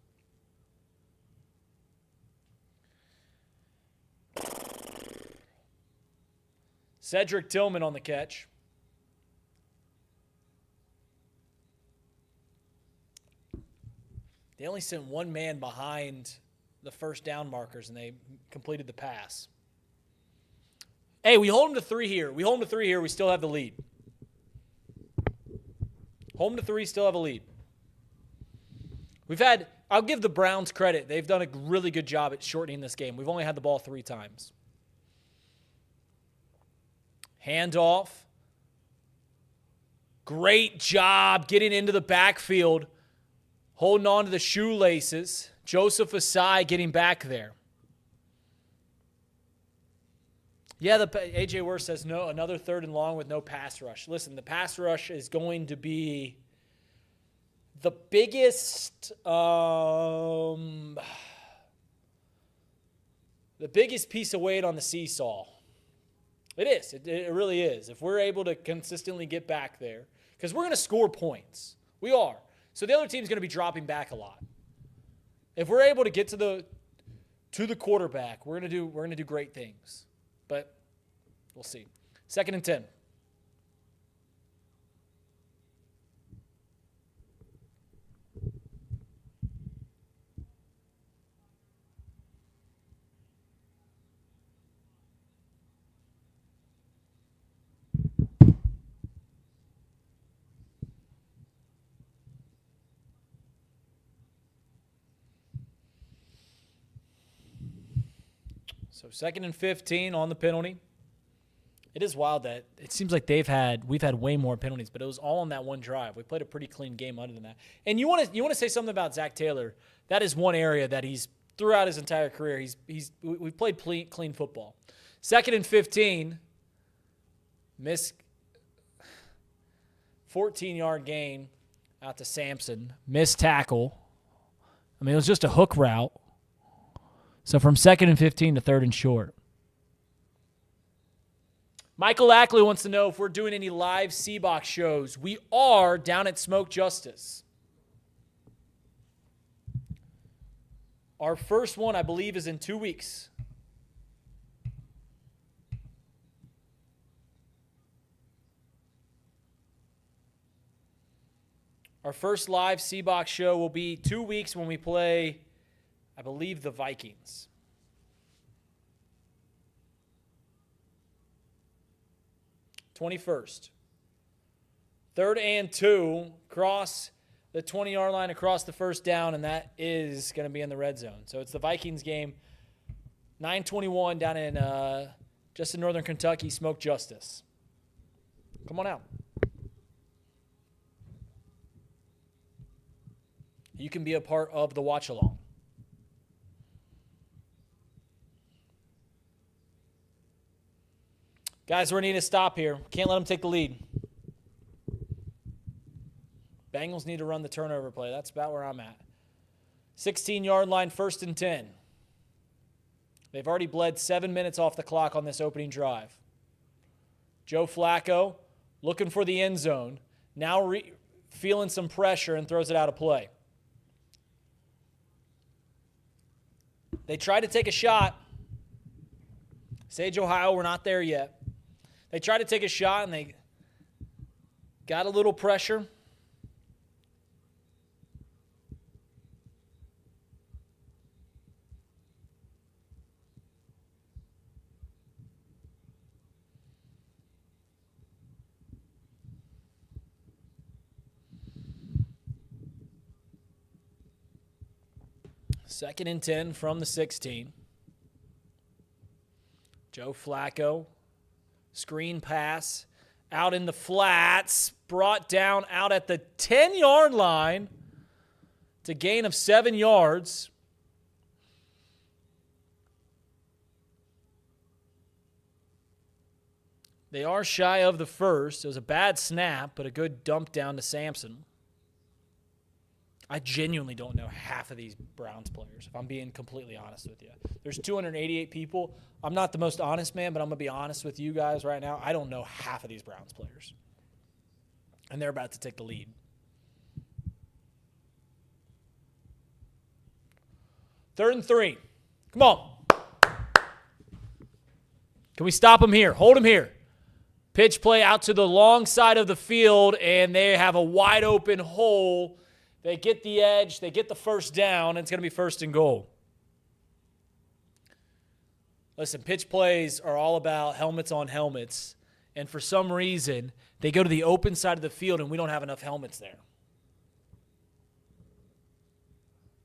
Cedric Tillman on the catch. They only sent one man behind the 1st down markers, and they completed the pass. Hey, we hold them to 3 here. We still have the lead. Hold them to 3, still have a lead. I'll give the Browns credit. They've done a really good job at shortening this game. We've only had the ball 3 times. Handoff. Great job getting into the backfield, holding on to the shoelaces. Joseph Asai getting back there. Yeah, A.J. Worth says no, another 3rd and long with no pass rush. Listen, the pass rush is going to be the biggest piece of weight on the seesaw. It is. It really is. If we're able to consistently get back there, because we're going to score points. We are. So the other team's going to be dropping back a lot. If we're able to get to the quarterback, we're going to do great things. But we'll see. 2nd and 10. So 2nd and 15 on the penalty. It is wild that it seems like we've had way more penalties, but it was all on that one drive. We played a pretty clean game other than that. And you want to say something about Zach Taylor? That is one area that he's throughout his entire career. We've played clean football. 2nd and 15. Miss 14-yard gain out to Sampson. Missed tackle. I mean, it was just a hook route. So from 2nd and 15 to 3rd and short. Michael Ackley wants to know if we're doing any live Cbox shows. We are down at Smoke Justice. Our first one, I believe, is in 2 weeks. Our first live Cbox show will be 2 weeks when we play, I believe, the Vikings. '21st. 3rd and 2, cross the 20-yard line across the 1st down, and that is going to be in the red zone. So it's the Vikings game, 9:21 down in just in northern Kentucky, Smoke Justice. Come on out. You can be a part of the watch-along. Guys, we're going to need a stop here. Can't let them take the lead. Bengals need to run the turnover play. That's about where I'm at. 16-yard line, 1st and 10. They've already bled 7 minutes off the clock on this opening drive. Joe Flacco looking for the end zone. Now feeling some pressure and throws it out of play. They tried to take a shot. Sage, Ohio, we're not there yet. They tried to take a shot and they got a little pressure. Second and 10 from the 16. Joe Flacco, screen pass, out in the flats, brought down out at the 10-yard line to gain of 7 yards. They are shy of the first. It was a bad snap, but a good dump down to Sampson. I genuinely don't know half of these Browns players, if I'm being completely honest with you. There's 288 people. I'm not the most honest man, but I'm going to be honest with you guys right now. I don't know half of these Browns players. And they're about to take the lead. Third and 3. Come on. Can we stop them here? Hold them here. Pitch play out to the long side of the field, and they have a wide open hole. They get the edge, they get the first down, and it's going to be first and goal. Listen, pitch plays are all about helmets on helmets, and for some reason, they go to the open side of the field, and we don't have enough helmets there.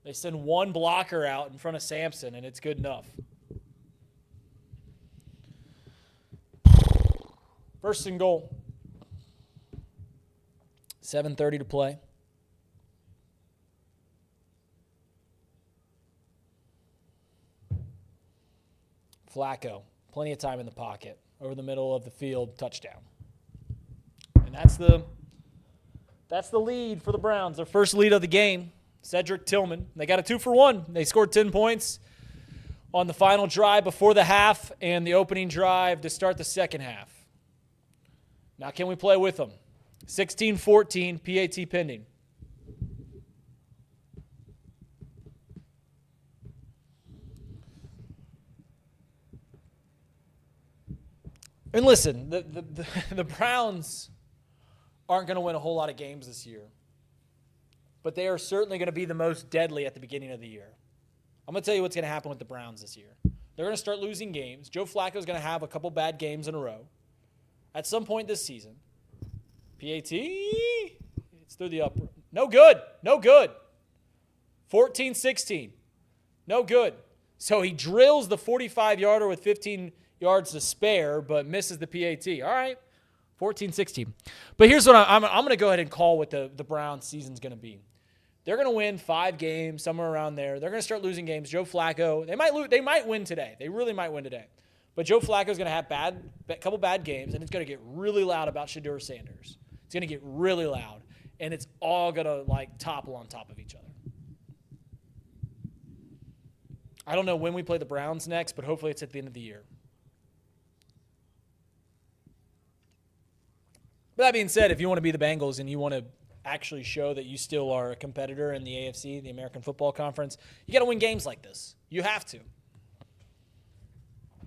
They send one blocker out in front of Sampson, and it's good enough. First and goal. 7:30 to play. Flacco, plenty of time in the pocket. Over the middle of the field, touchdown. And that's the lead for the Browns. Their first lead of the game. Cedric Tillman. They got a 2-for-1. They scored 10 points on the final drive before the half and the opening drive to start the second half. Now can we play with them? 16-14, PAT pending. And listen, the Browns aren't going to win a whole lot of games this year. But they are certainly going to be the most deadly at the beginning of the year. I'm going to tell you what's going to happen with the Browns this year. They're going to start losing games. Joe Flacco is going to have a couple bad games in a row. At some point this season, PAT, it's through the upper. No good. No good. 14-16. No good. So he drills the 45-yarder with 15 yards to spare, but misses the PAT. All right, 14-16. But here's what I'm going to go ahead and call what the Browns season's going to be. They're going to win 5 games, somewhere around there. They're going to start losing games. Joe Flacco, they might win today. They really might win today. But Joe Flacco is going to have a couple bad games, and it's going to get really loud about Shedeur Sanders. It's going to get really loud, and it's all going to topple on top of each other. I don't know when we play the Browns next, but hopefully it's at the end of the year. But that being said, if you want to be the Bengals and you want to actually show that you still are a competitor in the AFC, the American Football Conference, you got to win games like this. You have to.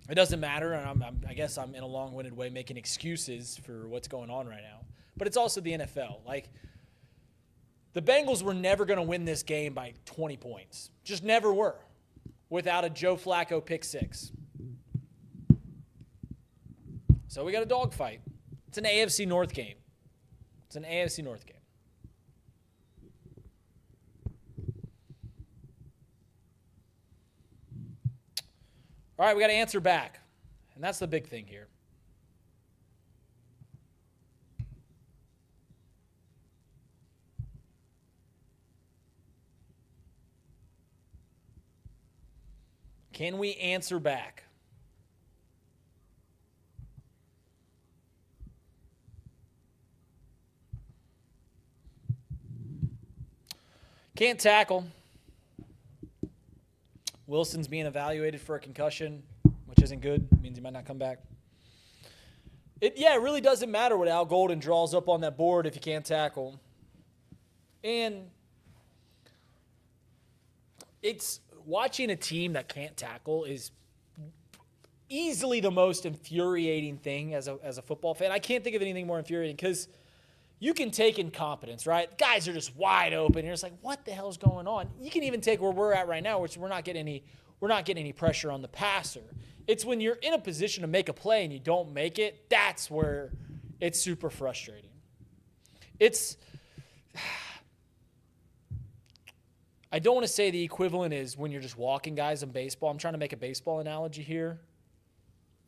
It doesn't matter, and I guess I'm in a long-winded way making excuses for what's going on right now. But it's also the NFL. The Bengals were never going to win this game by 20 points. Just never were, without a Joe Flacco pick 6. So we got a dogfight. It's an AFC North game. It's an AFC North game. All right, we got to answer back. And that's the big thing here. Can we answer back? Can't tackle. Wilson's being evaluated for a concussion, which isn't good. It means he might not come back. It really doesn't matter what Al Golden draws up on that board if you can't tackle. And it's watching a team that can't tackle is easily the most infuriating thing as a football fan. I can't think of anything more infuriating because you can take incompetence, right? Guys are just wide open. You're just like, what the hell's going on? You can even take where we're at right now, which we're not getting any pressure on the passer. It's when you're in a position to make a play and you don't make it, that's where it's super frustrating. I don't want to say the equivalent is when you're just walking guys in baseball. I'm trying to make a baseball analogy here.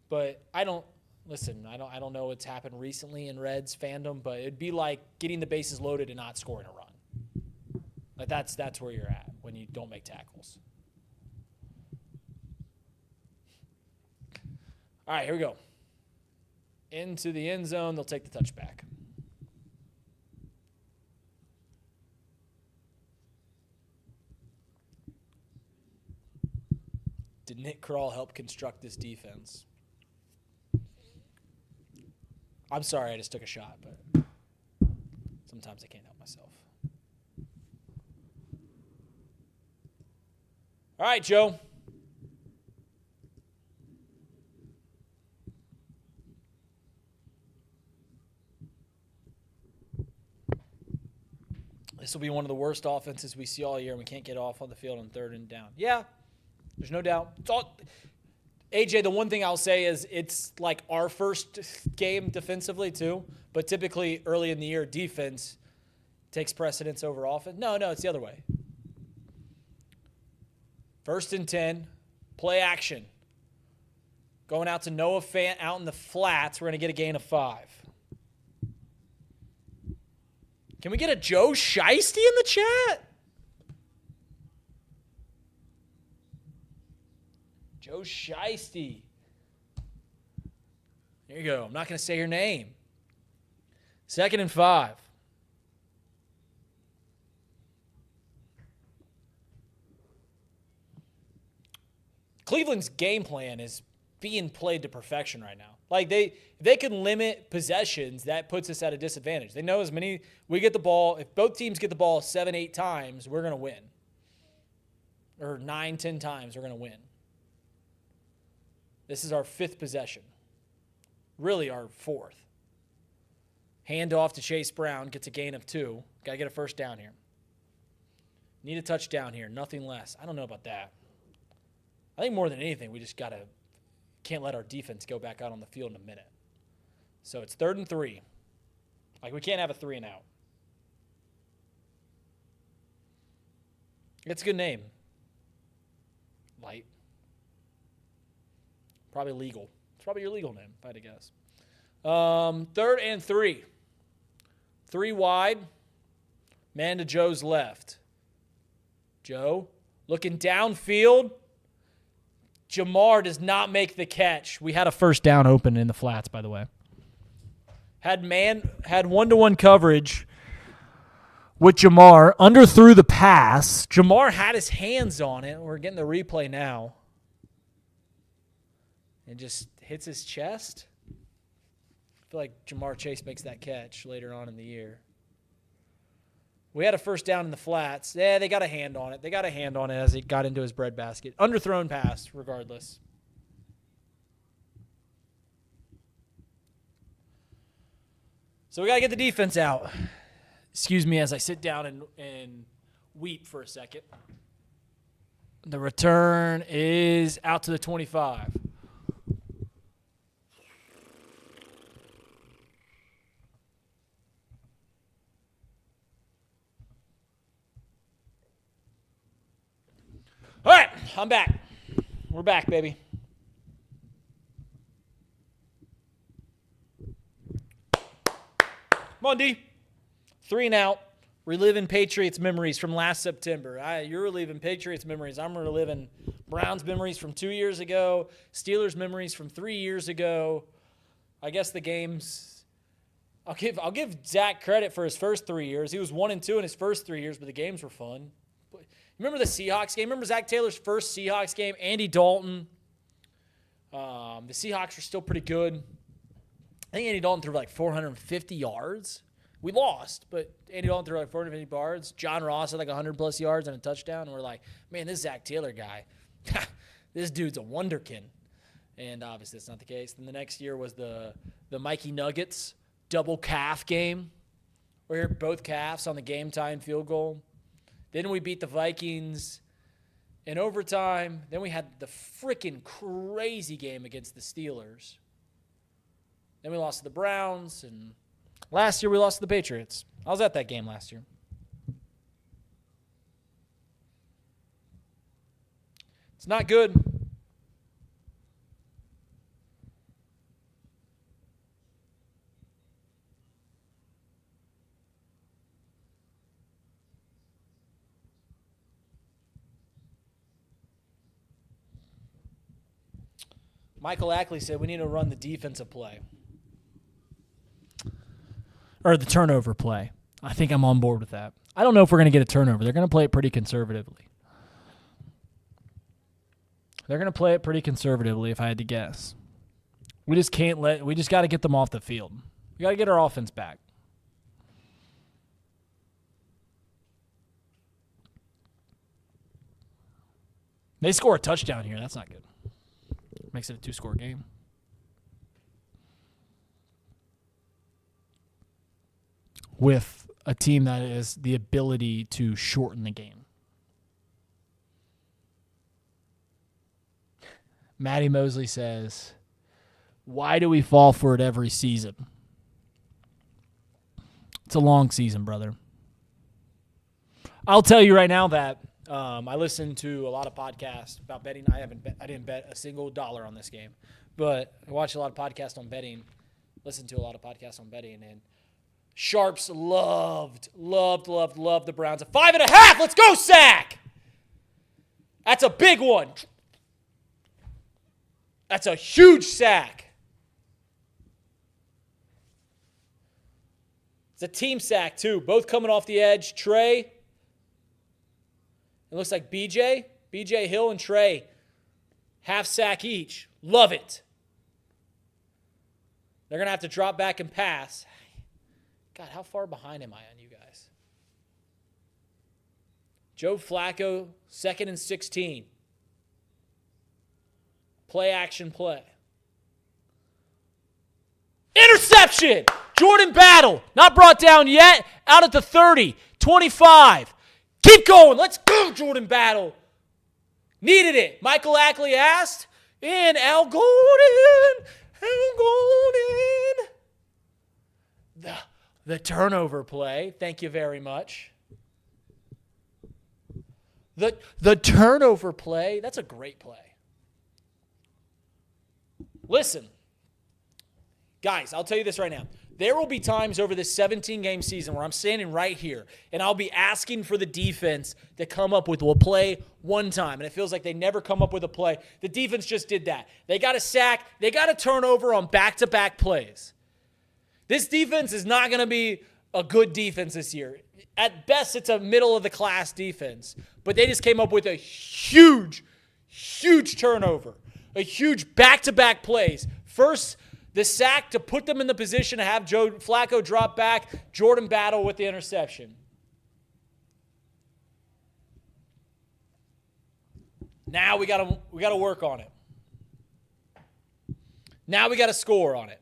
But I don't know what's happened recently in Reds fandom, but it'd be like getting the bases loaded and not scoring a run. Like that's where you're at when you don't make tackles. All right, here we go. Into the end zone, they'll take the touchback. Did Nick Kroll help construct this defense? I'm sorry I just took a shot, but sometimes I can't help myself. All right, Joe. This will be one of the worst offenses we see all year, and we can't get off on the field on 3rd and down. Yeah, there's no doubt. AJ, the one thing I'll say is it's like our first game defensively too, but typically early in the year, defense takes precedence over offense. No, it's the other way. 1st and 10, play action. Going out to Noah Fant out in the flats. We're going to get a gain of 5. Can we get a Joe Shiesty in the chat? Joe Shiesty. There you go. I'm not going to say your name. 2nd and 5. Cleveland's game plan is being played to perfection right now. Like they can limit possessions, that puts us at a disadvantage. They know we get the ball, if both teams get the ball 7-8 times, we're going to win. Or 9-10 times, we're going to win. This is our 5th possession. Really our 4th. Hand off to Chase Brown, gets a gain of 2. Got to get a first down here. Need a touchdown here, nothing less. I don't know about that. I think more than anything, we just can't let our defense go back out on the field in a minute. So it's 3rd and 3. Like, we can't have a 3 and out. It's a good name. Light. Probably legal. It's probably your legal name, if I had to guess. 3rd and 3. 3 wide. Man to Joe's left. Joe looking downfield. Jamar does not make the catch. We had a first down open in the flats, by the way. Had one-to-one coverage with Jamar. Underthrew the pass. Jamar had his hands on it. We're getting the replay now. And just hits his chest. I feel like Jamar Chase makes that catch later on in the year. We had a first down in the flats. Yeah, they got a hand on it. They got a hand on it as it got into his breadbasket. Underthrown pass, regardless. So we got to get the defense out. Excuse me as I sit down and weep for a second. The return is out to the 25. All right, I'm back. We're back, baby. Come on, D. 3 and out. Reliving Patriots memories from last September. You're reliving Patriots memories. I'm reliving Browns memories from 2 years ago. Steelers memories from 3 years ago. I guess the games. I'll give Zach credit for his first 3 years. He was 1-2 in his first 3 years, but the games were fun. Remember the Seahawks game? Remember Zach Taylor's first Seahawks game? Andy Dalton. The Seahawks were still pretty good. I think Andy Dalton threw like 450 yards. We lost, but Andy Dalton threw like 450 yards. John Ross had like 100-plus yards and a touchdown. And we're like, man, this Zach Taylor guy, this dude's a wonderkin. And obviously that's not the case. Then the next year was the Mikey Nuggets double calf game. We hit both calves on the game-time field goal. Then we beat the Vikings in overtime. Then we had the freaking crazy game against the Steelers. Then we lost to the Browns. And last year we lost to the Patriots. I was at that game last year. It's not good. Michael Ackley said we need to run the defensive play. Or the turnover play. I think I'm on board with that. I don't know if we're going to get a turnover. They're going to play it pretty conservatively. If I had to guess. We just got to get them off the field. We got to get our offense back. They score a touchdown here. That's not good. Makes it a 2-score game. With a team that has the ability to shorten the game. Matty Mosley says, why do we fall for it every season? It's a long season, brother. I'll tell you right now that I listened to a lot of podcasts about betting. I didn't bet a single dollar on this game, but I watched a lot of podcasts on betting, listened to a lot of podcasts on betting, and Sharps loved the Browns. 5.5. Let's go, sack. That's a big one. That's a huge sack. It's a team sack, too. Both coming off the edge. Trey. It looks like BJ Hill and Trey, half sack each. Love it. They're going to have to drop back and pass. God, how far behind am I on you guys? Joe Flacco, 2nd and 16. Play action play. Interception! Jordan Battle, not brought down yet. Out at the 30, 25. Keep going. Let's go, Jordan Battle. Needed it. Michael Ackley asked. And Al Golden. The turnover play. Thank you very much. The turnover play. That's a great play. Listen. Guys, I'll tell you this right now. There will be times over this 17-game season where I'm standing right here and I'll be asking for the defense to come up with a play one time, and it feels like they never come up with a play. The defense just did that. They got a sack. They got a turnover on back-to-back plays. This defense is not going to be a good defense this year. At best, it's a middle-of-the-class defense, but they just came up with a huge turnover, a huge back-to-back plays. First, the sack to put them in the position to have Joe Flacco drop back, Jordan Battle with the interception. Now we got to work on it. Now we got to score on it.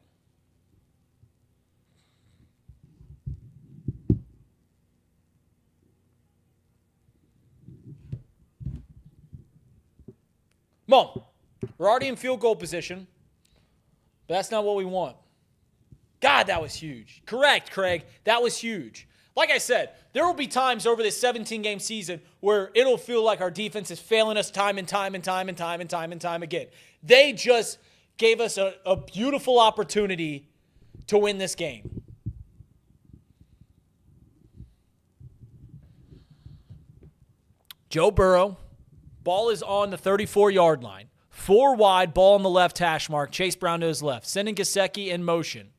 Come on. We're already in field goal position. But that's not what we want. God, that was huge. Correct, Craig. That was huge. Like I said, there will be times over this 17-game season where it'll feel like our defense is failing us time and time again. They just gave us a beautiful opportunity to win this game. Joe Burrow, ball is on the 34-yard line. 4 wide, ball on the left hash mark. Chase Brown to his left. Sending Gesicki in motion.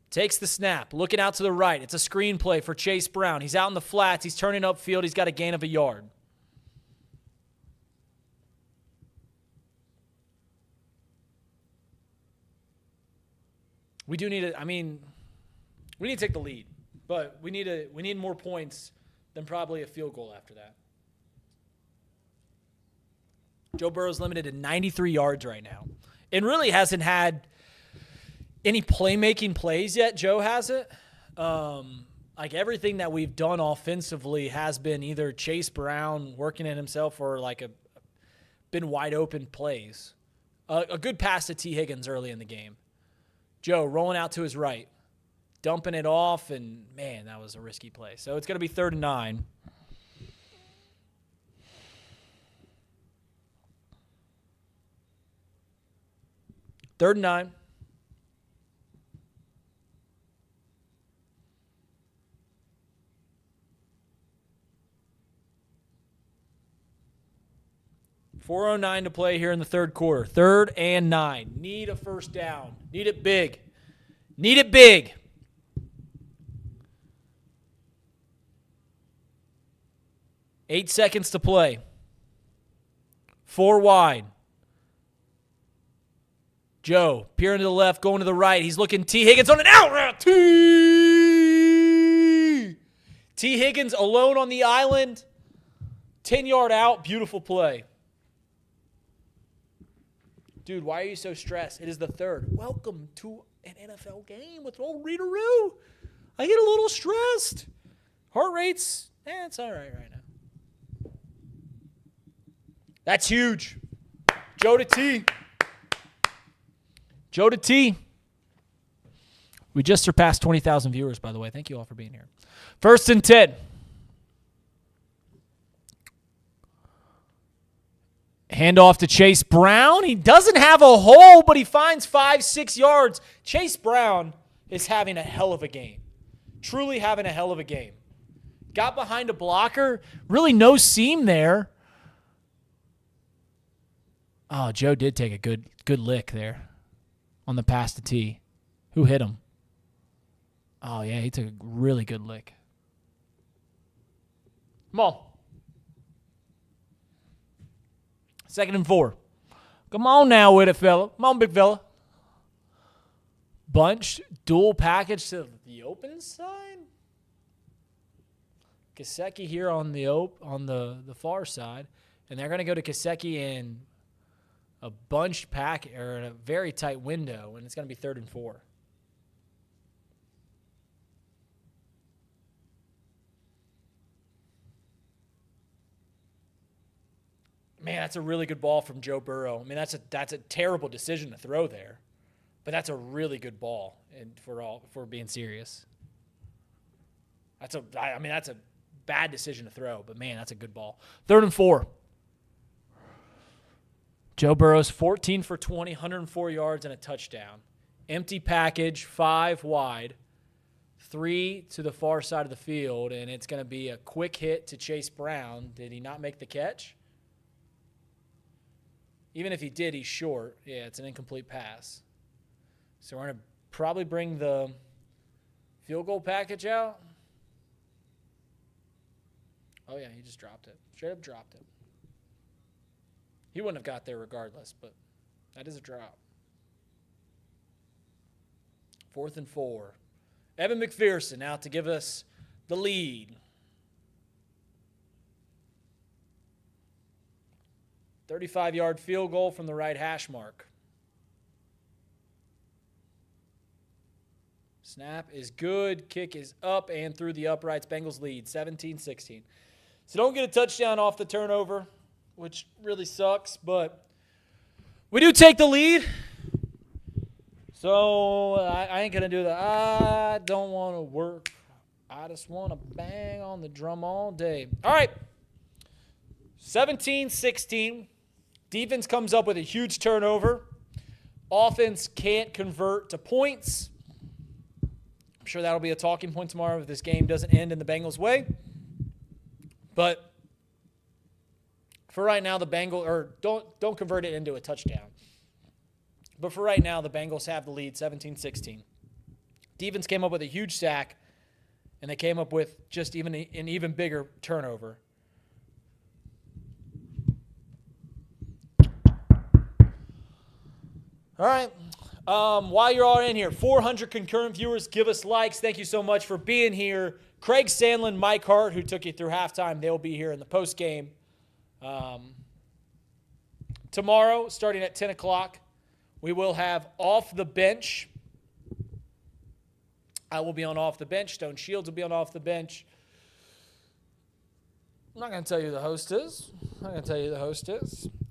Takes the snap, looking out to the right. It's a screen play for Chase Brown. He's out in the flats. He's turning upfield. He's got a gain of a yard. We do need to, we need to take the lead, but we need more points than probably a field goal after that. Joe Burrow's limited to 93 yards right now and really hasn't had any playmaking plays yet. Joe hasn't. Like everything that we've done offensively has been either Chase Brown working it himself or been wide open plays. A good pass to T. Higgins early in the game. Joe rolling out to his right, dumping it off, and man, that was a risky play. So it's going to be 3rd and 9. Third and 9. .409 to play here in the third quarter. 3rd and 9. Need a first down. Need it big. Need it big. Eight seconds to play. 4 wide. Joe, peering to the left, going to the right. He's looking T. Higgins on an out route. T. Higgins alone on the island. 10-yard out. Beautiful play. Dude, why are you so stressed? It is the 3rd. Welcome to an NFL game with old Readeroo. I get a little stressed. Heart rate's, it's all right now. That's huge. Joe to T. Joe to T. We just surpassed 20,000 viewers, by the way. Thank you all for being here. 1st and 10. Handoff to Chase Brown. He doesn't have a hole, but he finds 5-6 yards. Chase Brown is having a hell of a game. Truly having a hell of a game. Got behind a blocker. Really no seam there. Oh, Joe did take a good lick there on the pass to T. Who hit him? Oh, yeah, he took a really good lick. Come on. 2nd and 4. Come on now with it, fella. Come on, big fella. Bunch, dual package to the open side. Gesicki here on the far side. And they're going to go to Gesicki in a bunched pack or in a very tight window, and it's going to be 3rd and 4. Man, that's a really good ball from Joe Burrow. I mean, that's a terrible decision to throw there, but that's a really good ball. And for being serious, that's a bad decision to throw, but man, that's a good ball. 3rd and 4. Joe Burrow's 14 for 20, 104 yards and a touchdown. Empty package, 5 wide, 3 to the far side of the field, and it's going to be a quick hit to Chase Brown. Did he not make the catch? Even if he did, he's short. Yeah, it's an incomplete pass. So we're going to probably bring the field goal package out. Oh, yeah, he just dropped it. Straight up dropped it. He wouldn't have got there regardless, but that is a drop. 4th and 4. Evan McPherson out to give us the lead. 35-yard field goal from the right hash mark. Snap is good. Kick is up and through the uprights. Bengals lead 17-16. So don't get a touchdown off the turnover, which really sucks, but we do take the lead. So I ain't going to do that. I don't want to work. I just want to bang on the drum all day. All right. 17-16. Defense comes up with a huge turnover. Offense can't convert to points. I'm sure that'll be a talking point tomorrow if this game doesn't end in the Bengals' way. But for right now, the Bengals don't convert it into a touchdown. But for right now, the Bengals have the lead 17-16. Defense came up with a huge sack, and they came up with just an even bigger turnover. All right. While you're all in here, 400 concurrent viewers, give us likes. Thank you so much for being here. Craig, Sandlin, Mike Hart, who took you through halftime, they'll be here in the postgame. Tomorrow, starting at 10 o'clock, we will have Off the Bench. I will be on Off the Bench. Stone Shields will be on Off the Bench. I'm not going to tell you who the host is.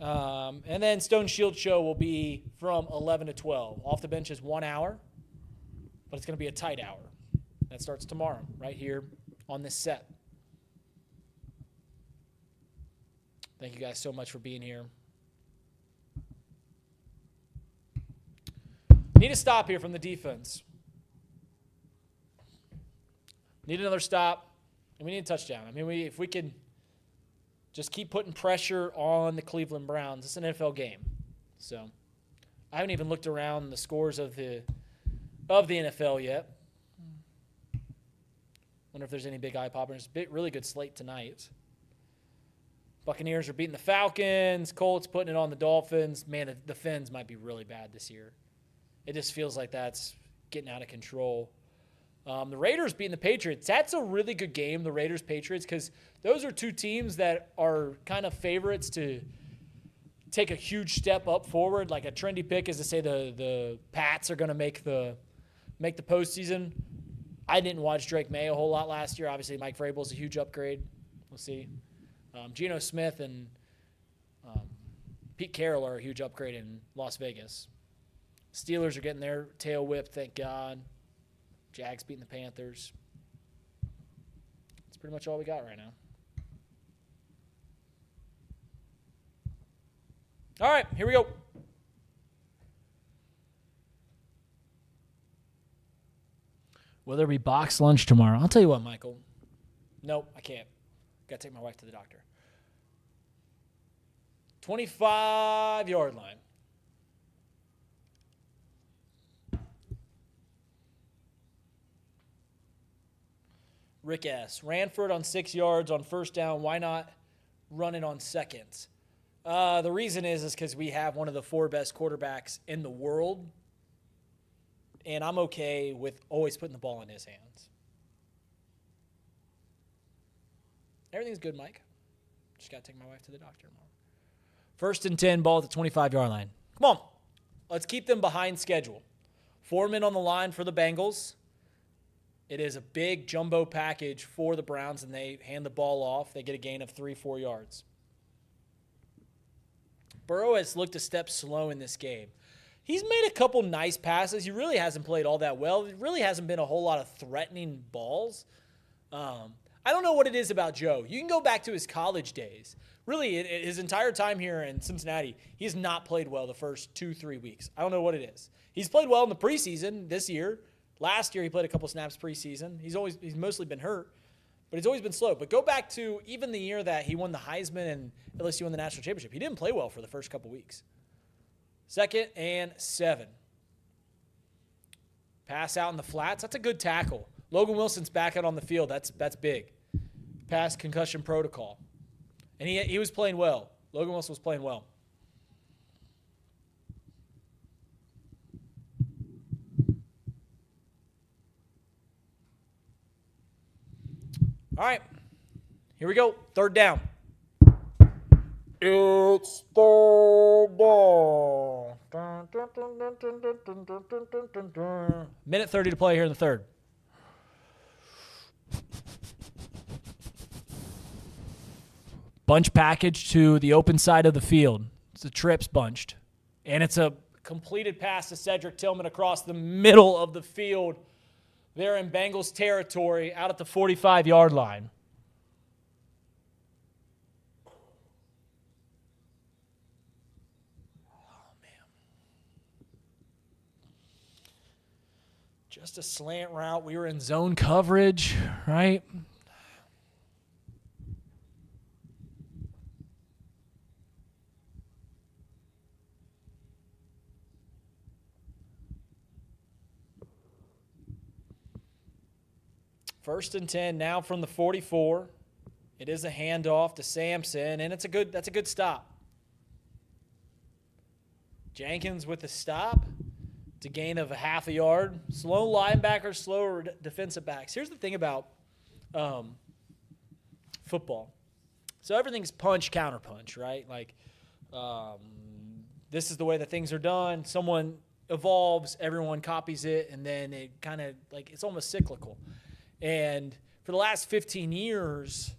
And then Stone Shield Show will be from 11 to 12. Off the Bench is 1 hour, but it's going to be a tight hour. That starts tomorrow, right here on this set. Thank you guys so much for being here. Need a stop here from the defense. Need another stop, and we need a touchdown. I mean, if we can just keep putting pressure on the Cleveland Browns, it's an NFL game. So I haven't even looked around the scores of the NFL yet. Wonder if there's any big eye poppers. Really good slate tonight. Buccaneers are beating the Falcons. Colts putting it on the Dolphins. Man, the Fins might be really bad this year. It just feels like that's getting out of control. The Raiders beating the Patriots. That's a really good game, the Raiders-Patriots, because those are two teams that are kind of favorites to take a huge step up forward. Like a trendy pick is to say the Pats are going to make the postseason. I didn't watch Drake May a whole lot last year. Obviously, Mike Vrabel's a huge upgrade. We'll see. Geno Smith and Pete Carroll are a huge upgrade in Las Vegas. Steelers are getting their tail whipped, thank God. Jags beating the Panthers. That's pretty much all we got right now. All right, here we go. Will there be box lunch tomorrow? I'll tell you what, Michael. Nope, I can't. Got to take my wife to the doctor. 25-yard line. Rick S. Ranford on 6 yards on first down. Why not run it on seconds? The reason is because we have one of the 4 best quarterbacks in the world, and I'm okay with always putting the ball in his hands. Everything's good, Mike. Just got to take my wife to the doctor tomorrow. 1st and 10, ball at the 25-yard line. Come on. Let's keep them behind schedule. 4 men on the line for the Bengals. It is a big jumbo package for the Browns, and they hand the ball off. They get a gain of 3-4 yards. Burrow has looked a step slow in this game. He's made a couple nice passes. He really hasn't played all that well. It really hasn't been a whole lot of threatening balls. I don't know what it is about Joe. You can go back to his college days. Really, his entire time here in Cincinnati, he has not played well the first 2-3 weeks. I don't know what it is. He's played well in the preseason this year. Last year, he played a couple snaps preseason. He's mostly been hurt, but he's always been slow. But go back to even the year that he won the Heisman and LSU won the national championship. He didn't play well for the first couple weeks. 2nd and 7. Pass out in the flats. That's a good tackle. Logan Wilson's back out on the field. That's big. Pass concussion protocol. And he was playing well. Logan Wilson was playing well. All right, here we go. 3rd down. It's 3rd down. Minute 30 to play here in the 3rd. Bunch package to the open side of the field. It's a trips bunched. And it's a completed pass to Cedric Tillman across the middle of the field. They're in Bengals territory out at the 45-yard line. Oh, man. Just a slant route. We were in zone coverage, right? First and 10 now from the 44. It is a handoff to Sampson, and that's a good stop. Jenkins with the stop. It's a gain of a half a yard. Slow linebackers, slower defensive backs. Here's the thing about football. So everything's punch, counter punch, right? Like this is the way that things are done. Someone evolves, everyone copies it, and then it kind of like it's almost cyclical. And for the last 15 years,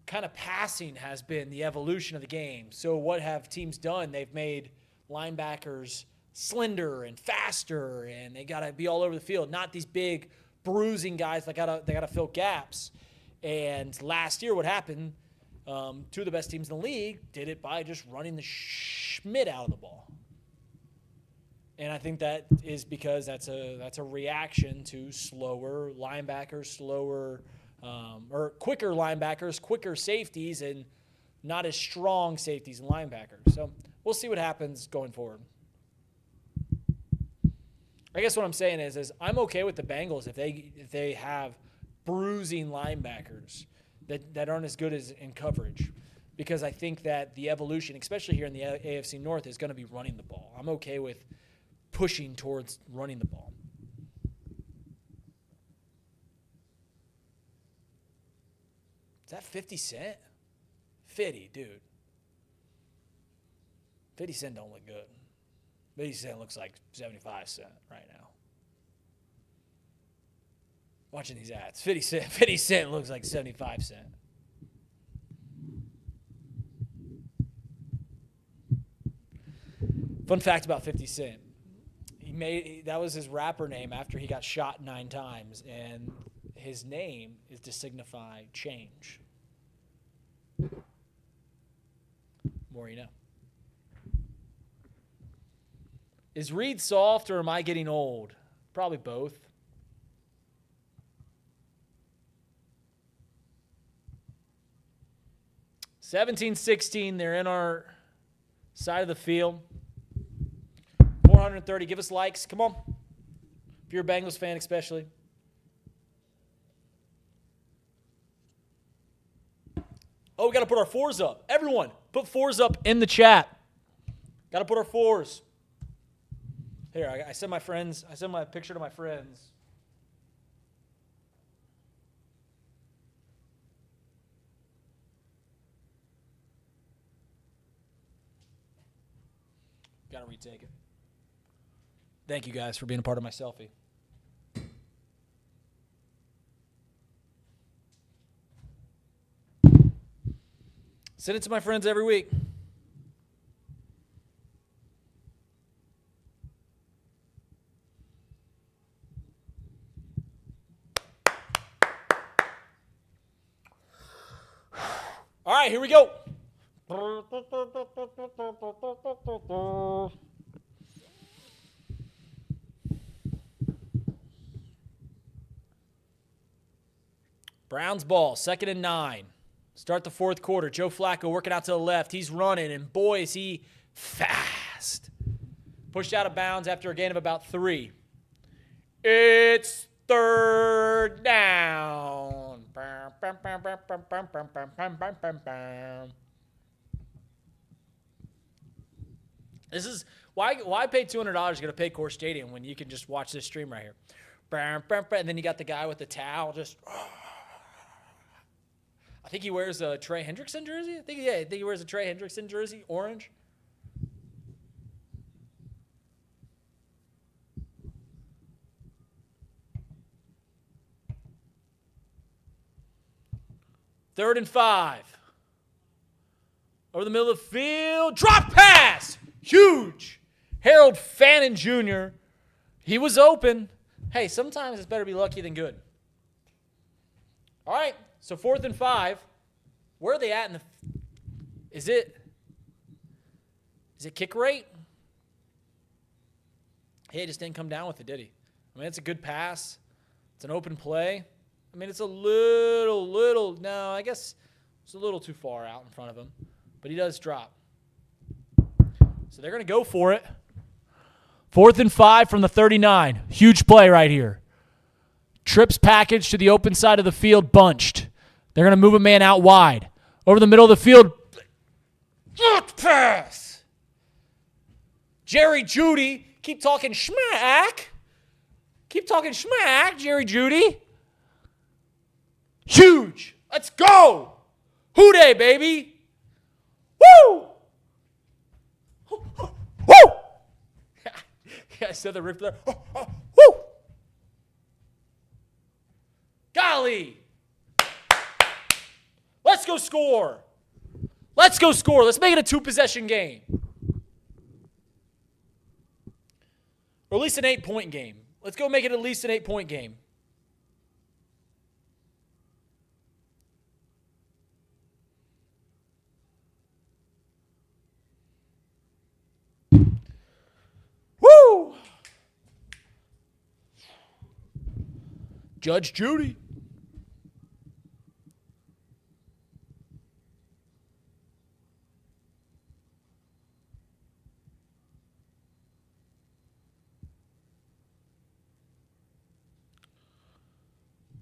kind of passing has been the evolution of the game. So what have teams done? They've made linebackers slender and faster, and they got to be all over the field. Not these big bruising guys that they got to fill gaps. And last year, what happened? Two of the best teams in the league did it by just running the Schmidt out of the ball. And I think that is because that's a reaction to slower linebackers, or quicker linebackers, quicker safeties, and not as strong safeties and linebackers. So we'll see what happens going forward. I guess what I'm saying is I'm okay with the Bengals if they have bruising linebackers that aren't as good as in coverage, because I think that the evolution, especially here in the AFC North, is going to be running the ball. I'm okay with pushing towards running the ball. Is that 50 Cent? 50, dude. 50 Cent don't look good. 50 Cent looks like 75 Cent right now. Watching these ads. 50 Cent looks like 75 Cent. Fun fact about 50 Cent. That was his rapper name after he got shot 9 times, and his name is to signify change. More you know. Is Reid soft or am I getting old? Probably both. $17-16. They're in our side of the field. 430. Give us likes. Come on. If you're a Bengals fan, especially. Oh, we got to put our 4s up. Everyone, put 4s up in the chat. Got to put our 4s. Here, I send my friends. I send my picture to my friends. Got to retake it. Thank you guys for being a part of my selfie. Send it to my friends every week. All right, here we go. Browns ball, 2nd and 9. Start the 4th quarter. Joe Flacco working out to the left. He's running, and boy, is he fast. Pushed out of bounds after a gain of about 3. It's 3rd down. This is why pay $200 to go to Paycor Stadium when you can just watch this stream right here. And then you got the guy with the towel just. I think he wears a Trey Hendrickson jersey. I think he wears a Trey Hendrickson jersey, orange. Third and 5. Over the middle of the field. Drop pass. Huge. Harold Fannin Jr. He was open. Hey, sometimes it's better to be lucky than good. All right. So 4th and 5. Where are they at in the – is it kick rate? He just didn't come down with it, did he? I mean, it's a good pass. It's an open play. I mean, it's a little – no, I guess it's a little too far out in front of him. But he does drop. So they're going to go for it. 4th and 5 from the 39. Huge play right here. Trips package to the open side of the field, bunched. They're going to move a man out wide. Over the middle of the field. Pass. Jerry Jeudy. Keep talking schmack. Keep talking schmack, Jerry Jeudy. Huge. Let's go. Hoo-day, baby. Woo! Woo! Yeah, I said the rip there. Woo! Golly. Let's go score. Let's go score. Let's make it a 2-possession game. Or at least an 8-point game. Let's go make it at least an 8-point game. Woo! Judge Jeudy.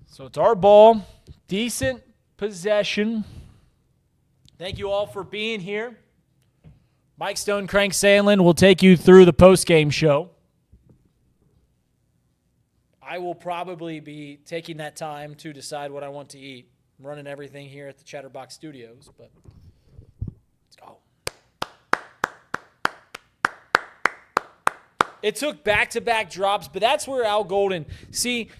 So it's our ball. Decent possession. Thank you all for being here. Mike Stone, Crank Sandlin will take you through the postgame show. I will probably be taking that time to decide what I want to eat. I'm running everything here at the Chatterbox Studios, but let's go. It took back-to-back drops, but that's where Al Golden, see,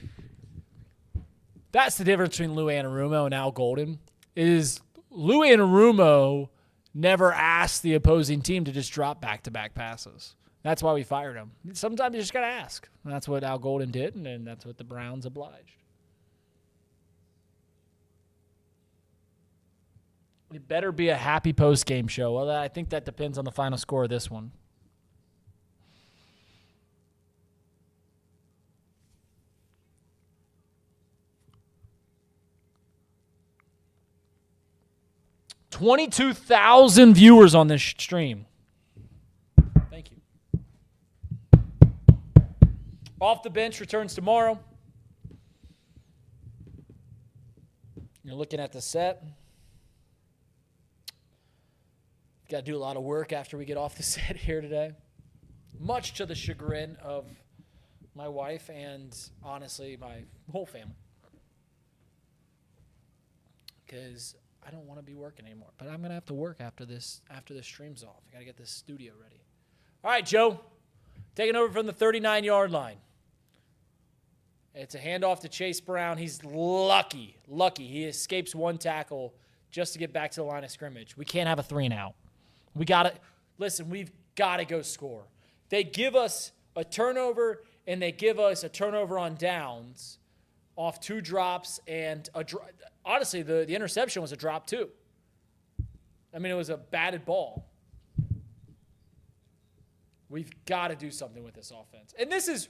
that's the difference between Lou Anarumo and Al Golden, is Lou Anarumo never asked the opposing team to just drop back-to-back passes. That's why we fired him. Sometimes you just got to ask. And that's what Al Golden did, and that's what the Browns obliged. It better be a happy post-game show. Well, I think that depends on the final score of this one. $22,000 viewers on this stream. Thank you. Off the bench returns tomorrow. You're looking at the set. Got to do a lot of work after we get off the set here today. Much to the chagrin of my wife and, honestly, my whole family. Because I don't want to be working anymore. But I'm going to have to work after this stream's off. I got to get this studio ready. All right, Joe. Taking over from the 39-yard line. It's a handoff to Chase Brown. He's lucky. He escapes one tackle just to get back to the line of scrimmage. We can't have a 3-and-out. We got to – listen, we've got to go score. They give us a turnover, and they give us a turnover on downs off 2 drops and honestly, the interception was a drop too. I mean, it was a batted ball. We've got to do something with this offense. And this is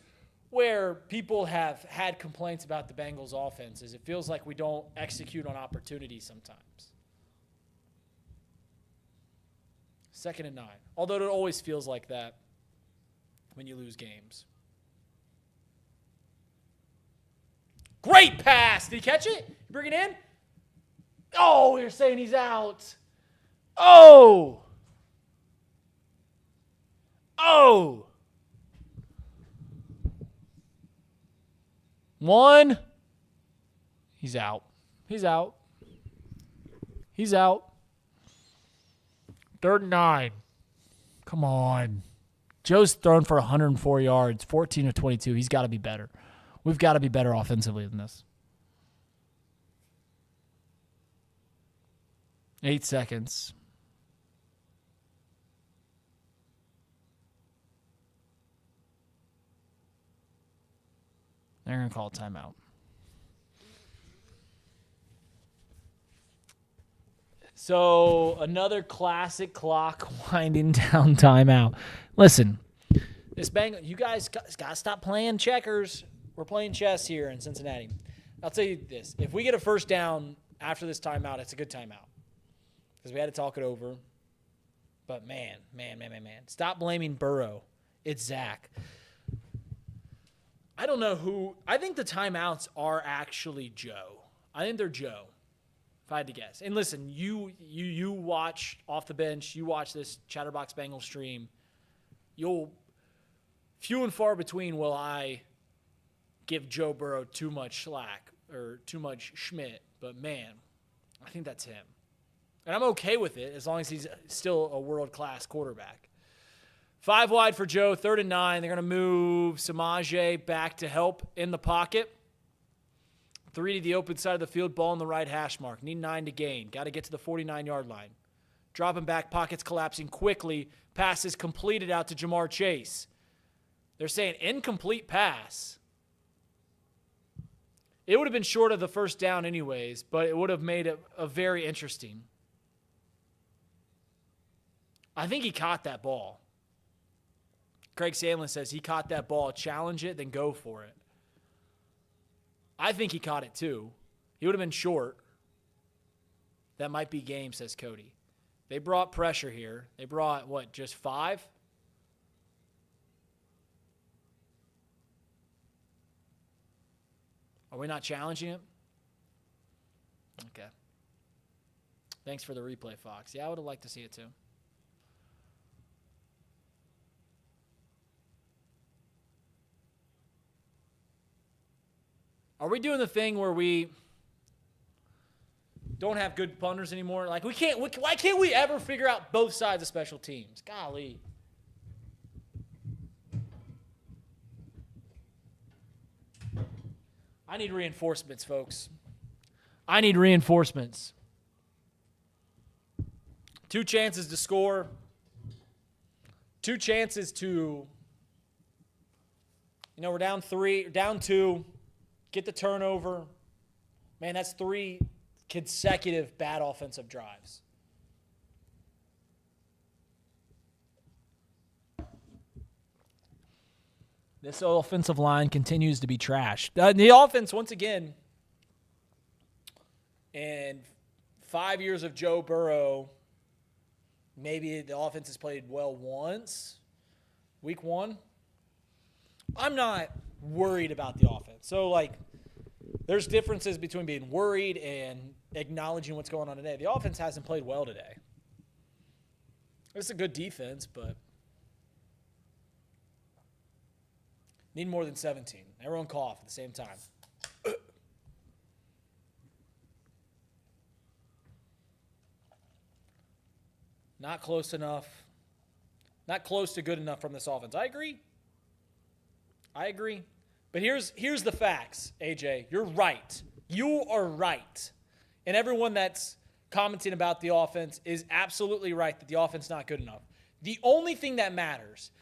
where people have had complaints about the Bengals offense, is it feels like we don't execute on opportunities sometimes. 2nd and 9. Although it always feels like that when you lose games. Great pass. Did he catch it? You bring it in? Oh, you're saying he's out. Oh. 1. He's out. 3rd and 9. Come on. Joe's thrown for 104 yards, 14 of 22. He's got to be better. We've got to be better offensively than this. 8 seconds. They're going to call a timeout. So another classic clock winding down timeout. Listen, you guys got to stop playing checkers. We're playing chess here in Cincinnati. I'll tell you this. If we get a first down after this timeout, it's a good timeout. Because we had to talk it over. But man. Stop blaming Burrow. It's Zach. I don't know who. I think the timeouts are actually Joe. I think they're Joe, if I had to guess. And listen, you watch off the bench, you watch this Chatterbox Bengals stream, few and far between will I give Joe Burrow too much slack or too much Schmidt. But, man, I think that's him. And I'm okay with it as long as he's still a world-class quarterback. 5 wide for Joe, 3rd and 9. They're going to move Samaje back to help in the pocket. 3 to the open side of the field, ball in the right hash mark. Need 9 to gain. Got to get to the 49-yard line. Dropping back, pockets collapsing quickly. Passes completed out to Jamar Chase. They're saying incomplete pass. It would have been short of the first down anyways, but it would have made it a very interesting. I think he caught that ball. Craig Sandlin says he caught that ball, challenge it, then go for it. I think he caught it too. He would have been short. That might be game, says Cody. They brought pressure here. They brought, just 5? Are we not challenging it? Okay. Thanks for the replay, Fox. Yeah, I would have liked to see it too. Are we doing the thing where we don't have good punters anymore? Like why can't we ever figure out both sides of special teams? Golly. I need reinforcements, folks. I need reinforcements. 2 chances to score. 2 chances to, we're down 3, down 2, get the turnover. Man, that's 3 consecutive bad offensive drives. This offensive line continues to be trashed. The offense, once again, in 5 years of Joe Burrow, maybe the offense has played well once. Week 1. I'm not worried about the offense. So, there's differences between being worried and acknowledging what's going on today. The offense hasn't played well today. It's a good defense, but need more than 17. Everyone cough at the same time. Not close enough. Not close to good enough from this offense. I agree. But here's the facts, AJ. You're right. You are right. And everyone that's commenting about the offense is absolutely right that the offense is not good enough. The only thing that matters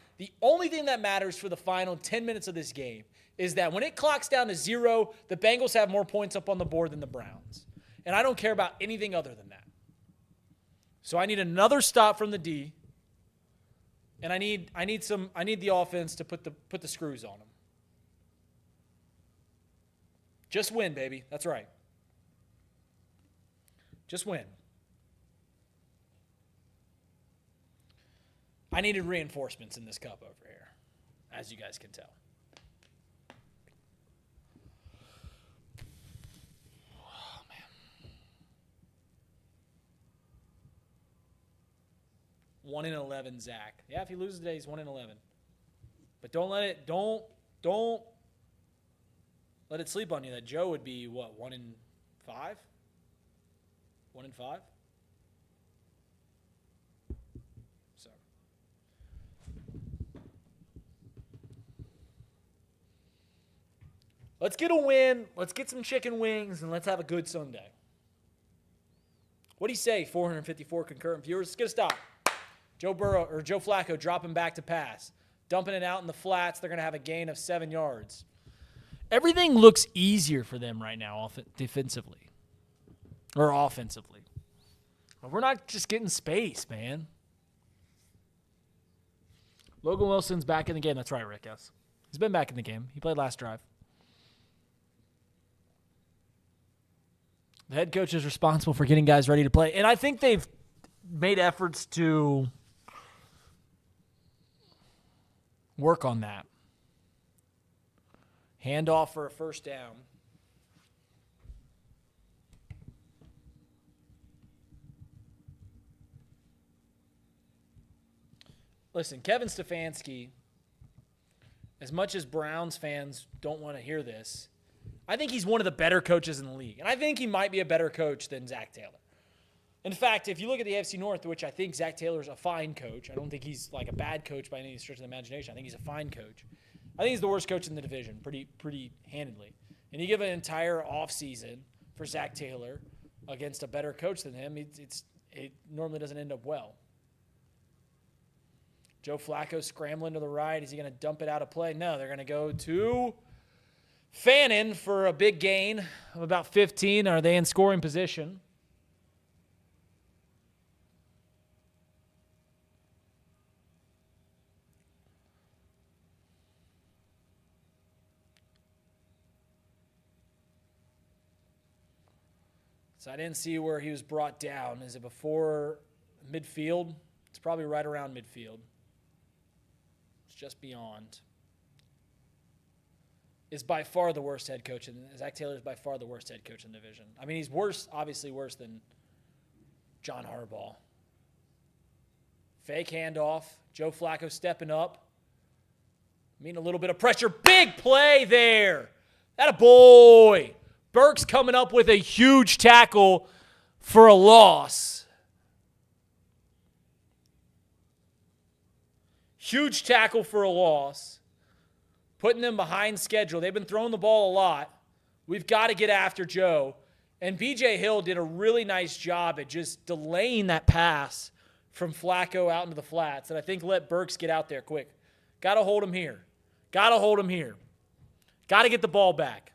for the final 10 minutes of this game is that when it clocks down to 0, the Bengals have more points up on the board than the Browns. And I don't care about anything other than that. So I need another stop from the D. And I need the offense to put the screws on them. Just win, baby. That's right. Just win. I needed reinforcements in this cup over here, as you guys can tell. Oh, man. 1 in 11, Zach. Yeah, if he loses today, he's 1 in 11. But don't let it sleep on you that Joe would be, 1 in 5? 1 in 5? So. Let's get a win. Let's get some chicken wings, and let's have a good Sunday. What do you say, 454 concurrent viewers? Let's get a stop. Joe Flacco dropping back to pass. Dumping it out in the flats. They're going to have a gain of 7 yards. Everything looks easier for them right now defensively. Or offensively. But we're not just getting space, man. Logan Wilson's back in the game. That's right, Rick, yes. He's been back in the game. He played last drive. The head coach is responsible for getting guys ready to play. And I think they've made efforts to work on that. Handoff for a first down. Listen, Kevin Stefanski, as much as Browns fans don't want to hear this, I think he's one of the better coaches in the league. And I think he might be a better coach than Zach Taylor. In fact, if you look at the AFC North, which I think Zach Taylor's a fine coach. I don't think he's like a bad coach by any stretch of the imagination. I think he's a fine coach. I think he's the worst coach in the division, pretty handedly. And you give an entire offseason for Zach Taylor against a better coach than him, it normally doesn't end up well. Joe Flacco scrambling to the right. Is he going to dump it out of play? No, they're going to go to Fannin for a big gain of about 15. Are they in scoring position? So I didn't see where he was brought down. Is it before midfield? It's probably right around midfield. It's just beyond. Is by far the worst head coach. Zach Taylor is by far the worst head coach in the division. I mean, he's obviously worse than John Harbaugh. Fake handoff. Joe Flacco stepping up. Meeting a little bit of pressure. Big play there. That a boy. Burks coming up with a huge tackle for a loss. Huge tackle for a loss. Putting them behind schedule. They've been throwing the ball a lot. We've got to get after Joe. And B.J. Hill did a really nice job at just delaying that pass from Flacco out into the flats. And I think let Burks get out there quick. Got to hold him here. Got to get the ball back.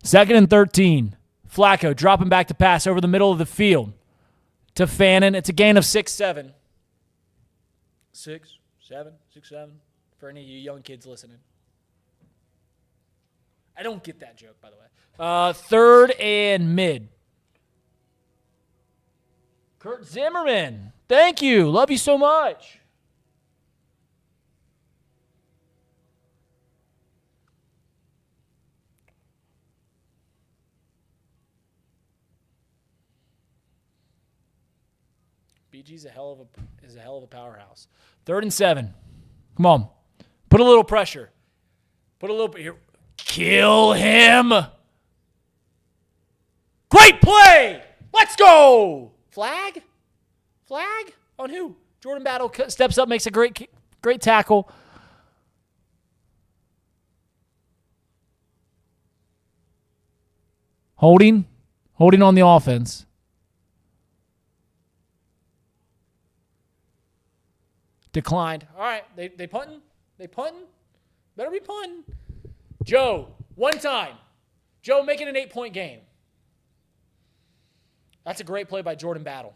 2nd and 13. Flacco dropping back to pass over the middle of the field to Fannin. It's a gain of 6-7. 6-7 for any of you young kids listening. I don't get that joke, by the way. 3rd and mid. Kurt Zimmerman. Thank you. Love you so much. BG's a hell of a powerhouse. 3rd and 7. Come on. Put a little pressure. Put a little bit here. Kill him. Great play. Let's go. Flag? On who? Jordan Battle steps up, makes a great tackle. Holding on the offense. Declined. All right, they punting? Better be punting. Joe, one time. Joe, make it an 8-point game. That's a great play by Jordan Battle.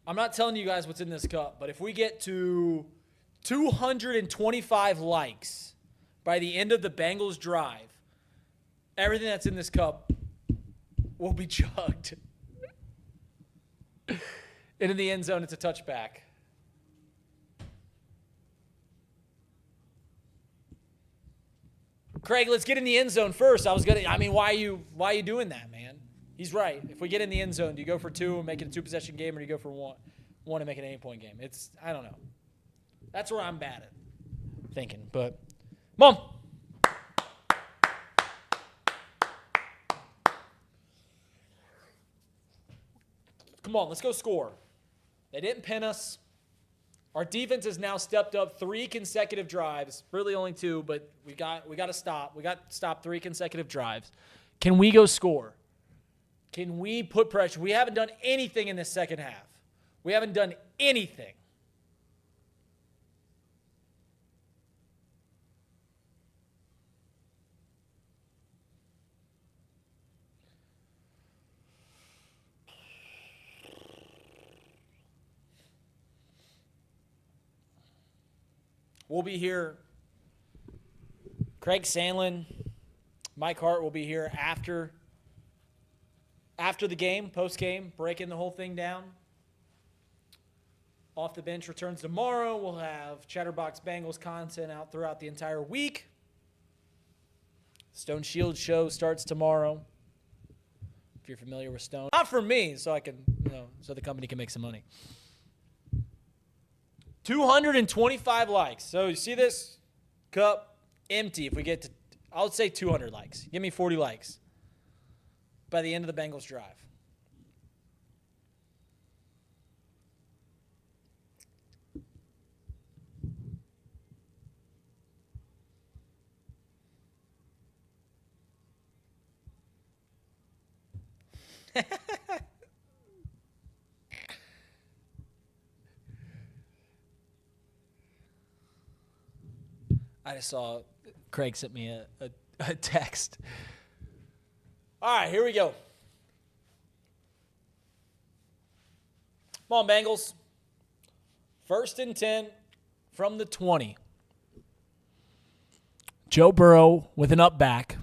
I'm not telling you guys what's in this cup, but if we get to 225 likes by the end of the Bengals drive, everything that's in this cup will be chugged. And in the end zone, it's a touchback. Craig, let's get in the end zone first. Why are you doing that, man? He's right. If we get in the end zone, do you go for 2 and make it a 2-possession game, or do you go for 1 and make it an 8-point game? I don't know. That's where I'm bad at thinking. But, Mom. Come on, let's go score. They didn't pin us. Our defense has now stepped up 3 consecutive drives. Really only 2, but we got to stop. We got to stop 3 consecutive drives. Can we go score? Can we put pressure? We haven't done anything in this second half. We haven't done anything. We'll be here. Craig Sandlin, Mike Hart will be here after after the game, post-game, breaking the whole thing down. Off the Bench returns tomorrow. We'll have Chatterbox Bengals content out throughout the entire week. Stone Shield show starts tomorrow. If you're familiar with Stone. Not for me, so I can, so the company can make some money. 225 likes. So you see this cup empty. If we get to, I would say 200 likes. Give me 40 likes by the end of the Bengals drive. I just saw Craig sent me a text. All right, here we go. Come on, Bengals. 1st and 10 from the 20. Joe Burrow with an up back.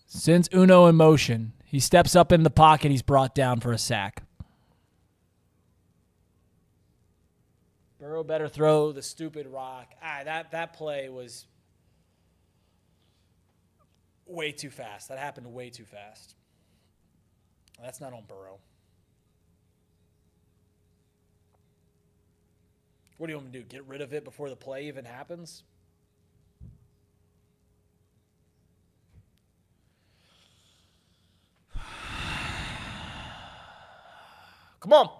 Sends Uno in motion. He steps up in the pocket. He's brought down for a sack. Burrow better throw the stupid rock. That play was way too fast. That happened way too fast. That's not on Burrow. What do you want me to do? Get rid of it before the play even happens? Come on.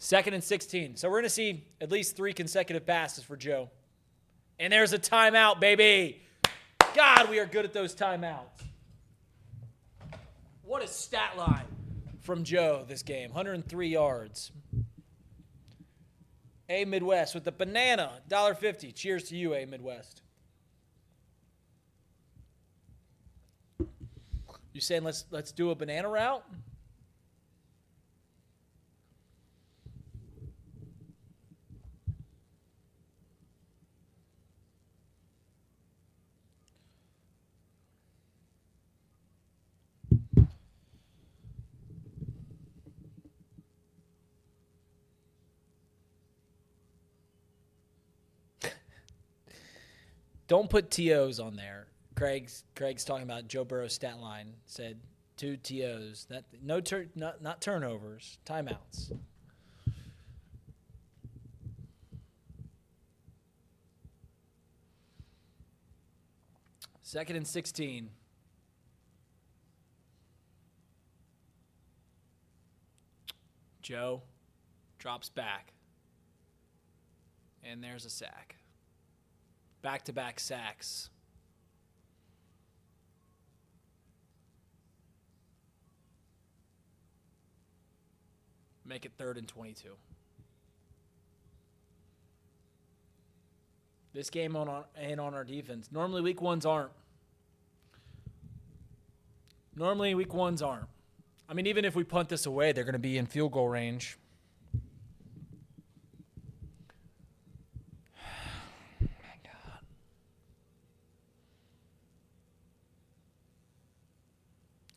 2nd and 16. So we're going to see at least 3 consecutive passes for Joe. And there's a timeout, baby. God, we are good at those timeouts. What a stat line from Joe this game. 103 yards. A Midwest with the banana, $1.50. Cheers to you, A Midwest. You saying let's do a banana route? Don't put TOs on there. Craig's talking about Joe Burrow's stat line. Said 2 TOs. Not turnovers. Timeouts. Second and 16. Joe drops back. And there's a sack. Back-to-back sacks. Make it 3rd and 22. This game ain't on our defense. Normally week ones aren't. I mean, even if we punt this away, they're going to be in field goal range.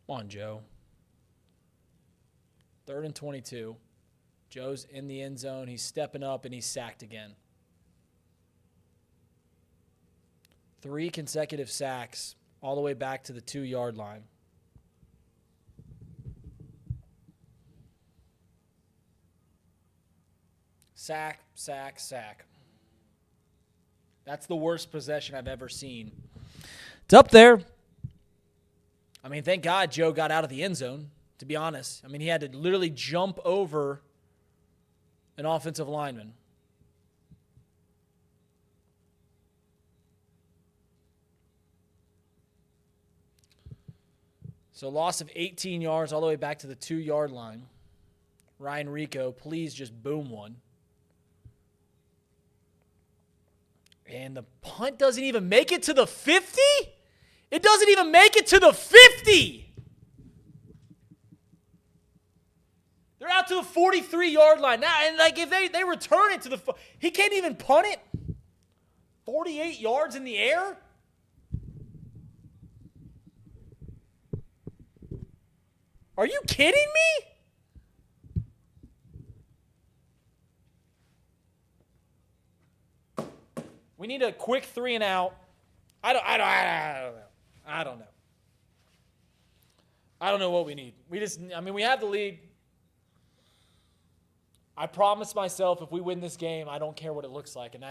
Come on, Joe. 3rd and 22. Joe's in the end zone. He's stepping up, and he's sacked again. 3 consecutive sacks all the way back to the 2-yard line. Sack, sack, sack. That's the worst possession I've ever seen. It's up there. I mean, thank God Joe got out of the end zone, to be honest. I mean, he had to literally jump over an offensive lineman. So loss of 18 yards all the way back to the 2-yard line. Ryan Rico, please just boom one. And the punt doesn't even make it to the 50? It doesn't even make it to the 50. They're out to the 43-yard line now, and like if they return it to the, he can't even punt it. 48 yards in the air? Are you kidding me? We need a quick 3 and out. I don't know. I don't know what we need. We have the lead. I promised myself if we win this game, I don't care what it looks like. And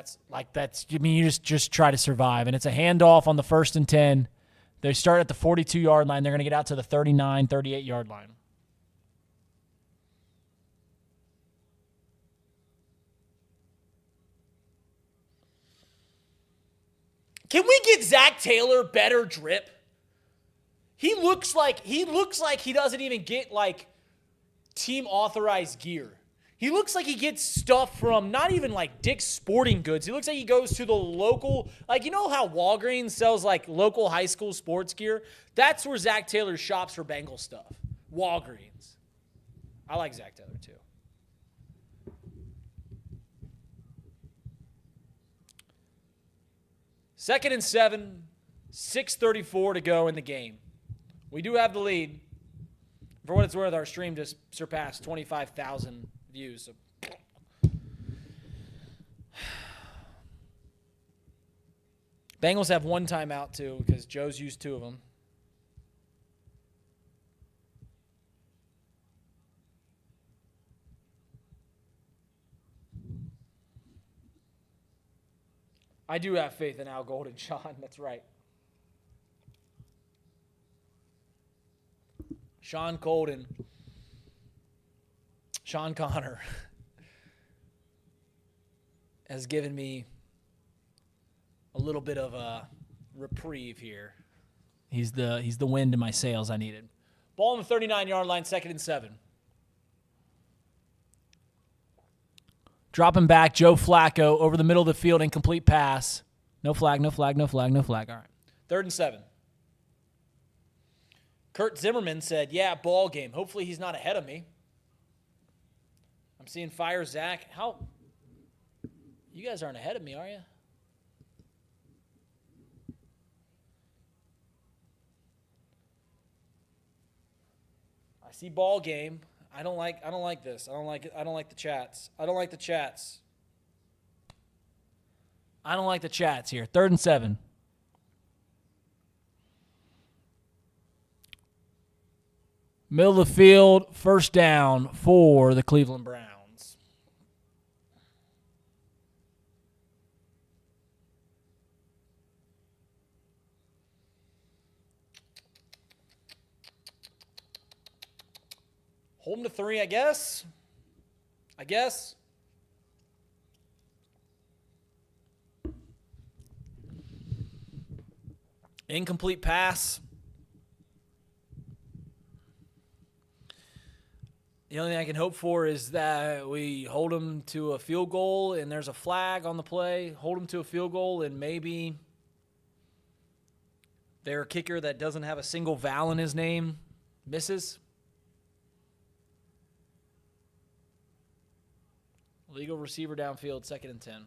you just try to survive. And it's a handoff on the 1st and 10. They start at the 42-yard line. They're going to get out to the 39, 38-yard line. Can we get Zach Taylor better drip? He looks like he doesn't even get like team authorized gear. He looks like he gets stuff from not even like Dick's Sporting Goods. He looks like he goes to the local, like, you know how Walgreens sells like local high school sports gear? That's where Zach Taylor shops for Bengal stuff. Walgreens. I like Zach Taylor too. Second and 7, 6:34 to go in the game. We do have the lead. For what it's worth, our stream just surpassed 25,000 views. So. Bengals have 1 timeout, too, because Joe's used 2 of them. I do have faith in Al Golden, Sean. That's right. Sean Connor has given me a little bit of a reprieve here. He's the wind in my sails I needed. Ball on the 39-yard line, 2nd and 7. Dropping back, Joe Flacco over the middle of the field, incomplete pass. No flag, no flag, no flag, no flag. All right. 3rd and 7. Kurt Zimmerman said, yeah, ball game. Hopefully he's not ahead of me. I'm seeing Fire Zach. How? You guys aren't ahead of me, are you? I see ball game. I don't like this. I don't like it. I don't like the chats. I don't like the chats. I don't like the chats here. 3rd and 7. Middle of the field, 1st down for the Cleveland Browns. Hold them to 3, I guess. Incomplete pass. The only thing I can hope for is that we hold them to a field goal and there's a flag on the play. Hold them to a field goal and maybe their kicker that doesn't have a single vowel in his name misses. Legal receiver downfield, 2nd and 10.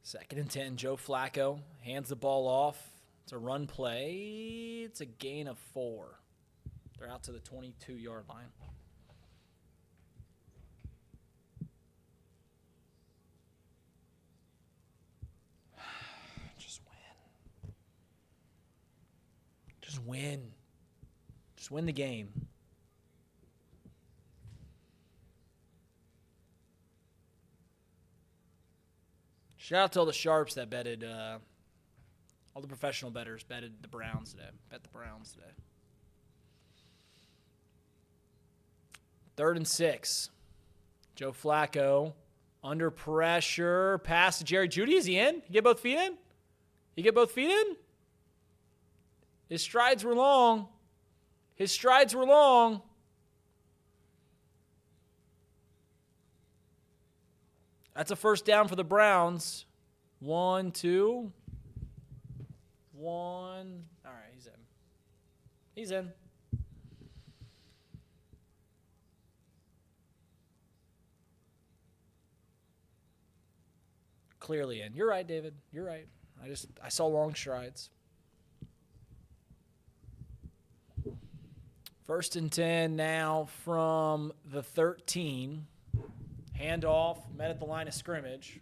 Second and 10, Joe Flacco hands the ball off. It's a run play. It's a gain of 4. They're out to the 22-yard line. Just win. Just win. Just win the game. Shout out to all the sharps that betted, all the professional bettors betted the Browns today. Bet the Browns today. 3rd and 6. Joe Flacco under pressure. Pass to Jerry Jeudy. Is he in? He get both feet in? His strides were long. His strides were long. That's a first down for the Browns. 1, 2. 1. All right, he's in. He's in. Clearly in. You're right, David. You're right. I saw long strides. 1st and 10 now from the 13. Handoff, met at the line of scrimmage.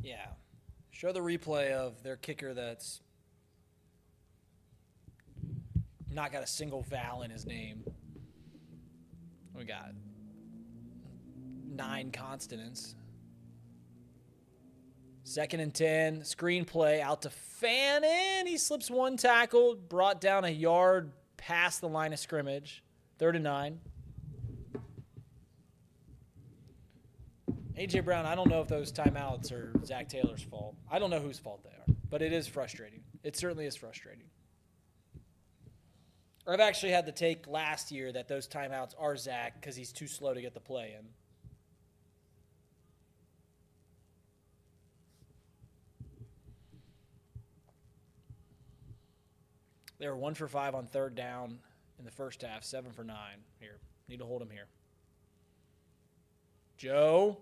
Yeah. Show the replay of their kicker that's not got a single vowel in his name. We got 9 consonants. 2nd and 10. Screenplay out to Fannin. He slips 1 tackle. Brought down a yard past the line of scrimmage. 3rd and 9. A.J. Brown, I don't know if those timeouts are Zach Taylor's fault. I don't know whose fault they are, but it is frustrating. It certainly is frustrating. I've actually had the take last year that those timeouts are Zach because he's too slow to get the play in. They were 1 for 5 on 3rd down in the first half, 7 for 9. Here, need to hold him here. Joe.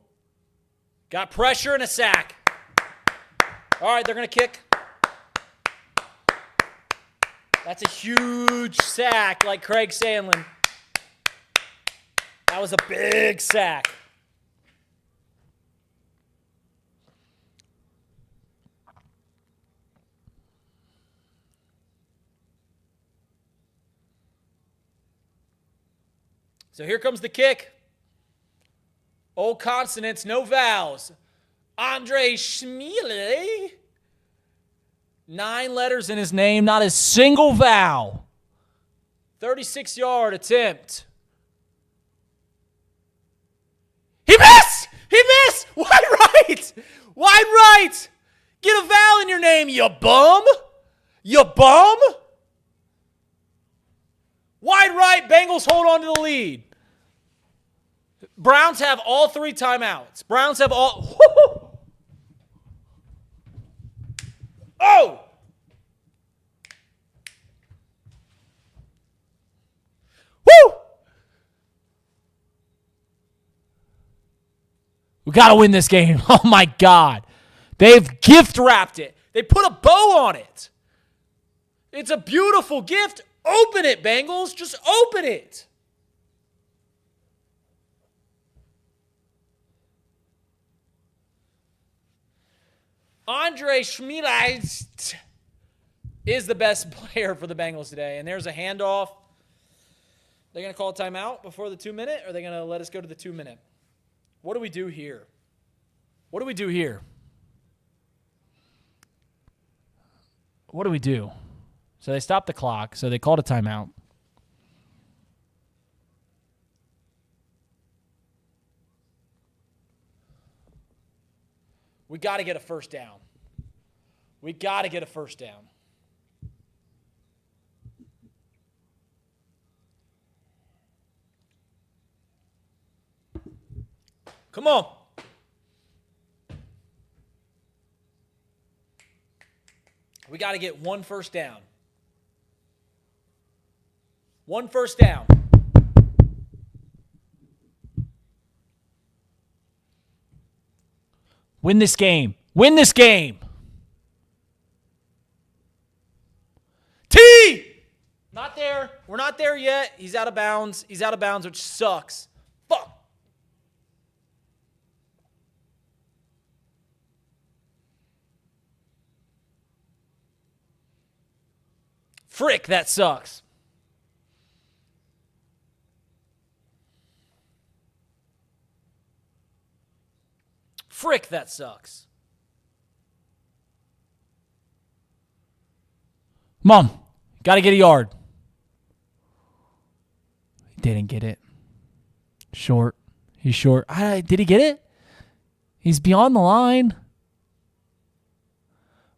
Got pressure and a sack. All right, they're going to kick. That's a huge sack, like Craig Sandlin. That was a big sack. So here comes the kick. Old consonants, no vowels. Andrei Schmiele. 9 letters in his name, not a single vowel. 36-yard attempt. He missed! He missed! Wide right! Wide right! Get a vowel in your name, you bum! You bum! Wide right, Bengals hold on to the lead. Browns have all 3 timeouts. Browns have all... Woo! Oh! Woo! We got to win this game. Oh, my God. They've gift wrapped it. They put a bow on it. It's a beautiful gift. Open it, Bengals. Just open it. Andrei Schmiele is the best player for the Bengals today. And there's a handoff. They're going to call a timeout before the 2-minute, or are they going to let us go to the 2-minute? What do we do here? What do we do here? What do we do? So they stopped the clock, so they called a timeout. We got to get a first down. We got to get a first down. Come on. We got to get 1 first down. 1 first down. Win this game. Win this game. T! Not there. We're not there yet. He's out of bounds. He's out of bounds, which sucks. Fuck. Frick, that sucks. Frick, that sucks. Come on. Got to get a yard. He didn't get it. Short. He's short. Did he get it? He's beyond the line.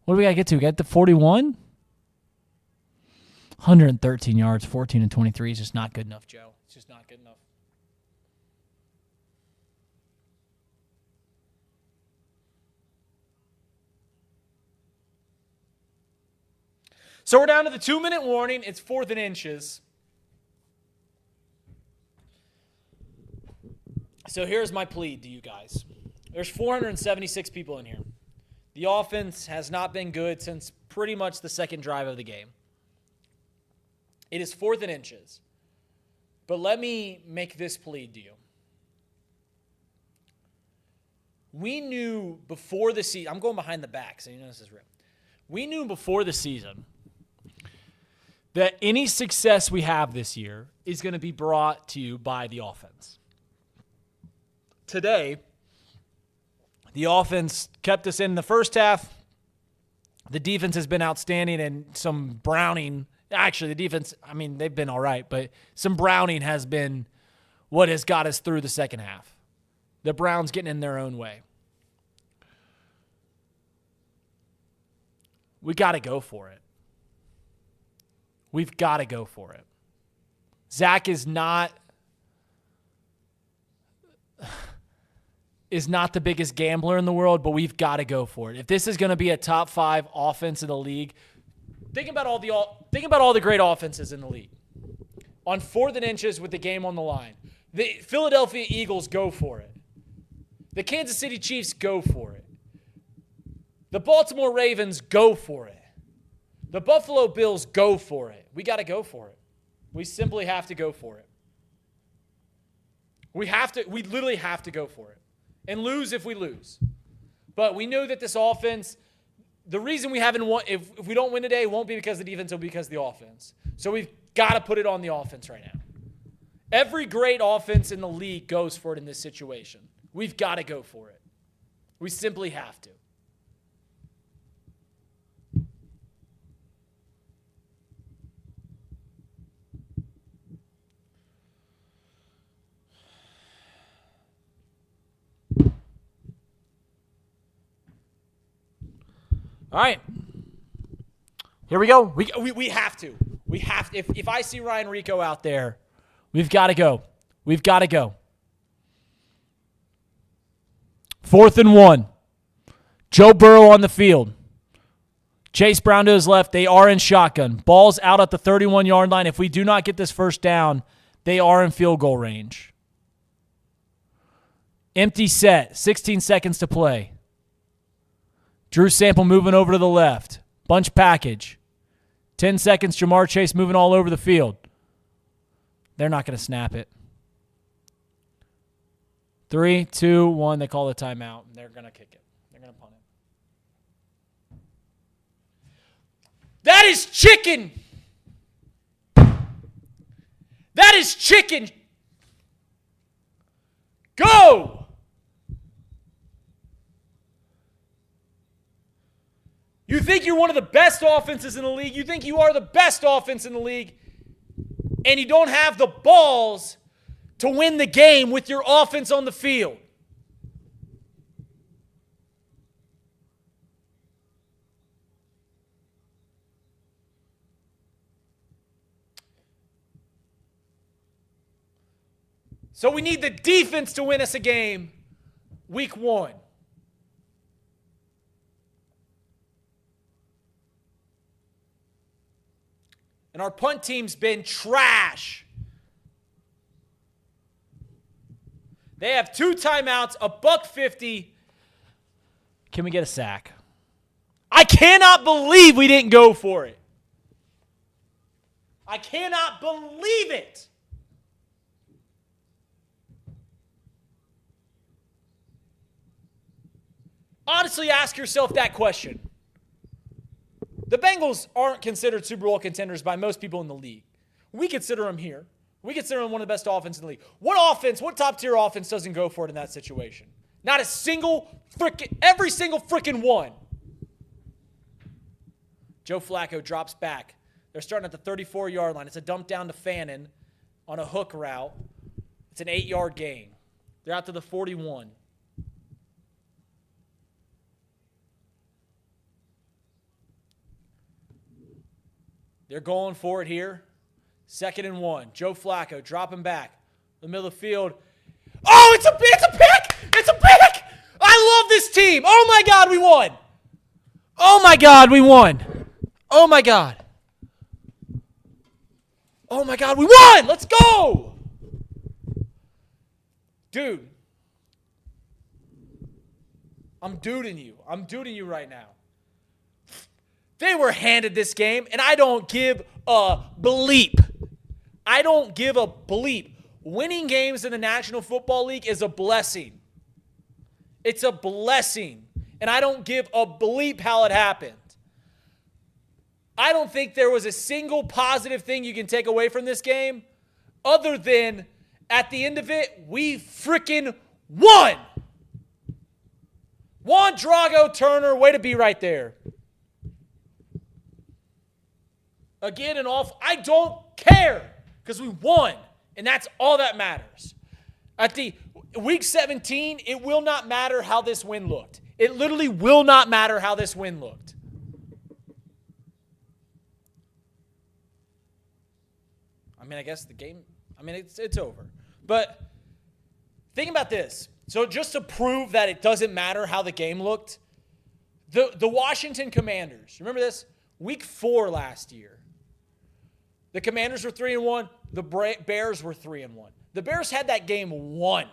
What do we got to get to? Get to 41? 113 yards, 14 and 23 is just not good enough, Joe. It's just not good enough. So we're down to the 2-minute warning. It's 4th and inches. So here's my plea to you guys. There's 476 people in here. The offense has not been good since pretty much the second drive of the game. It is 4th and inches. But let me make this plea to you. We knew before the season, I'm going behind the back, so you know this is real. We knew before the season that any success we have this year is going to be brought to you by the offense. Today, the offense kept us in the first half. The defense has been outstanding and some browning. Actually, the defense, they've been all right, but some browning has been what has got us through the second half. The Browns getting in their own way. We got to go for it. We've got to go for it. Zach is not the biggest gambler in the world, but we've got to go for it. If this is going to be a top 5 offense in the league, think about all the great offenses in the league. On 4th and inches with the game on the line, the Philadelphia Eagles go for it. The Kansas City Chiefs go for it. The Baltimore Ravens go for it. The Buffalo Bills go for it. We got to go for it. We simply have to go for it. We literally have to go for it. And lose if we lose. But we know that this offense, the reason we haven't won, if we don't win today, it won't be because of the defense, it'll be because of the offense. So we've got to put it on the offense right now. Every great offense in the league goes for it in this situation. We've got to go for it. We simply have to. All right. Here we go. We have to. We have to. If I see Ryan Rico out there, we've got to go. We've got to go. 4th and 1. Joe Burrow on the field. Chase Brown to his left. They are in shotgun. Ball's out at the 31-yard line. If we do not get this first down, they are in field goal range. Empty set. 16 seconds to play. Drew Sample moving over to the left. Bunch package. 10 seconds, Jamar Chase moving all over the field. They're not going to snap it. 3, 2, 1. They call the timeout, and they're going to kick it. They're going to punt it. That is chicken. That is chicken. Go. You think you're one of the best offenses in the league. You think you are the best offense in the league. And you don't have the balls to win the game with your offense on the field. So we need the defense to win us a game week 1. And our punt team's been trash. They have 2 timeouts, a $1.50. Can we get a sack? I cannot believe we didn't go for it. I cannot believe it. Honestly, ask yourself that question. The Bengals aren't considered Super Bowl contenders by most people in the league. We consider them here. We consider them one of the best offenses in the league. What top-tier offense doesn't go for it in that situation? Not a single every single freaking one. Joe Flacco drops back. They're starting at the 34-yard line. It's a dump down to Fannin on a hook route. It's an 8-yard gain. They're out to the 41. They're going for it here. 2nd and 1. Joe Flacco dropping back in the middle of the field. Oh, it's a pick! It's a pick! I love this team. Oh, my God, we won. Oh, my God, we won. Oh, my God. Oh, my God, we won. Let's go. Dude. I'm duding you. I'm duding you right now. They were handed this game, and I don't give a bleep. I don't give a bleep. Winning games in the National Football League is a blessing. It's a blessing, and I don't give a bleep how it happened. I don't think there was a single positive thing you can take away from this game other than at the end of it, we freaking won. Juan Drago Turner, way to be right there. Again, I don't care because we won, and that's all that matters. At the week 17, it will not matter how this win looked. It literally will not matter how this win looked. I mean, I guess the game, it's over. But think about this. So just to prove that it doesn't matter how the game looked, the Washington Commanders, remember this? Week 4 last year. The Commanders were 3-1. The Bears were 3-1. The Bears had that game won.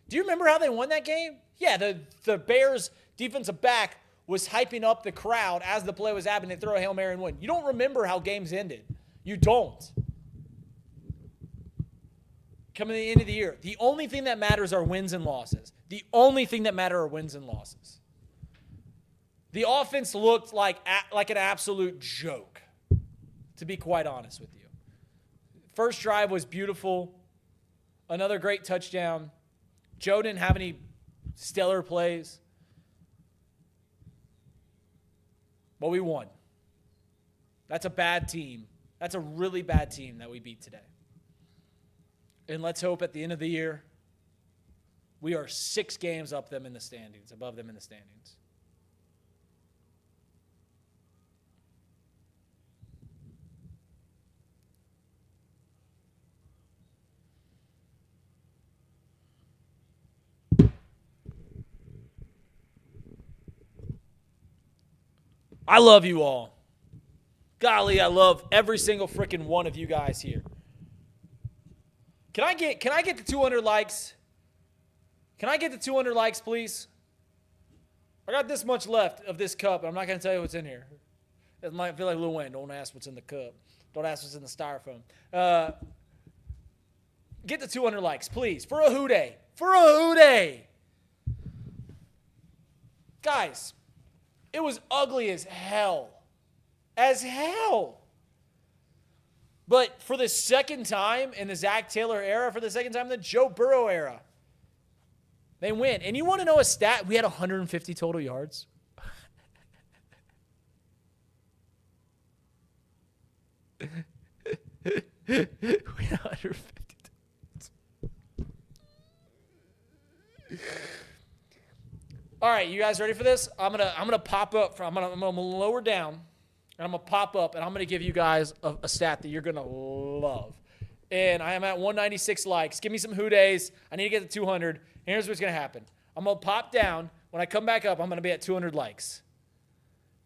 Do you remember how they won that game? Yeah, the Bears defensive back was hyping up the crowd as the play was happening. They throw a Hail Mary and win. You don't remember how games ended. You don't. Coming to the end of the year, the only thing that matters are wins and losses. The only thing that matter are wins and losses. The offense looked like an absolute joke, to be quite honest with you. First drive was beautiful. Another great touchdown. Joe didn't have any stellar plays. But we won. That's a bad team. That's a really bad team that we beat today. And let's hope at the end of the year, we are 6 games above them in the standings. I love you all. Golly, I love every single freaking one of you guys here. Can I get the 200 likes? Can I get the 200 likes, please? I got this much left of this cup, and I'm not going to tell you what's in here. It might feel like Lil Wayne. Don't ask what's in the cup. Don't ask what's in the styrofoam. Get the 200 likes, please. For a hoo-day. For a hoo-day. Guys, it was ugly as hell. As hell. But for the second time in the Zach Taylor era, for the second time in the Joe Burrow era, they win. And you want to know a stat? We had 150 total yards. We had 150. All right, you guys ready for this? I'm gonna pop up. I'm gonna lower down. And I'm going to pop up, and I'm going to give you guys a stat that you're going to love. And I am at 196 likes. Give me some hoo-days. I need to get to 200. Here's what's going to happen. I'm going to pop down. When I come back up, I'm going to be at 200 likes.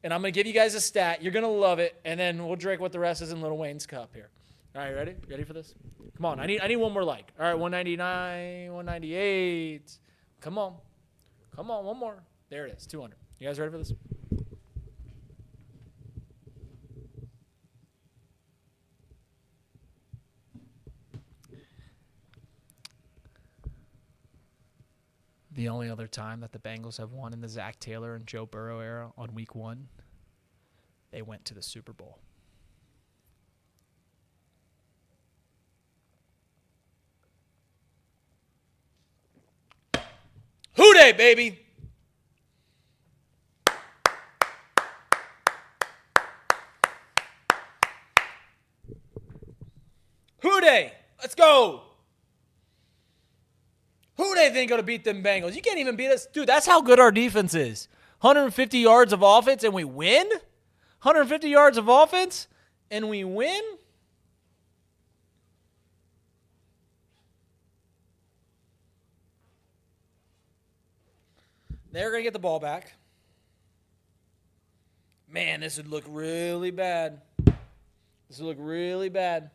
And I'm going to give you guys a stat. You're going to love it. And then we'll drink what the rest is in Lil Wayne's cup here. All right, ready? Ready for this? Come on. I need one more like. All right, 199, 198. Come on. Come on, one more. There it is, 200. You guys ready for this? The only other time that the Bengals have won in the Zach Taylor and Joe Burrow era on week 1, they went to the Super Bowl. Hoo-day, baby! Who they? Let's go. Who they think going to beat them Bengals? You can't even beat us. Dude, that's how good our defense is. 150 yards of offense and we win? 150 yards of offense and we win? They're going to get the ball back. Man, this would look really bad. This would look really bad.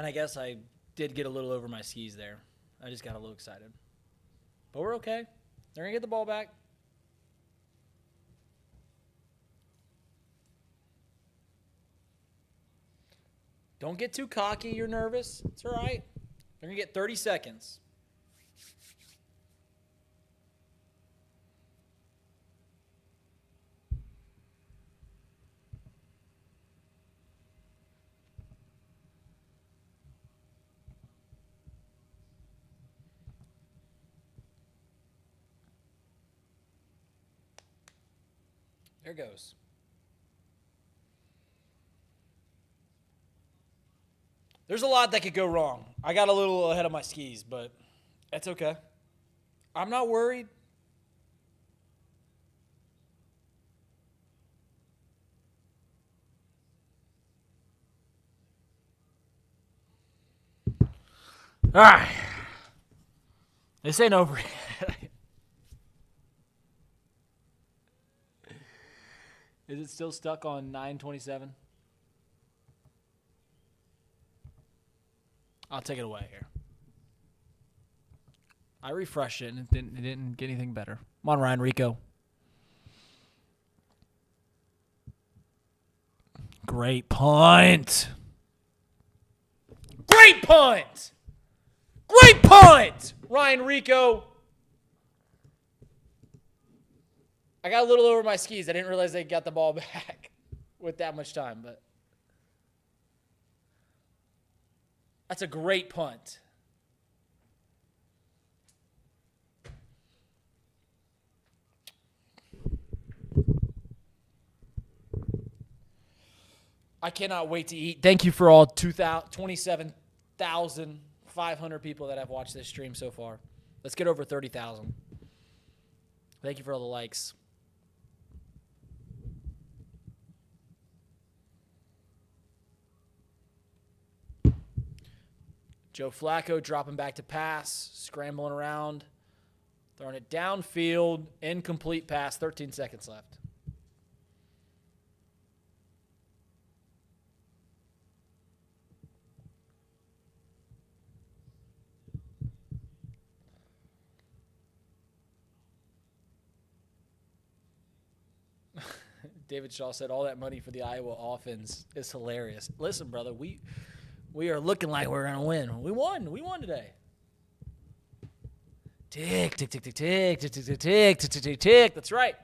I guess I did get a little over my skis there. I just got a little excited. But we're okay. They're going to get the ball back. Don't get too cocky. You're nervous. It's all right. They're going to get 30 seconds. There goes. There's a lot that could go wrong. I got a little ahead of my skis, but that's okay. I'm not worried. All right. This ain't over yet. Is it still stuck on 9:27? I'll take it away here. I refreshed it and it didn't get anything better. Come on, Ryan Rico. Great punt. Great punt. Great punt. Ryan Rico. I got a little over my skis. I didn't realize they got the ball back with that much time, but that's a great punt. I cannot wait to eat. Thank you for all 27,500 people that have watched this stream so far. Let's get over 30,000. Thank you for all the likes. Joe Flacco dropping back to pass, scrambling around, throwing it downfield, incomplete pass, 13 seconds left. David Shaw said all that money for the Iowa offense is hilarious. Listen, brother, we are looking like we're going to win. We won. We won today. Tick, tick, tick, tick, tick, tick, tick, tick, tick, tick, tick, tick. That's right.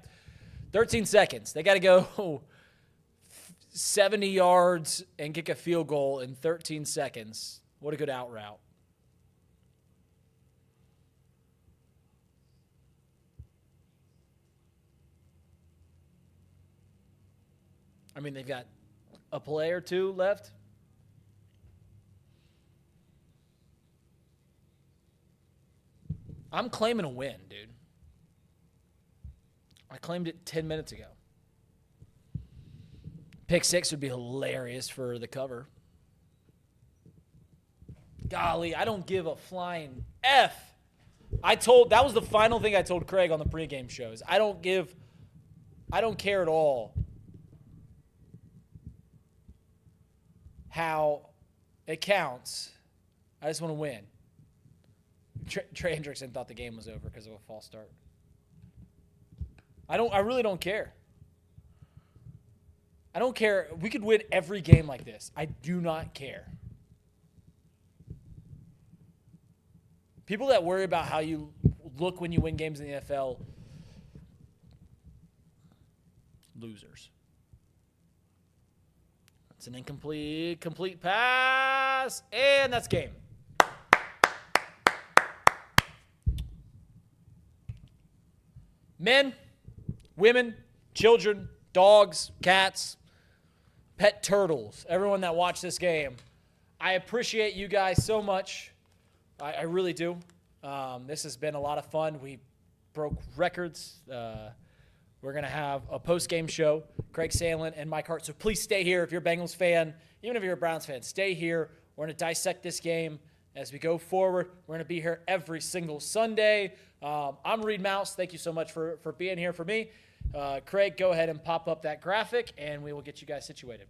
13 seconds. They got to go 70 yards and kick a field goal in 13 seconds. What a good out route. I mean, they've got a play or two left. I'm claiming a win, dude. I claimed it 10 minutes ago. Pick six would be hilarious for the cover. Golly, I don't give a flying F. That was the final thing I told Craig on the pregame shows. I don't care at all how it counts. I just want to win. Trey Hendrickson thought the game was over because of a false start. I really don't care. I don't care. We could win every game like this. I do not care. People that worry about how you look when you win games in the NFL, losers. It's an complete pass, and that's game. Men, women, children, dogs, cats, pet turtles, everyone that watched this game, I appreciate you guys so much. I really do. This has been a lot of fun. We broke records. We're going to have a post-game show, Craig Sandlin and Mike Hart. So please stay here if you're a Bengals fan. Even if you're a Browns fan, stay here. We're going to dissect this game as we go forward. We're going to be here every single Sunday. I'm Reid Maus. Thank you so much for being here for me. Craig, go ahead and pop up that graphic, and we will get you guys situated.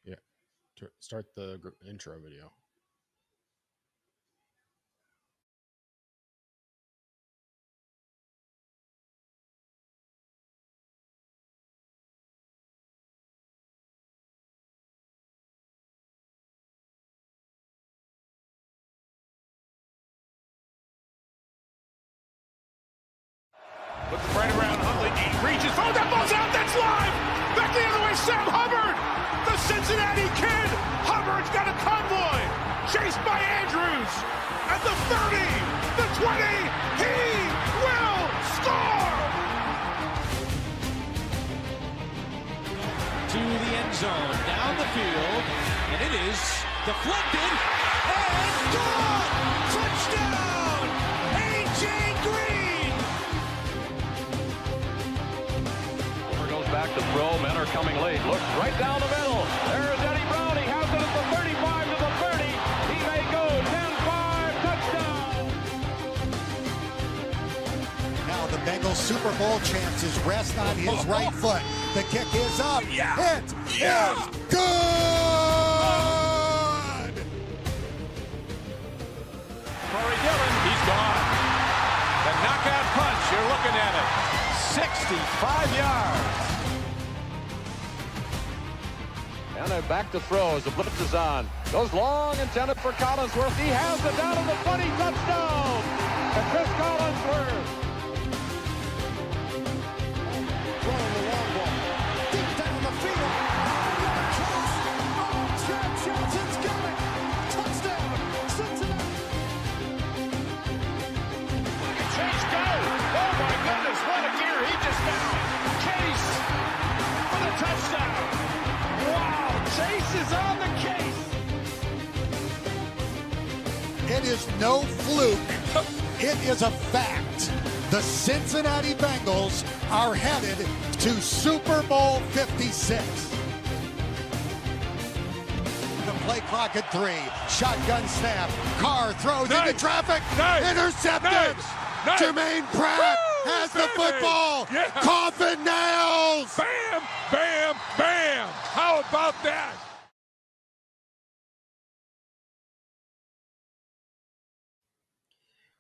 Yeah. Start the intro video. Puts it right around Huntley. He reaches. Oh, that ball's out. That's live. Back the other way. Sam Hubbard. The Cincinnati Kid. Hubbard's got a convoy. Chased by Andrews. At the 30. The 20. He will score. To the end zone. Down the field. And it is deflected. And gone. Touchdown. A.J. Green. Back to throw. Men are coming late. Looks right down the middle. There's Eddie Brown. He has it at the 35 to the 30. He may go 10-5. Touchdown. Now the Bengals Super Bowl chances rest on his right foot. The kick is up. It is good. Corey Dillon. He's gone. The knockout punch. You're looking at it. 65 yards. And they're back to throw as the blitz is on. Goes long, intended for Collinsworth. He has it down to the 20. Touchdown. And Chris Collinsworth. Throwing the long ball. Deep down the field. Chad Johnson's got it. Touchdown. Cincinnati. Look at Chase go. Oh, my goodness. What a gear he just found. Chase for the touchdown. Wow. Chase is on the case. It is no fluke. It is a fact. The Cincinnati Bengals are headed to Super Bowl 56. The play clock at 3. Shotgun snap. Carr throws into traffic. Intercepted. Jermaine Pratt has the football. Yeah. Coffin nails. Bam, bam, bam. How about that?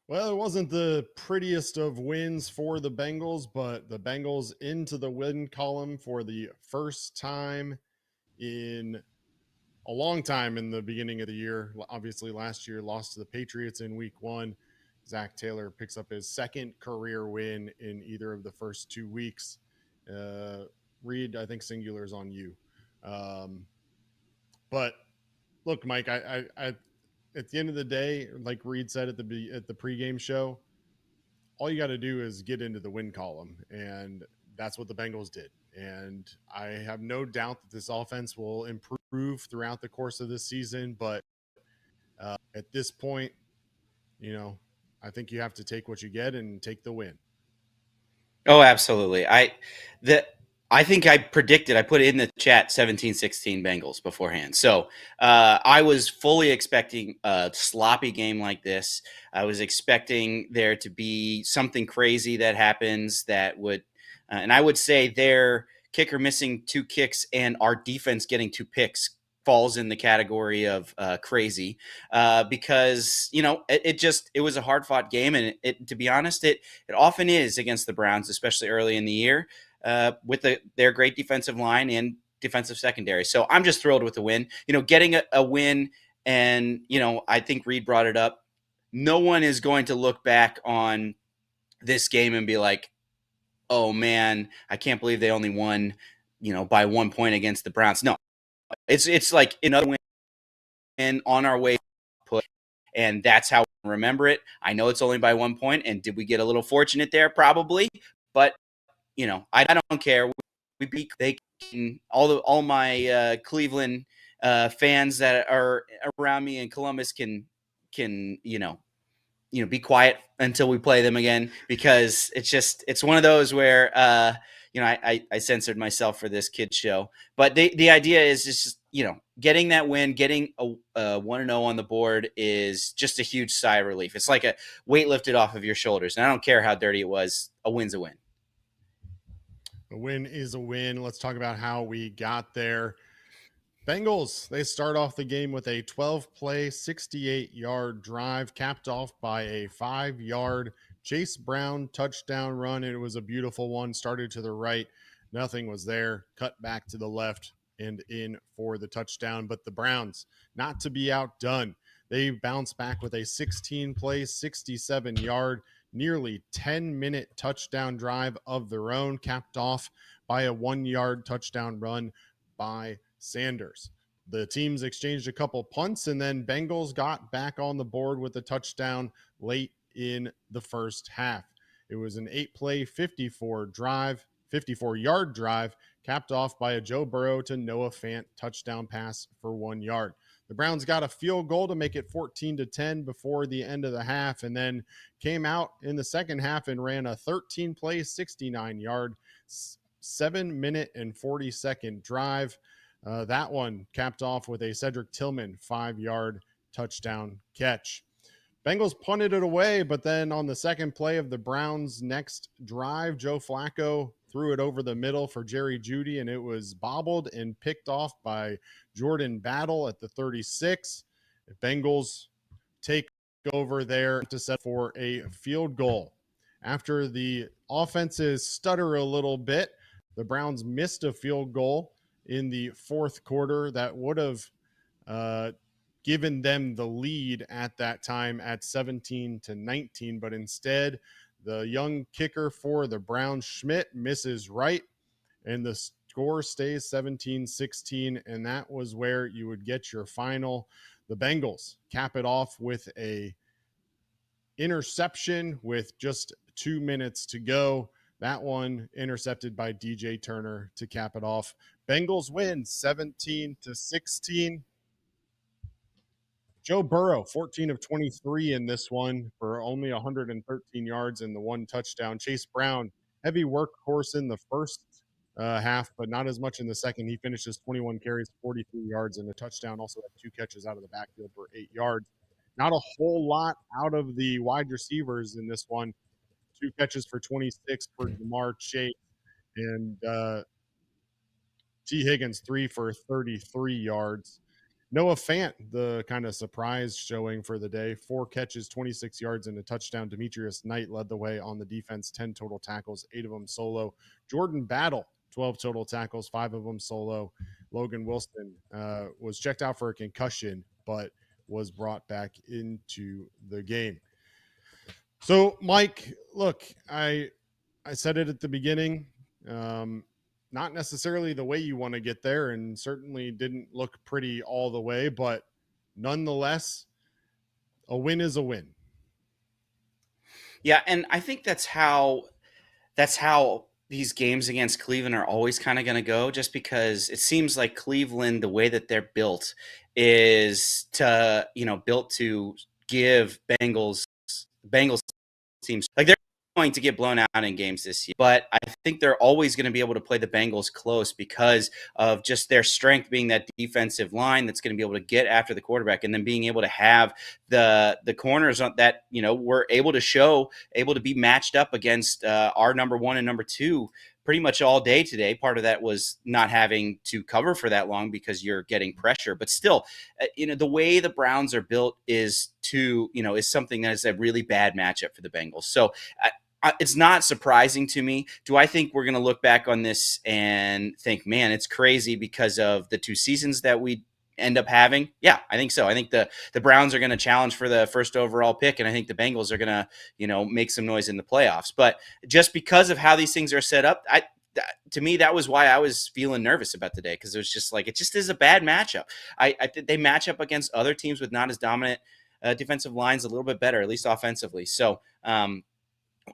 Well, it wasn't the prettiest of wins for the Bengals, but the Bengals into the win column for the first time in a long time in the beginning of the year. Obviously, last year lost to the Patriots in week 1. Zach Taylor picks up his second career win in either of the first 2 weeks. Reid, I think singular is on you. But look, Mike, I at the end of the day, like Reid said at the pregame show, all you got to do is get into the win column, and that's what the Bengals did. And I have no doubt that this offense will improve throughout the course of this season. But at this point, I think you have to take what you get and take the win. Oh, absolutely. I think I predicted, I put in the chat 17-16 Bengals beforehand. So I was fully expecting a sloppy game like this. I was expecting there to be something crazy that happens that would, and I would say their kicker missing 2 kicks and our defense getting 2 picks falls in the category of crazy because, it was a hard fought game. And to be honest, it often is against the Browns, especially early in the year. With their great defensive line and defensive secondary. So I'm just thrilled with the win. Getting a win, and, I think Reid brought it up. No one is going to look back on this game and be like, oh, man, I can't believe they only won, by 1 point against the Browns. No, it's like another win and on our way put, and that's how we remember it. I know it's only by 1 point, and did we get a little fortunate there? Probably, but I don't care. We beat all my Cleveland fans that are around me in Columbus can be quiet until we play them again, because it's one of those where I censored myself for this kid show, but the idea is just getting that win, getting a 1-0 on the board is just a huge sigh of relief. It's like a weight lifted off of your shoulders, and I don't care how dirty it was. A win's a win. A win is a win. Let's talk about how we got there. Bengals, they start off the game with a 12-play, 68-yard drive, capped off by a 5-yard Chase Brown touchdown run. It was a beautiful one. Started to the right. Nothing was there. Cut back to the left and in for the touchdown. But the Browns, not to be outdone, they bounced back with a 16-play, 67-yard, nearly 10-minute touchdown drive of their own, capped off by a 1-yard touchdown run by Sanders. The teams exchanged a couple punts, and then Bengals got back on the board with a touchdown late in the first half. It was an 8-play, 54-yard drive, capped off by a Joe Burrow to Noah Fant touchdown pass for 1 yard. The Browns got a field goal to make it 14-10 before the end of the half, and then came out in the second half and ran a 13-play, 69-yard, 7-minute and 40-second drive. That one capped off with a Cedric Tillman 5-yard touchdown catch. Bengals punted it away, but then on the second play of the Browns' next drive, Joe Flacco threw it over the middle for Jerry Jeudy, and it was bobbled and picked off by Jordan Battle at the 36. The Bengals take over there to set for a field goal. After the offenses stutter a little bit, the Browns missed a field goal in the fourth quarter that would have given them the lead at that time at 17-19, but instead the young kicker for the Browns, Schmidt, misses right, and the score stays 17-16, and that was where you would get your final. The Bengals cap it off with a interception with just 2 minutes to go. That one intercepted by DJ Turner to cap it off. Bengals win 17-16. Joe Burrow, 14 of 23 in this one for only 113 yards and the 1 touchdown. Chase Brown, heavy workhorse in the first half, but not as much in the second. He finishes 21 carries, 43 yards, and a touchdown. Also had 2 catches out of the backfield for 8 yards. Not a whole lot out of the wide receivers in this one. 2 catches for 26 for Jamar Chase, and T. Higgins 3 for 33 yards. Noah Fant, the kind of surprise showing for the day, 4 catches, 26 yards, and a touchdown. Demetrius Knight led the way on the defense, 10 total tackles, 8 of them solo. Jordan Battle, 12 total tackles, 5 of them solo. Logan Wilson was checked out for a concussion, but was brought back into the game. So, Mike, look, I said it at the beginning, not necessarily the way you want to get there, and certainly didn't look pretty all the way, but nonetheless, a win is a win. Yeah, and I think that's how these games against Cleveland are always kind of going to go, just because it seems like Cleveland, the way that they're built, is built to give Bengals teams, like, they're going to get blown out in games this year, but I think they're always going to be able to play the Bengals close because of just their strength being that defensive line that's going to be able to get after the quarterback, and then being able to have the corners that were able to be matched up against our number 1 and number 2 pretty much all day today. Part of that was not having to cover for that long because you're getting pressure, but still, the way the Browns are built is something that is a really bad matchup for the Bengals. So it's not surprising to me. Do I think we're going to look back on this and think, man, it's crazy because of the 2 seasons that we end up having? Yeah, I think so. I think the Browns are going to challenge for the first overall pick, and I think the Bengals are going to, make some noise in the playoffs. But just because of how these things are set up, to me, that was why I was feeling nervous about today, because it was just like, it just is a bad matchup. I think they match up against other teams with not as dominant defensive lines a little bit better, at least offensively. So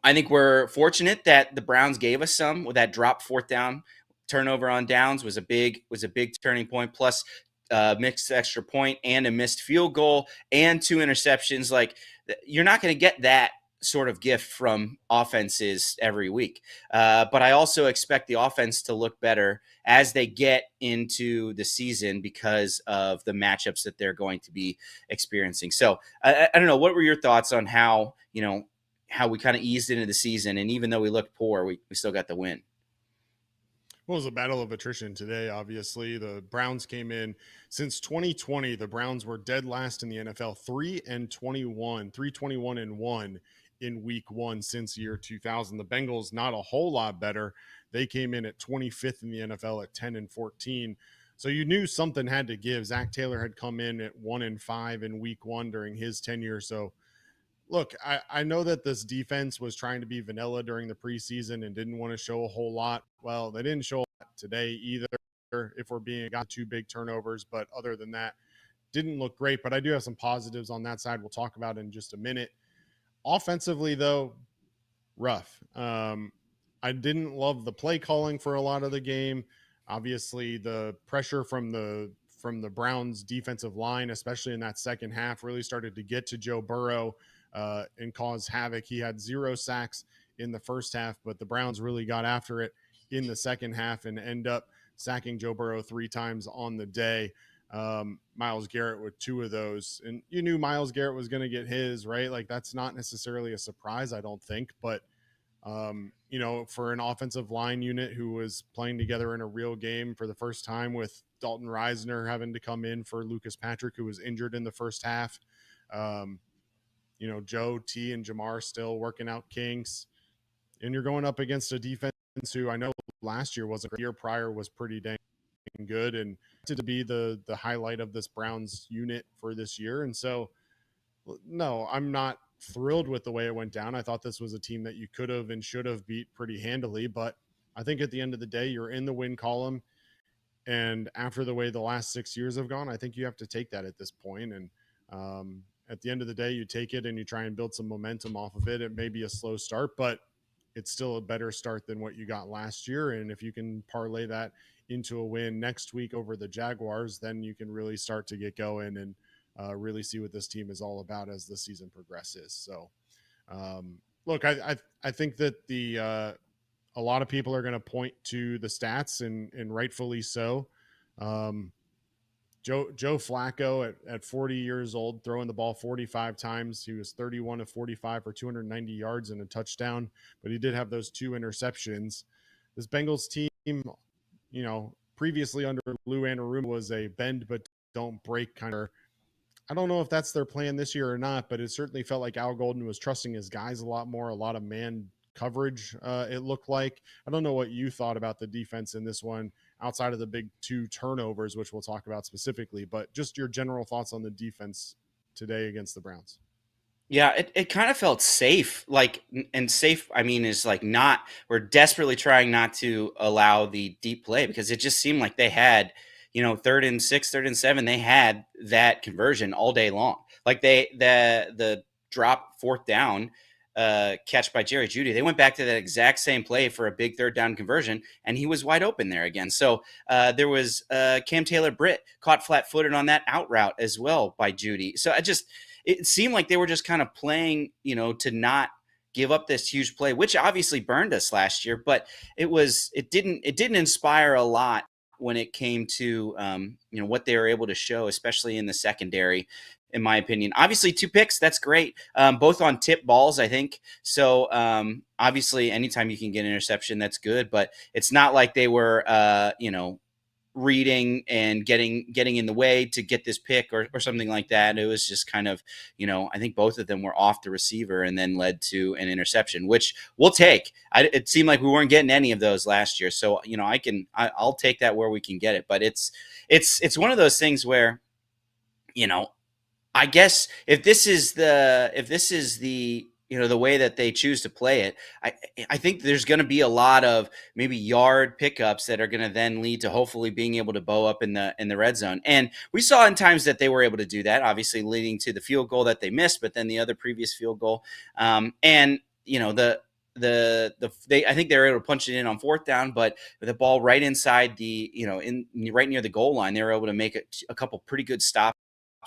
I think we're fortunate that the Browns gave us some with that drop 4th down turnover on downs was a big turning point, plus mixed extra point and a missed field goal and 2 interceptions. Like, you're not going to get that sort of gift from offenses every week. But I also expect the offense to look better as they get into the season because of the matchups that they're going to be experiencing. So I don't know. What were your thoughts on how we kind of eased into the season, and even though we looked poor, we still got the win? Well, it was a battle of attrition today, obviously. The Browns came in. Since 2020, the Browns were dead last in the NFL, 3-21-1 in week 1 since year 2000. The Bengals, not a whole lot better. They came in at 25th in the NFL at 10-14. So you knew something had to give. Zach Taylor had come in at 1-5 in week 1 during his tenure. So look, I know that this defense was trying to be vanilla during the preseason and didn't want to show a whole lot. Well, they didn't show a lot today either, if we're being got 2 big turnovers. But other than that, didn't look great. But I do have some positives on that side we'll talk about in just a minute. Offensively, though, rough. I didn't love the play calling for a lot of the game. Obviously, the pressure from the Browns defensive line, especially in that second half, really started to get to Joe Burrow and cause havoc. He had 0 sacks in the first half, but the Browns really got after it in the second half and end up sacking Joe Burrow 3 times on the day. Myles Garrett with 2 of those, and you knew Myles Garrett was going to get his, right? Like, that's not necessarily a surprise, I don't think, but for an offensive line unit who was playing together in a real game for the first time, with Dalton Reisner having to come in for Lucas Patrick, who was injured in the first half, Joe T and Jamar still working out kinks, and you're going up against a defense who I know last year wasn't, year prior was pretty dang good, and to be the highlight of this Browns unit for this year. And so, no, I'm not thrilled with the way it went down. I thought this was a team that you could have and should have beat pretty handily, but I think at the end of the day, you're in the win column. And after the way the last 6 years have gone, I think you have to take that at this point. And at the end of the day, you take it and you try and build some momentum off of it. It may be a slow start, but it's still a better start than what you got last year. And if you can parlay that into a win next week over the Jaguars, then you can really start to get going and really see what this team is all about as the season progresses. So, look, I think that a lot of people are going to point to the stats, and rightfully so. Joe Flacco at 40 years old, throwing the ball 45 times. He was 31 of 45 for 290 yards and a touchdown, but he did have those 2 interceptions. This Bengals team, previously under Lou Anarumo, was a bend but don't break kind of. I don't know if that's their plan this year or not, but it certainly felt like Al Golden was trusting his guys a lot more, a lot of man coverage. It looked like. I don't know what you thought about the defense in this one outside of the big 2 turnovers, which we'll talk about specifically, but just your general thoughts on the defense today against the Browns. Yeah, it kind of felt safe, and safe, I mean, is like not, we're desperately trying not to allow the deep play because it just seemed like they had, 3rd and 6, 3rd and 7, they had that conversion all day long. Like the drop 4th down catch by Jerry Jeudy, they went back to that exact same play for a big 3rd down conversion, and he was wide open there again. So there was Cam Taylor-Britt caught flat-footed on that out route as well by Jeudy. So it seemed like they were just kind of playing, to not give up this huge play, which obviously burned us last year, but it didn't inspire a lot when it came to, what they were able to show, especially in the secondary, in my opinion. Obviously 2 picks, that's great. Both on tip balls, I think. So obviously anytime you can get an interception, that's good, but it's not like they were, reading and getting in the way to get this pick or something like that. It was just kind of, I think both of them were off the receiver and then led to an interception, which we'll take. It seemed like we weren't getting any of those last year. So, I'll take that where we can get it. But it's one of those things where, I guess if this is the the way that they choose to play it, I think there's going to be a lot of maybe yard pickups that are going to then lead to hopefully being able to bow up in the red zone. And we saw in times that they were able to do that, obviously leading to the field goal that they missed, but then the other previous field goal. I think they were able to punch it in on 4th down, but with the ball right inside right near the goal line, they were able to make a couple pretty good stops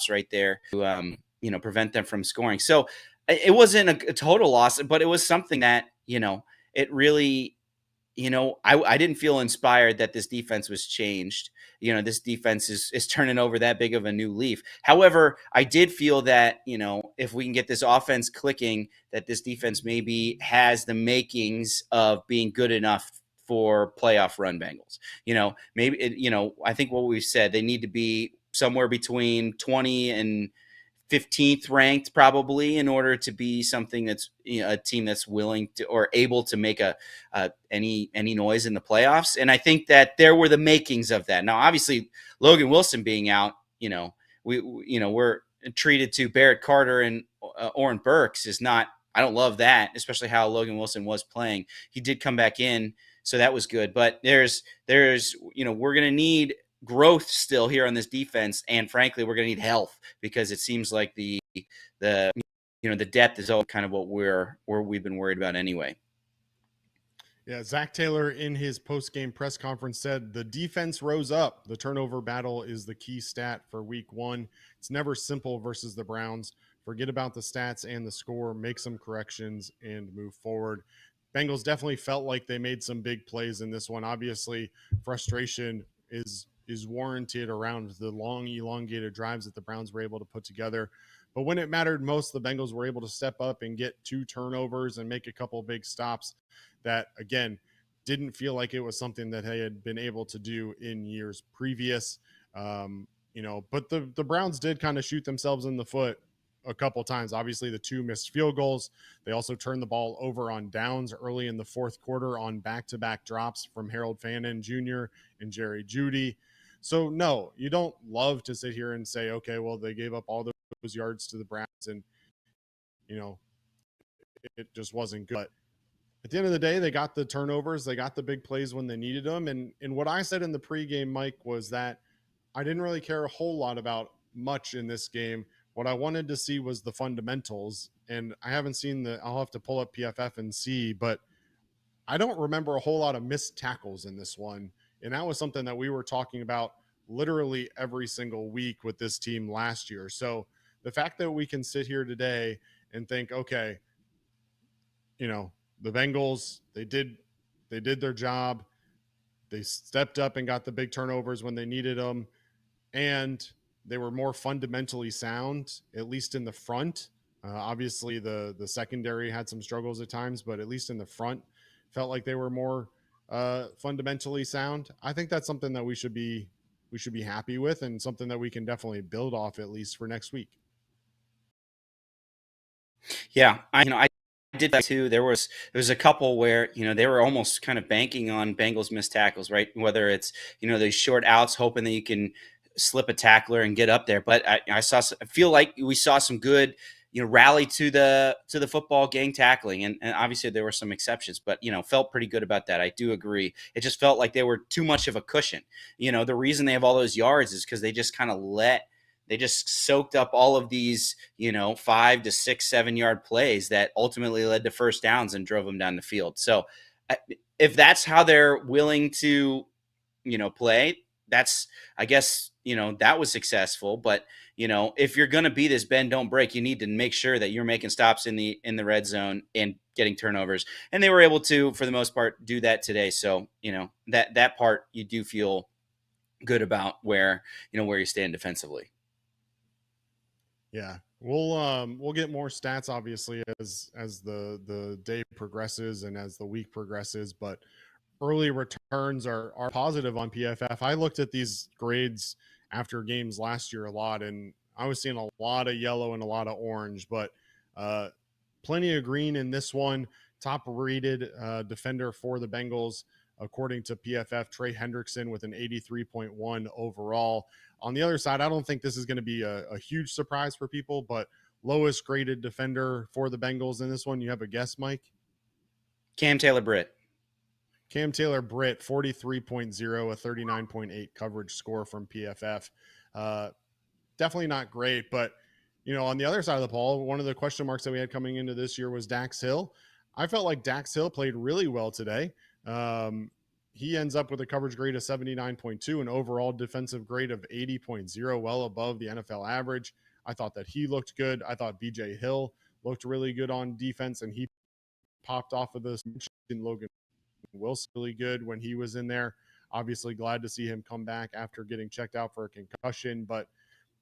right there to prevent them from scoring. So it wasn't a total loss, but it was something that, it really, I didn't feel inspired that this defense was changed. This defense is turning over that big of a new leaf. However, I did feel that, if we can get this offense clicking, that this defense maybe has the makings of being good enough for playoff run Bengals. I think what we've said, they need to be somewhere between 20 and 15th ranked probably in order to be something that's a team that's willing to or able to make any noise in the playoffs. And I think that there were the makings of that. Now, obviously, Logan Wilson being out, we're treated to Barrett Carter and Oren Burks is not. I don't love that, especially how Logan Wilson was playing. He did come back in, so that was good. But there's we're gonna need growth still here on this defense, and frankly we're going to need health because it seems like the depth is all kind of what we've been worried about anyway. Yeah, Zach Taylor in his post-game press conference said the defense rose up. The turnover battle is the key stat for week 1. It's never simple versus the Browns. Forget about the stats and the score, make some corrections and move forward. Bengals definitely felt like they made some big plays in this one. Obviously, frustration is warranted around the long, elongated drives that the Browns were able to put together. But when it mattered most, the Bengals were able to step up and get 2 turnovers and make a couple of big stops that, again, didn't feel like it was something that they had been able to do in years previous. But the Browns did kind of shoot themselves in the foot a couple times. Obviously, the 2 missed field goals. They also turned the ball over on downs early in the 4th quarter on back-to-back drops from Harold Fannin Jr. and Jerry Jeudy. So, no, you don't love to sit here and say, okay, well, they gave up all those yards to the Browns and, it just wasn't good. But at the end of the day, they got the turnovers. They got the big plays when they needed them. And what I said in the pregame, Mike, was that I didn't really care a whole lot about much in this game. What I wanted to see was the fundamentals. And I haven't seen I'll have to pull up PFF and see, but I don't remember a whole lot of missed tackles in this one. And that was something that we were talking about literally every single week with this team last year. So the fact that we can sit here today and think, okay, the Bengals, they did their job. They stepped up and got the big turnovers when they needed them. And they were more fundamentally sound, at least in the front. Obviously, the secondary had some struggles at times, but at least in the front, felt like they were more fundamentally sound. I think that's something that we should be we should be happy with, and something that we can definitely build off at least for next week. Yeah, I did that too. There was a couple where they were almost kind of banking on Bengals missed tackles, right? Whether it's those short outs, hoping that you can slip a tackler and get up there. But I feel like we saw some good rally to the football, gang tackling, and obviously there were some exceptions, but felt pretty good about that. I do agree. It just felt like they were too much of a cushion. The reason they have all those yards is because they just kind of they just soaked up all of these 5 to 6, 7 yard plays that ultimately led to first downs and drove them down the field. So if that's how they're willing to play, that's, I guess, that was successful. But if you're going to be this bend don't break, you need to make sure that you're making stops in the red zone and getting turnovers. And they were able to, for the most part, do that today. So that part you do feel good about where you stand defensively. Yeah, we'll get more stats obviously as the day progresses and as the week progresses, but early returns are positive on PFF. I looked at these grades after games last year a lot, and I was seeing a lot of yellow and a lot of orange, but plenty of green in this one. Top rated defender for the Bengals, according to PFF, Trey Hendrickson with an 83.1 overall. On the other side, I don't think this is going to be a huge surprise for people, but lowest graded defender for the Bengals in this one. You have a guess, Mike? Cam Taylor-Britt. Cam Taylor-Britt, 43.0, a 39.8 coverage score from PFF. Definitely not great, but, on the other side of the ball, one of the question marks that we had coming into this year was Dax Hill. I felt like Dax Hill played really well today. He ends up with a coverage grade of 79.2, an overall defensive grade of 80.0, well above the NFL average. I thought that he looked good. I thought BJ Hill looked really good on defense, and he popped off of this. Logan Wilson really good when he was in there. Obviously glad to see him come back after getting checked out for a concussion, but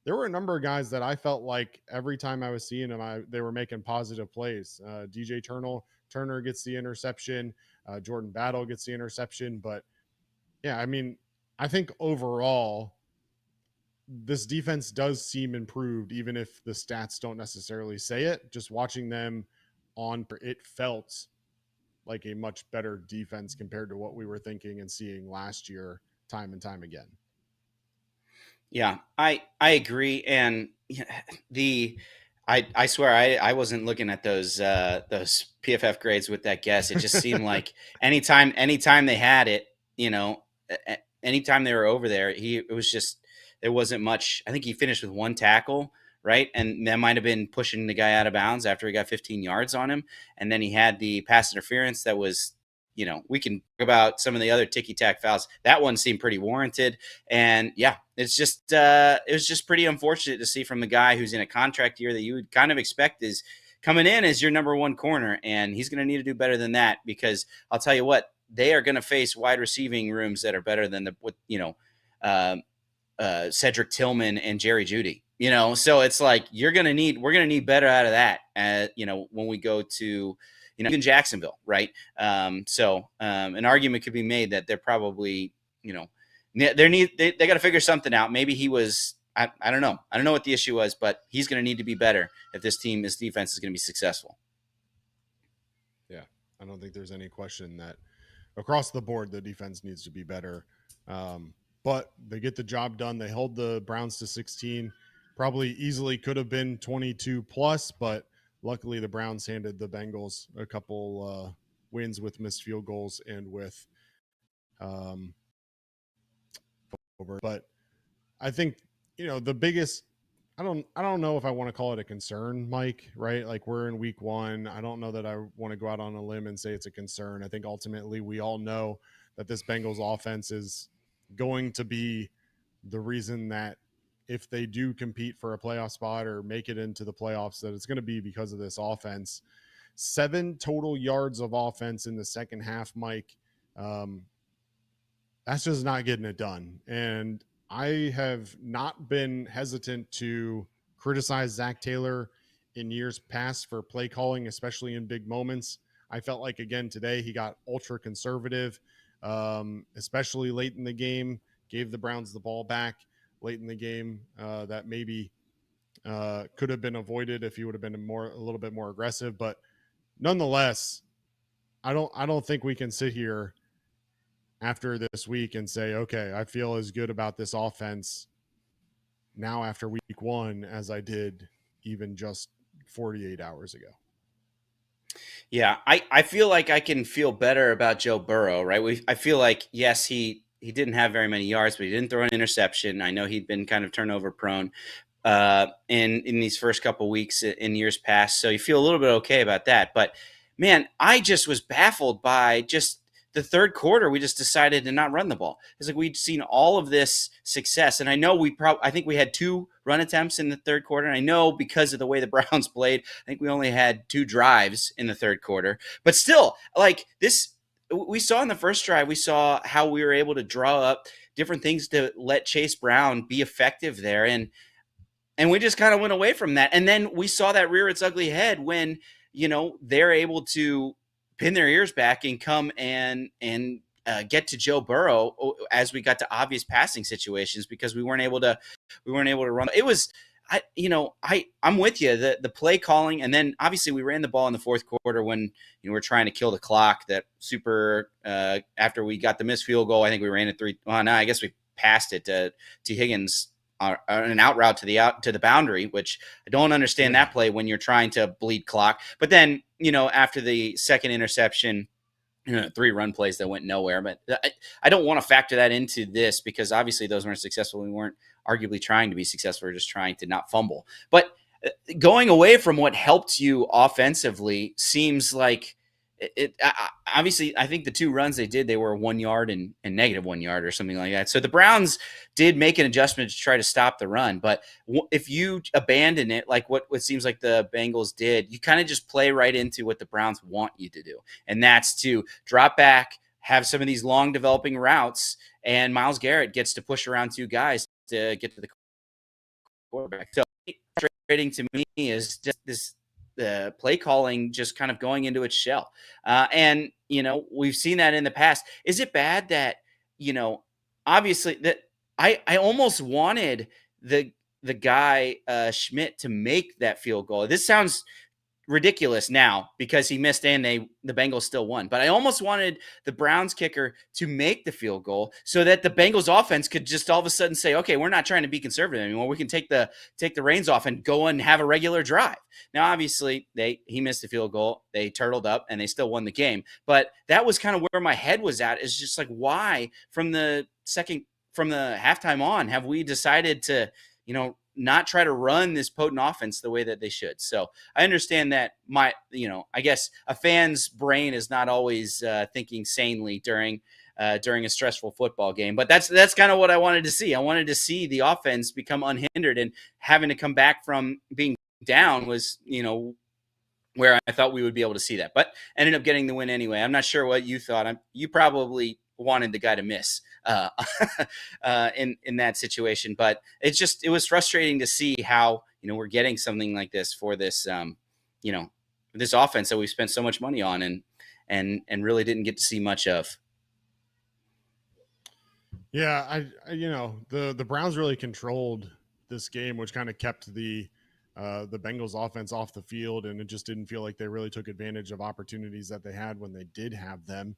there were a number of guys that I felt like every time I was seeing them, they were making positive plays. DJ Turner gets the interception. Jordan Battle gets the interception. But, yeah, I mean, I think overall this defense does seem improved, even if the stats don't necessarily say it. Just watching them it felt like a much better defense compared to what we were thinking and seeing last year time and time again. Yeah, I agree. And I swear I wasn't looking at those PFF grades with that guess. It just seemed like anytime they had it, anytime they were over there, there wasn't much. I think he finished with one tackle, right? And that might have been pushing the guy out of bounds after he got 15 yards on him. And then he had the pass interference that was, we can talk about some of the other ticky-tack fouls. That one seemed pretty warranted. And yeah, it was just pretty unfortunate to see from the guy who's in a contract year that you would kind of expect is coming in as your number one corner. And he's going to need to do better than that, because I'll tell you what, they are going to face wide receiving rooms that are better than Cedric Tillman and Jerry Jeudy. So it's like we're going to need better out of that. When we go to even Jacksonville, right? So an argument could be made that they're probably they got to figure something out. Maybe he was I don't know. I don't know what the issue was, but he's going to need to be better if this defense is going to be successful. Yeah, I don't think there's any question that across the board the defense needs to be better. But they get the job done. They hold the Browns to 16. Probably easily could have been 22 plus, but luckily the Browns handed the Bengals a couple wins with missed field goals and with over. But I think, the biggest, I don't know if I want to call it a concern, Mike, right? Like, we're in week 1. I don't know that I want to go out on a limb and say it's a concern. I think ultimately we all know that this Bengals offense is going to be the reason that if they do compete for a playoff spot or make it into the playoffs, that it's going to be because of this offense. 7 total yards of offense in the second half, Mike. That's just not getting it done. And I have not been hesitant to criticize Zach Taylor in years past for play calling, especially in big moments. I felt like, again, today he got ultra conservative, especially late in the game. gave the Browns the ball back late in the game that maybe could have been avoided if he would have been a little bit more aggressive. But nonetheless, I don't think we can sit here after this week and say, okay, I feel as good about this offense now after week one as I did even just 48 hours ago. Yeah, I feel like I can feel better about Joe Burrow, right? I feel like, yes, he didn't have very many yards, but he didn't throw an interception. I know he'd been kind of turnover prone in these first couple weeks in years past, so you feel a little bit okay about that. But, man, I just was baffled by just the third quarter. We just decided to not run the ball. It's like we'd seen all of this success, and I know I think we had 2 run attempts in the third quarter. And I know because of the way the Browns played, I think we only had 2 drives in the third quarter. But still, like this, we saw in the first drive, we saw how we were able to draw up different things to let Chase Brown be effective there, and we just kind of went away from that. And then we saw that rear its ugly head when they're able to pin their ears back and come and get to Joe Burrow as we got to obvious passing situations because we weren't able to run. It was, I'm with you. The play calling, and then obviously we ran the ball in the fourth quarter when we're trying to kill the clock. That super after we got the missed field goal, I think we ran it 3. Well, no, I guess we passed it to Higgins. An out route to the boundary, which I don't understand that play when you're trying to bleed clock. But then, after the second interception, 3 run plays that went nowhere. But I don't want to factor that into this because obviously those weren't successful. We weren't arguably trying to be successful. We're just trying to not fumble. But going away from what helped you offensively seems like obviously, I think the 2 runs they did, they were 1 yard and -1 yard or something like that. So the Browns did make an adjustment to try to stop the run. But if you abandon it, like what seems like the Bengals did, you kind of just play right into what the Browns want you to do. And that's to drop back, have some of these long developing routes, and Myles Garrett gets to push around 2 guys to get to the quarterback. So frustrating to me is just this, the play calling just kind of going into its shell. And, we've seen that in the past. Is it bad that, obviously that I almost wanted the guy Schmidt to make that field goal. This sounds ridiculous now because he missed and the Bengals still won. But I almost wanted the Browns kicker to make the field goal so that the Bengals offense could just all of a sudden say, okay, we're not trying to be conservative anymore. We can take the reins off and go and have a regular drive. Now, obviously, he missed the field goal. They turtled up and they still won the game. But that was kind of where my head was at, is just like, why from the halftime on have we decided to, not try to run this potent offense the way that they should. So I understand that I guess a fan's brain is not always thinking sanely during a stressful football game, but that's kind of what I wanted to see. I wanted to see the offense become unhindered, and having to come back from being down was, where I thought we would be able to see that, but ended up getting the win anyway. I'm not sure what you thought. You probably wanted the guy to miss in that situation, but it was frustrating to see how we're getting something like this for this this offense that we spent so much money on and really didn't get to see much of. Yeah, the Browns really controlled this game, which kind of kept the Bengals offense off the field, and it just didn't feel like they really took advantage of opportunities that they had when they did have them.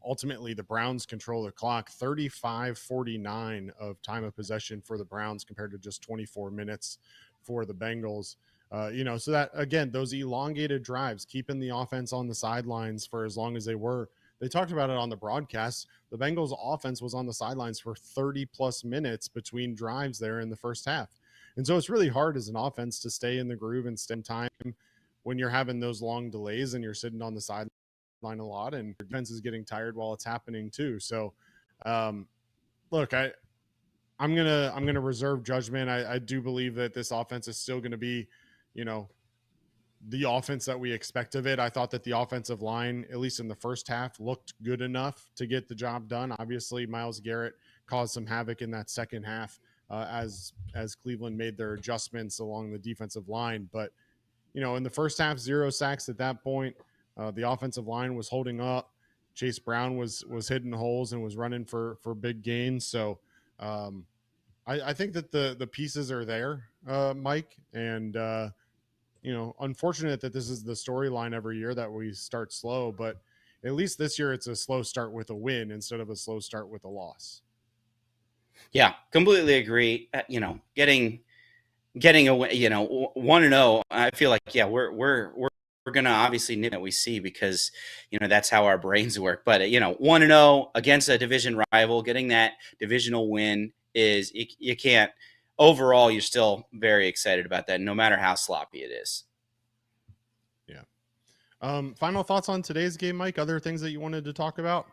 Ultimately, the Browns control the clock, 35-49 of time of possession for the Browns compared to just 24 minutes for the Bengals. So that, again, those elongated drives, keeping the offense on the sidelines for as long as they were. They talked about it on the broadcast. The Bengals offense was on the sidelines for 30-plus minutes between drives there in the first half. And so it's really hard as an offense to stay in the groove and spend time when you're having those long delays and you're sitting on the sideline a lot, and your defense is getting tired while it's happening too. So, look, I'm gonna reserve judgment. I do believe that this offense is still going to be, the offense that we expect of it. I thought that the offensive line, at least in the first half, looked good enough to get the job done. Obviously, Myles Garrett caused some havoc in that second half as Cleveland made their adjustments along the defensive line. But in the first half, 0 sacks at that point. The offensive line was holding up. Chase Brown was hitting holes and was running for big gains. So, I think that the pieces are there, Mike, and unfortunate that this is the storyline every year that we start slow, but at least this year it's a slow start with a win instead of a slow start with a loss. Yeah, completely agree. Getting away, 1-0. I feel like we're gonna obviously nip that we see because that's how our brains work. But 1-0 against a division rival, getting that divisional win is you can't. Overall, you're still very excited about that, no matter how sloppy it is. Yeah. Final thoughts on today's game, Mike? Other things that you wanted to talk about?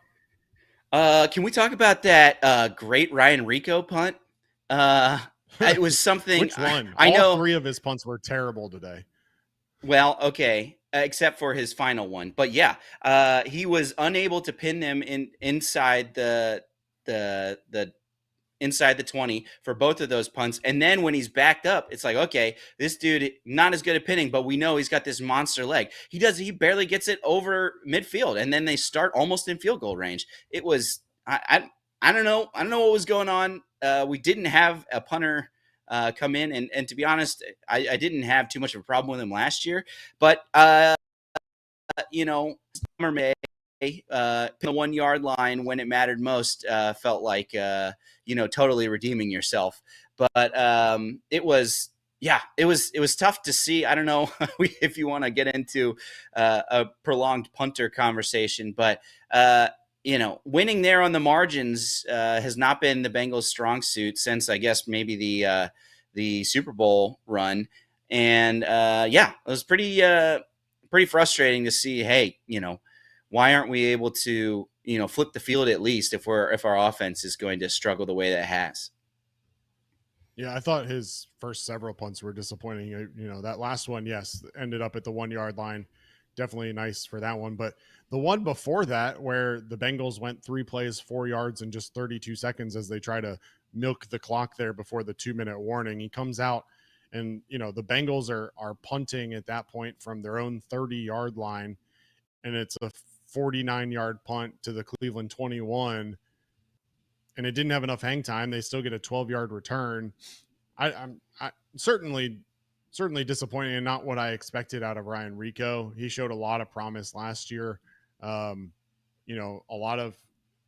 Can we talk about that great Ryan Rico punt? It was something. Which one? I All know 3 of his punts were terrible today. Well, okay, except for his final one, but yeah, he was unable to pin them inside the inside the 20 for both of those punts. And then when he's backed up, it's like, okay, this dude not as good at pinning, but we know he's got this monster leg. He barely gets it over midfield, and then they start almost in field goal range. It was I don't know what was going on. We didn't have a punter come in, and to be honest, I didn't have too much of a problem with him last year, but Summer May the 1 yard line when it mattered most felt like totally redeeming yourself. But it was tough to see. I don't know if you want to get into a prolonged punter conversation, but winning there on the margins has not been the Bengals' strong suit since, I guess, maybe the Super Bowl run. And it was pretty frustrating to see. Hey, why aren't we able to flip the field at least if our offense is going to struggle the way that it has? Yeah, I thought his first several punts were disappointing. That last one, yes, ended up at the 1 yard line. Definitely nice for that one. But the one before that, where the Bengals went 3 plays, 4 yards in just 32 seconds as they try to milk the clock there before the 2-minute warning, he comes out and, the Bengals are punting at that point from their own 30-yard line. And it's a 49-yard punt to the Cleveland 21. And it didn't have enough hang time. They still get a 12-yard return. I'm certainly disappointing and not what I expected out of Ryan Rico. He showed a lot of promise last year. A lot of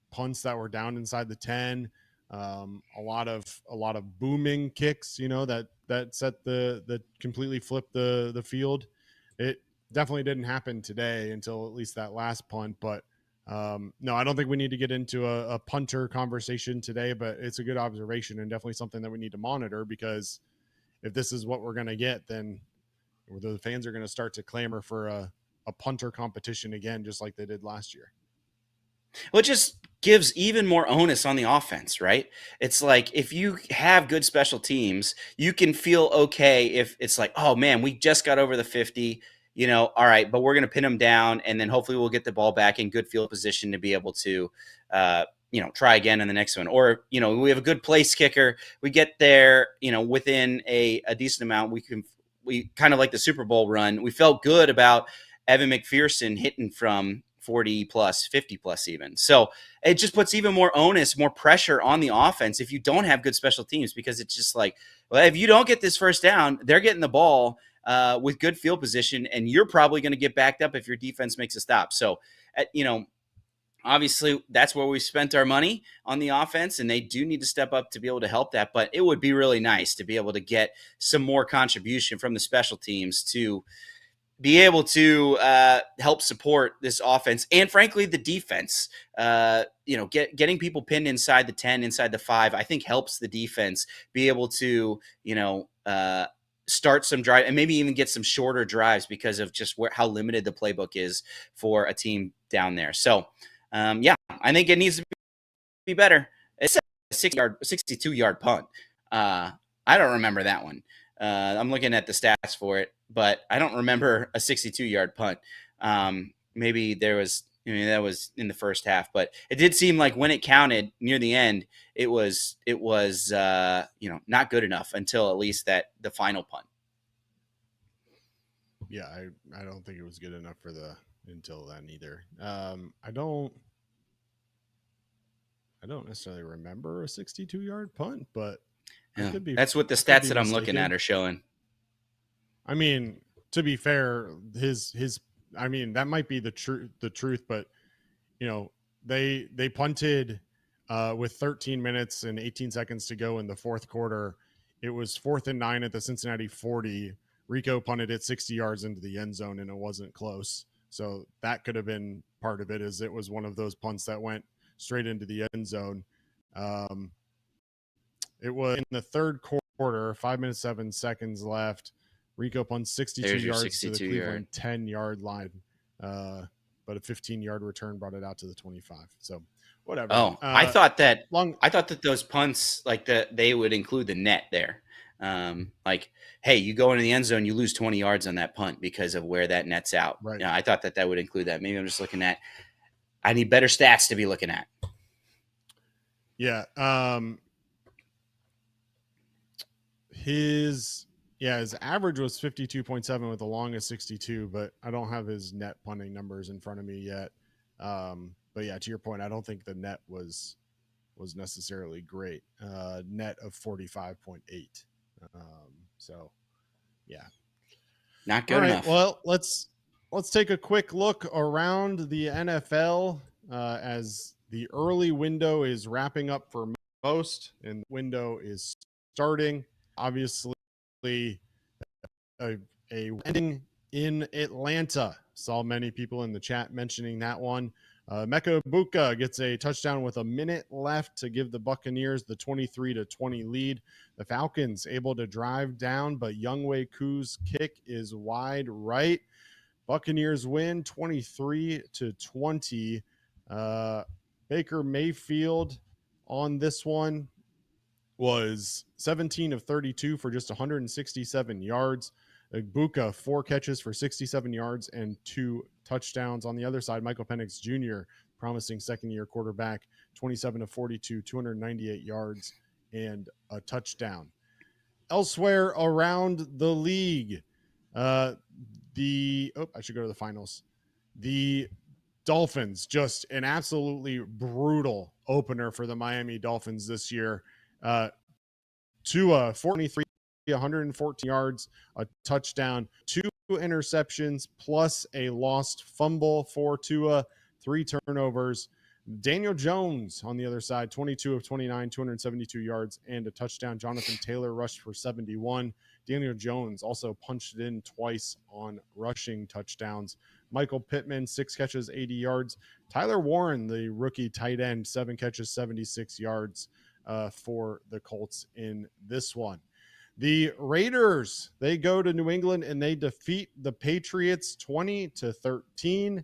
punts that were down inside the 10, a lot of booming kicks, that set the completely flipped the field. It definitely didn't happen today until at least that last punt, but no, I don't think we need to get into a punter conversation today, but it's a good observation and definitely something that we need to monitor, because if this is what we're going to get, then the fans are going to start to clamor for a punter competition again, just like they did last year. Well, it just gives even more onus on the offense, right? It's like if you have good special teams, you can feel okay if it's like, oh man, we just got over the 50, all right, but we're going to pin them down, and then hopefully we'll get the ball back in good field position to be able to, try again in the next one. Or, we have a good place kicker. We get there, within a decent amount. We kind of like the Super Bowl run. We felt good about Evan McPherson hitting from 40 plus, 50 plus even. So it just puts even more onus, more pressure on the offense if you don't have good special teams, because it's just like, well, if you don't get this first down, they're getting the ball with good field position, and you're probably going to get backed up if your defense makes a stop. So, obviously that's where we spent our money on the offense, and they do need to step up to be able to help that. But it would be really nice to be able to get some more contribution from the special teams to be able to help support this offense, and frankly the defense. Getting people pinned inside the 10, inside the 5, I think helps the defense be able to start some drive and maybe even get some shorter drives because of just how limited the playbook is for a team down there. So I think it needs to be better. It's a 62-yard punt. I don't remember that one. I'm looking at the stats for it, but I don't remember a 62-yard punt. Maybe there was, that was in the first half, but it did seem like when it counted near the end, it was not good enough until at least the final punt. Yeah, I don't think it was good enough until then either. I don't necessarily remember a 62-yard punt, but Yeah, could be, that's what the stats that I'm looking at are showing. I mean, to be fair, that might be the truth, but they punted with 13 minutes and 18 seconds to go in the fourth quarter. It was 4th and 9 at the Cincinnati 40. Rico punted it 60 yards into the end zone, and it wasn't close. So that could have been part of it, as it was one of those punts that went straight into the end zone. It was in the third quarter, 5 minutes, 7 seconds left. Rico punts 62 yards to the Cleveland 10-yard line. But a 15-yard return brought it out to the 25. So whatever. Oh, I thought that those punts, like they would include the net there. Like, hey, you go into the end zone, you lose 20 yards on that punt because of where that net's out. Right. Yeah, I thought that would include that. Maybe I'm just looking at. I need better stats to be looking at. Yeah. His average was 52.7 with the longest 62, but I don't have his net punting numbers in front of me yet. But yeah, to your point, I don't think the net was necessarily great. Net of 45.8. So yeah, not good enough. Well, let's take a quick look around the NFL as the early window is wrapping up for most, and the window is starting. Obviously, a ending in Atlanta. Saw many people in the chat mentioning that one. Mecca Buka gets a touchdown with a minute left to give the Buccaneers the 23-20 lead. The Falcons able to drive down, but Younghoe Koo's kick is wide right. Buccaneers win 23-20. Baker Mayfield on this one was 17 of 32 for just 167 yards. Buka, 4 catches for 67 yards and 2 touchdowns. On the other side, Michael Penix Jr., promising second-year quarterback, 27 of 42, 298 yards and a touchdown. Elsewhere around the league, I should go to the finals. The Dolphins, just an absolutely brutal opener for the Miami Dolphins this year. Tua, 43, 114 yards, a touchdown, 2 interceptions, plus a lost fumble for Tua, 3 turnovers. Daniel Jones on the other side, 22 of 29, 272 yards and a touchdown. Jonathan Taylor rushed for 71. Daniel Jones also punched it in twice on rushing touchdowns. Michael Pittman, 6 catches, 80 yards. Tyler Warren, the rookie tight end, 7 catches, 76 yards for the Colts in this one. The Raiders, they go to New England and they defeat the Patriots 20-13.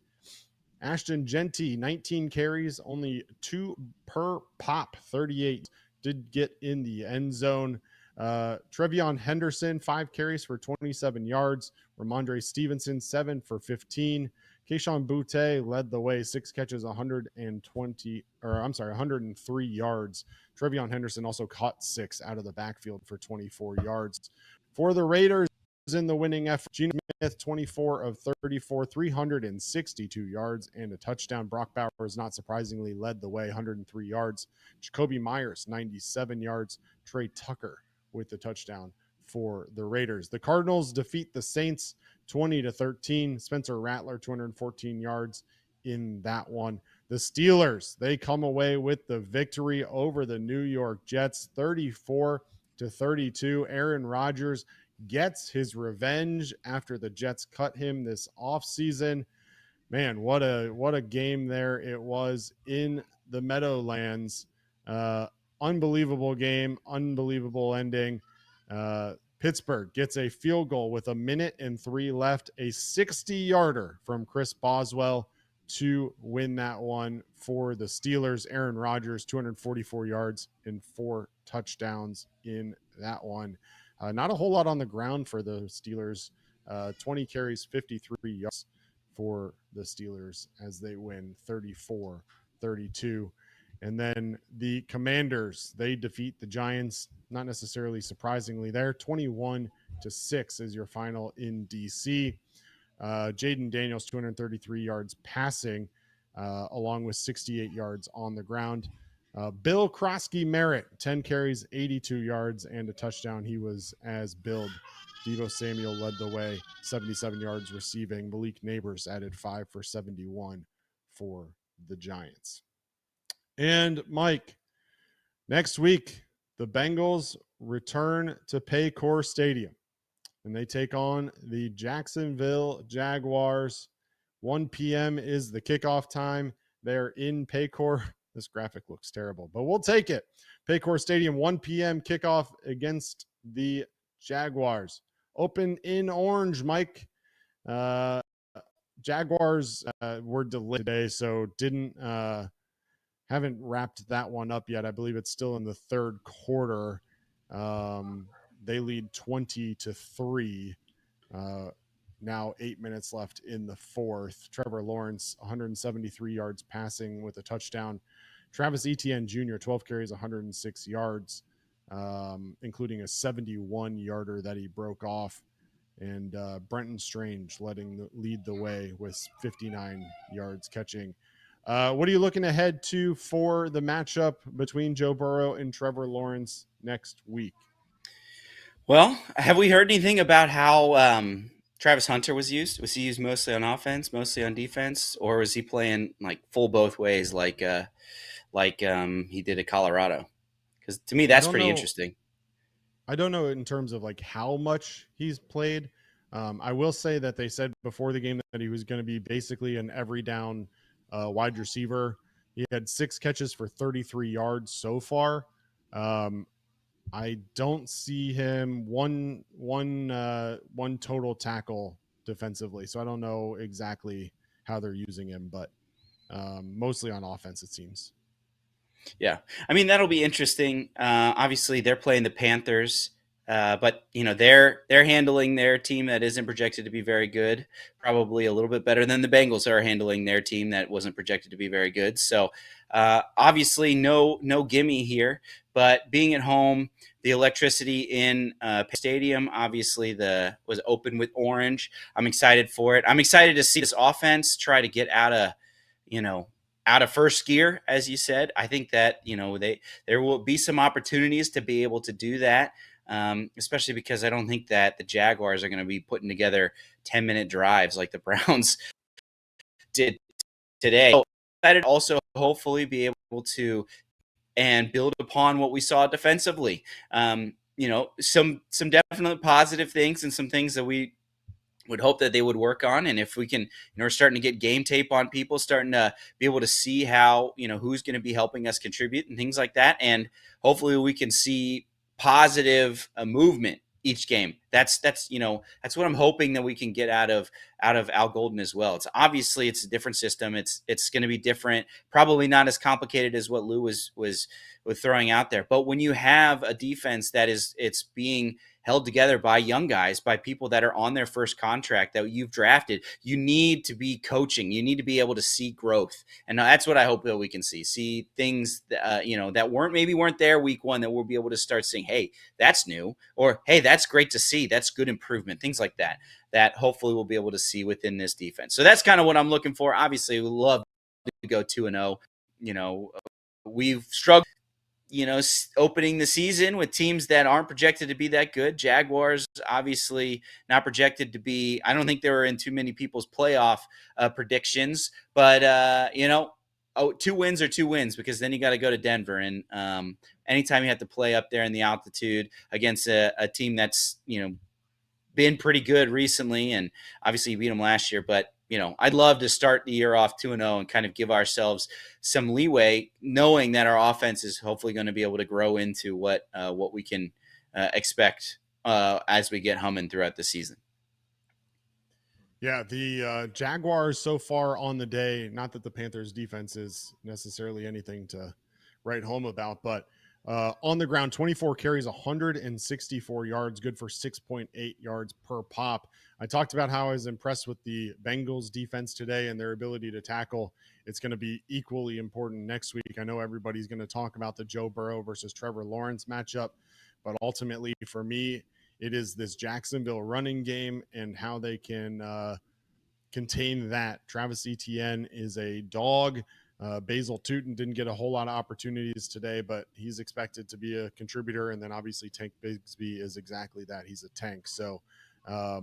Ashton Genty, 19 carries, only 2 per pop, 38 did get in the end zone. Trevion Henderson, 5 carries for 27 yards. Ramondre Stevenson, 7 for 15. Keyshawn Boutte led the way, 6 catches, 103 yards. Trevion Henderson also caught 6 out of the backfield for 24 yards. For the Raiders in the winning effort, Geno Smith, 24 of 34, 362 yards and a touchdown. Brock Bowers, not surprisingly, led the way, 103 yards. Jacoby Myers, 97 yards. Trey Tucker with the touchdown for the Raiders. The Cardinals defeat the Saints 20-13. Spencer Rattler, 214 yards in that one. The Steelers, they come away with the victory over the New York Jets, 34-32. Aaron Rodgers gets his revenge after the Jets cut him this offseason. Man, what a game there it was in the Meadowlands. Unbelievable game, unbelievable ending. Pittsburgh gets a field goal with 1:03 left, a 60-yarder from Chris Boswell to win that one for the Steelers. Aaron Rodgers, 244 yards and 4 touchdowns in that one. Not a whole lot on the ground for the Steelers. 20 carries, 53 yards for the Steelers as they win 34-32. And then the Commanders, they defeat the Giants, not necessarily surprisingly there. 21-6 is your final in DC. Jaden Daniels, 233 yards passing, along with 68 yards on the ground. Bill Krosky-Merritt, 10 carries, 82 yards, and a touchdown. He was as billed. Deebo Samuel led the way, 77 yards receiving. Malik Neighbors added 5 for 71 for the Giants. And Mike, next week, the Bengals return to Paycor Stadium, and they take on the Jacksonville Jaguars. 1 p.m. is the kickoff time. They're in Paycor. This graphic looks terrible, but we'll take it. Paycor Stadium, 1 p.m. kickoff against the Jaguars. Open in orange, Mike. Jaguars were delayed today, so haven't wrapped that one up yet. I believe it's still in the third quarter. They lead 20-3. Now 8 minutes left in the fourth. Trevor Lawrence, 173 yards passing with a touchdown. Travis Etienne Jr., 12 carries, 106 yards, including a 71-yarder that he broke off. And Brenton Strange lead the way with 59 yards catching. What are you looking ahead to for the matchup between Joe Burrow and Trevor Lawrence next week? Well, have we heard anything about how Travis Hunter was used? Was he used mostly on offense, mostly on defense, or was he playing like full both ways like he did at Colorado? Because to me, that's pretty interesting. I don't know in terms of like how much he's played. I will say that they said before the game that he was going to be basically an every down wide receiver. He had 6 catches for 33 yards so far. I don't see him one total tackle defensively, so I don't know exactly how they're using him, but mostly on offense, it seems. Yeah, I mean that'll be interesting. Obviously, they're playing the Panthers, but they're handling their team that isn't projected to be very good, probably a little bit better than the Bengals are handling their team that wasn't projected to be very good. So obviously, no gimme here. But being at home, the electricity in stadium obviously was open with orange. I'm excited for it. I'm excited to see this offense try to get out of first gear, as you said. I think that there will be some opportunities to be able to do that, especially because I don't think that the Jaguars are going to be putting together 10-minute drives like the Browns did today. So excited also hopefully be able to and build upon what we saw defensively. Some definite positive things and some things that we would hope that they would work on. And if we can, we're starting to get game tape on people, starting to be able to see how, who's going to be helping us contribute and things like that. And hopefully we can see positive movement each game. That's what I'm hoping that we can get out of Al Golden as well. It's a different system. It's going to be different, probably not as complicated as what Lou was throwing out there. But when you have a defense that it's being held together by young guys, by people that are on their first contract that you've drafted, you need to be coaching. You need to be able to see growth. And that's what I hope that we can see things that weren't there week one, that we'll be able to start seeing, hey, that's new, or hey, that's great to see. That's good improvement. Things like that hopefully we'll be able to see within this defense. So that's kind of what I'm looking for. Obviously, we love to go 2-0. We've struggled, opening the season with teams that aren't projected to be that good. Jaguars, obviously not projected to be, I don't think they were in too many people's playoff predictions, but 2 wins are 2 wins, because then you got to go to Denver. And anytime you have to play up there in the altitude against a team that's, been pretty good recently, and obviously you beat them last year, but I'd love to start the year off 2-0 and kind of give ourselves some leeway, knowing that our offense is hopefully going to be able to grow into what we can expect as we get humming throughout the season. Yeah, the Jaguars so far on the day, not that the Panthers defense is necessarily anything to write home about, but on the ground, 24 carries, 164 yards, good for 6.8 yards per pop. I talked about how I was impressed with the Bengals defense today and their ability to tackle. It's going to be equally important next week. I know everybody's going to talk about the Joe Burrow versus Trevor Lawrence matchup, but ultimately for me, it is this Jacksonville running game and how they can contain that. Travis Etienne is a dog. Basil Tootin didn't get a whole lot of opportunities today, but he's expected to be a contributor. And then obviously Tank Bigsby is exactly that. He's a tank. So a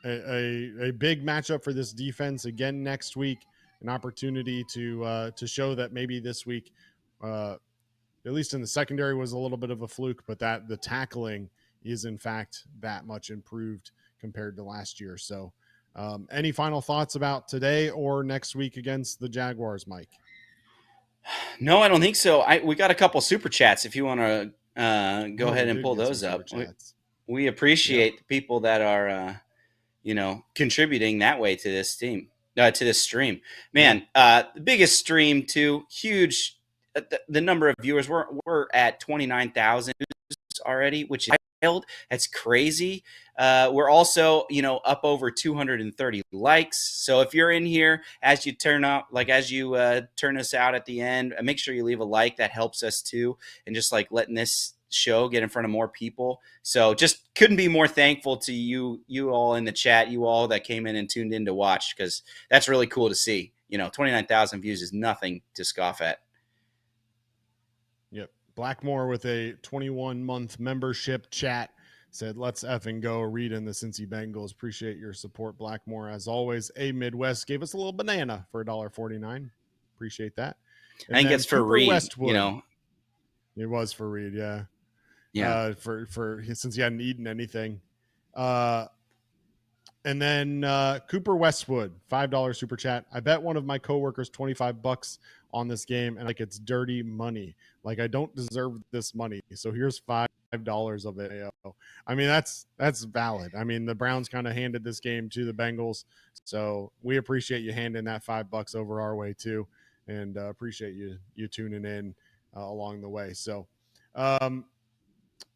big matchup for this defense again next week. An opportunity to show that maybe this week, at least in the secondary, was a little bit of a fluke, but that the tackling is in fact that much improved compared to last year. So any final thoughts about today or next week against the Jaguars, Mike? No, I don't think so. We got a couple super chats if you want to go ahead and pull those up. We appreciate the people that are contributing that way to this team, to this stream. Man, the biggest stream too, huge. The number of viewers, we're at 29,000 already, which is wild. That's crazy. We're also, up over 230 likes. So if you're in here, as you turn us out at the end, make sure you leave a like. That helps us too. And just like letting this show get in front of more people. So just couldn't be more thankful to you all in the chat, you all that came in and tuned in to watch, because that's really cool to see. 29,000 views is nothing to scoff at. Yep. Blackmore with a 21-month membership chat said, let's effing go. Reid and the Cincy Bengals. Appreciate your support, Blackmore. As always, A Midwest gave us a little banana for $1.49. Appreciate that. And I think it's for Reid, Westwood, It was for Reid, yeah. Yeah. For since he hadn't eaten anything. And then Cooper Westwood, $5 super chat. I bet one of my coworkers $25 on this game, and like it's dirty money. Like I don't deserve this money. So here's $5 of it. I mean, that's valid. I mean, the Browns kind of handed this game to the Bengals. So we appreciate you handing that $5 over our way too. And appreciate you tuning in along the way. So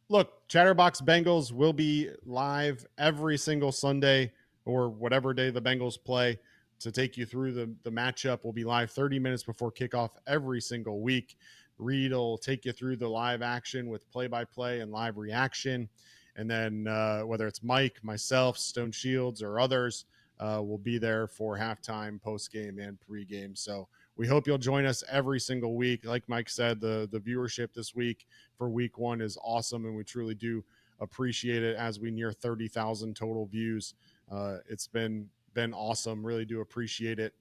look, Chatterbox Bengals will be live every single Sunday or whatever day the Bengals play to take you through the matchup. We'll be live 30 minutes before kickoff every single week. Reid will take you through the live action with play-by-play and live reaction. And then whether it's Mike, myself, Stone Shields, or others, will be there for halftime, postgame, and pregame. So we hope you'll join us every single week. Like Mike said, the viewership this week for week one is awesome, and we truly do appreciate it as we near 30,000 total views. It's been awesome. Really do appreciate it.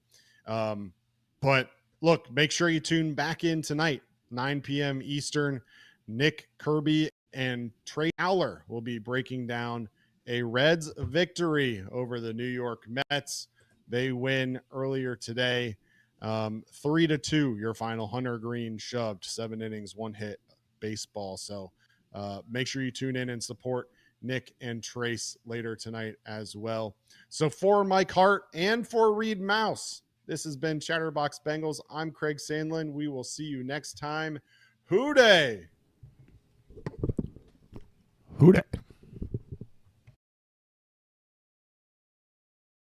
But look, make sure you tune back in tonight, 9 p.m. Eastern. Nick Kirby and Trey Howler will be breaking down a Reds victory over the New York Mets. They win earlier today. 3-2, your final. Hunter Green shoved 7 innings, 1 hit baseball. So make sure you tune in and support Nick and Trace later tonight as well. So for Mike Hart and for Reid Maus, this has been Chatterbox Bengals. I'm Craig Sandlin. We will see you next time. Hoo-day! Hoo-day!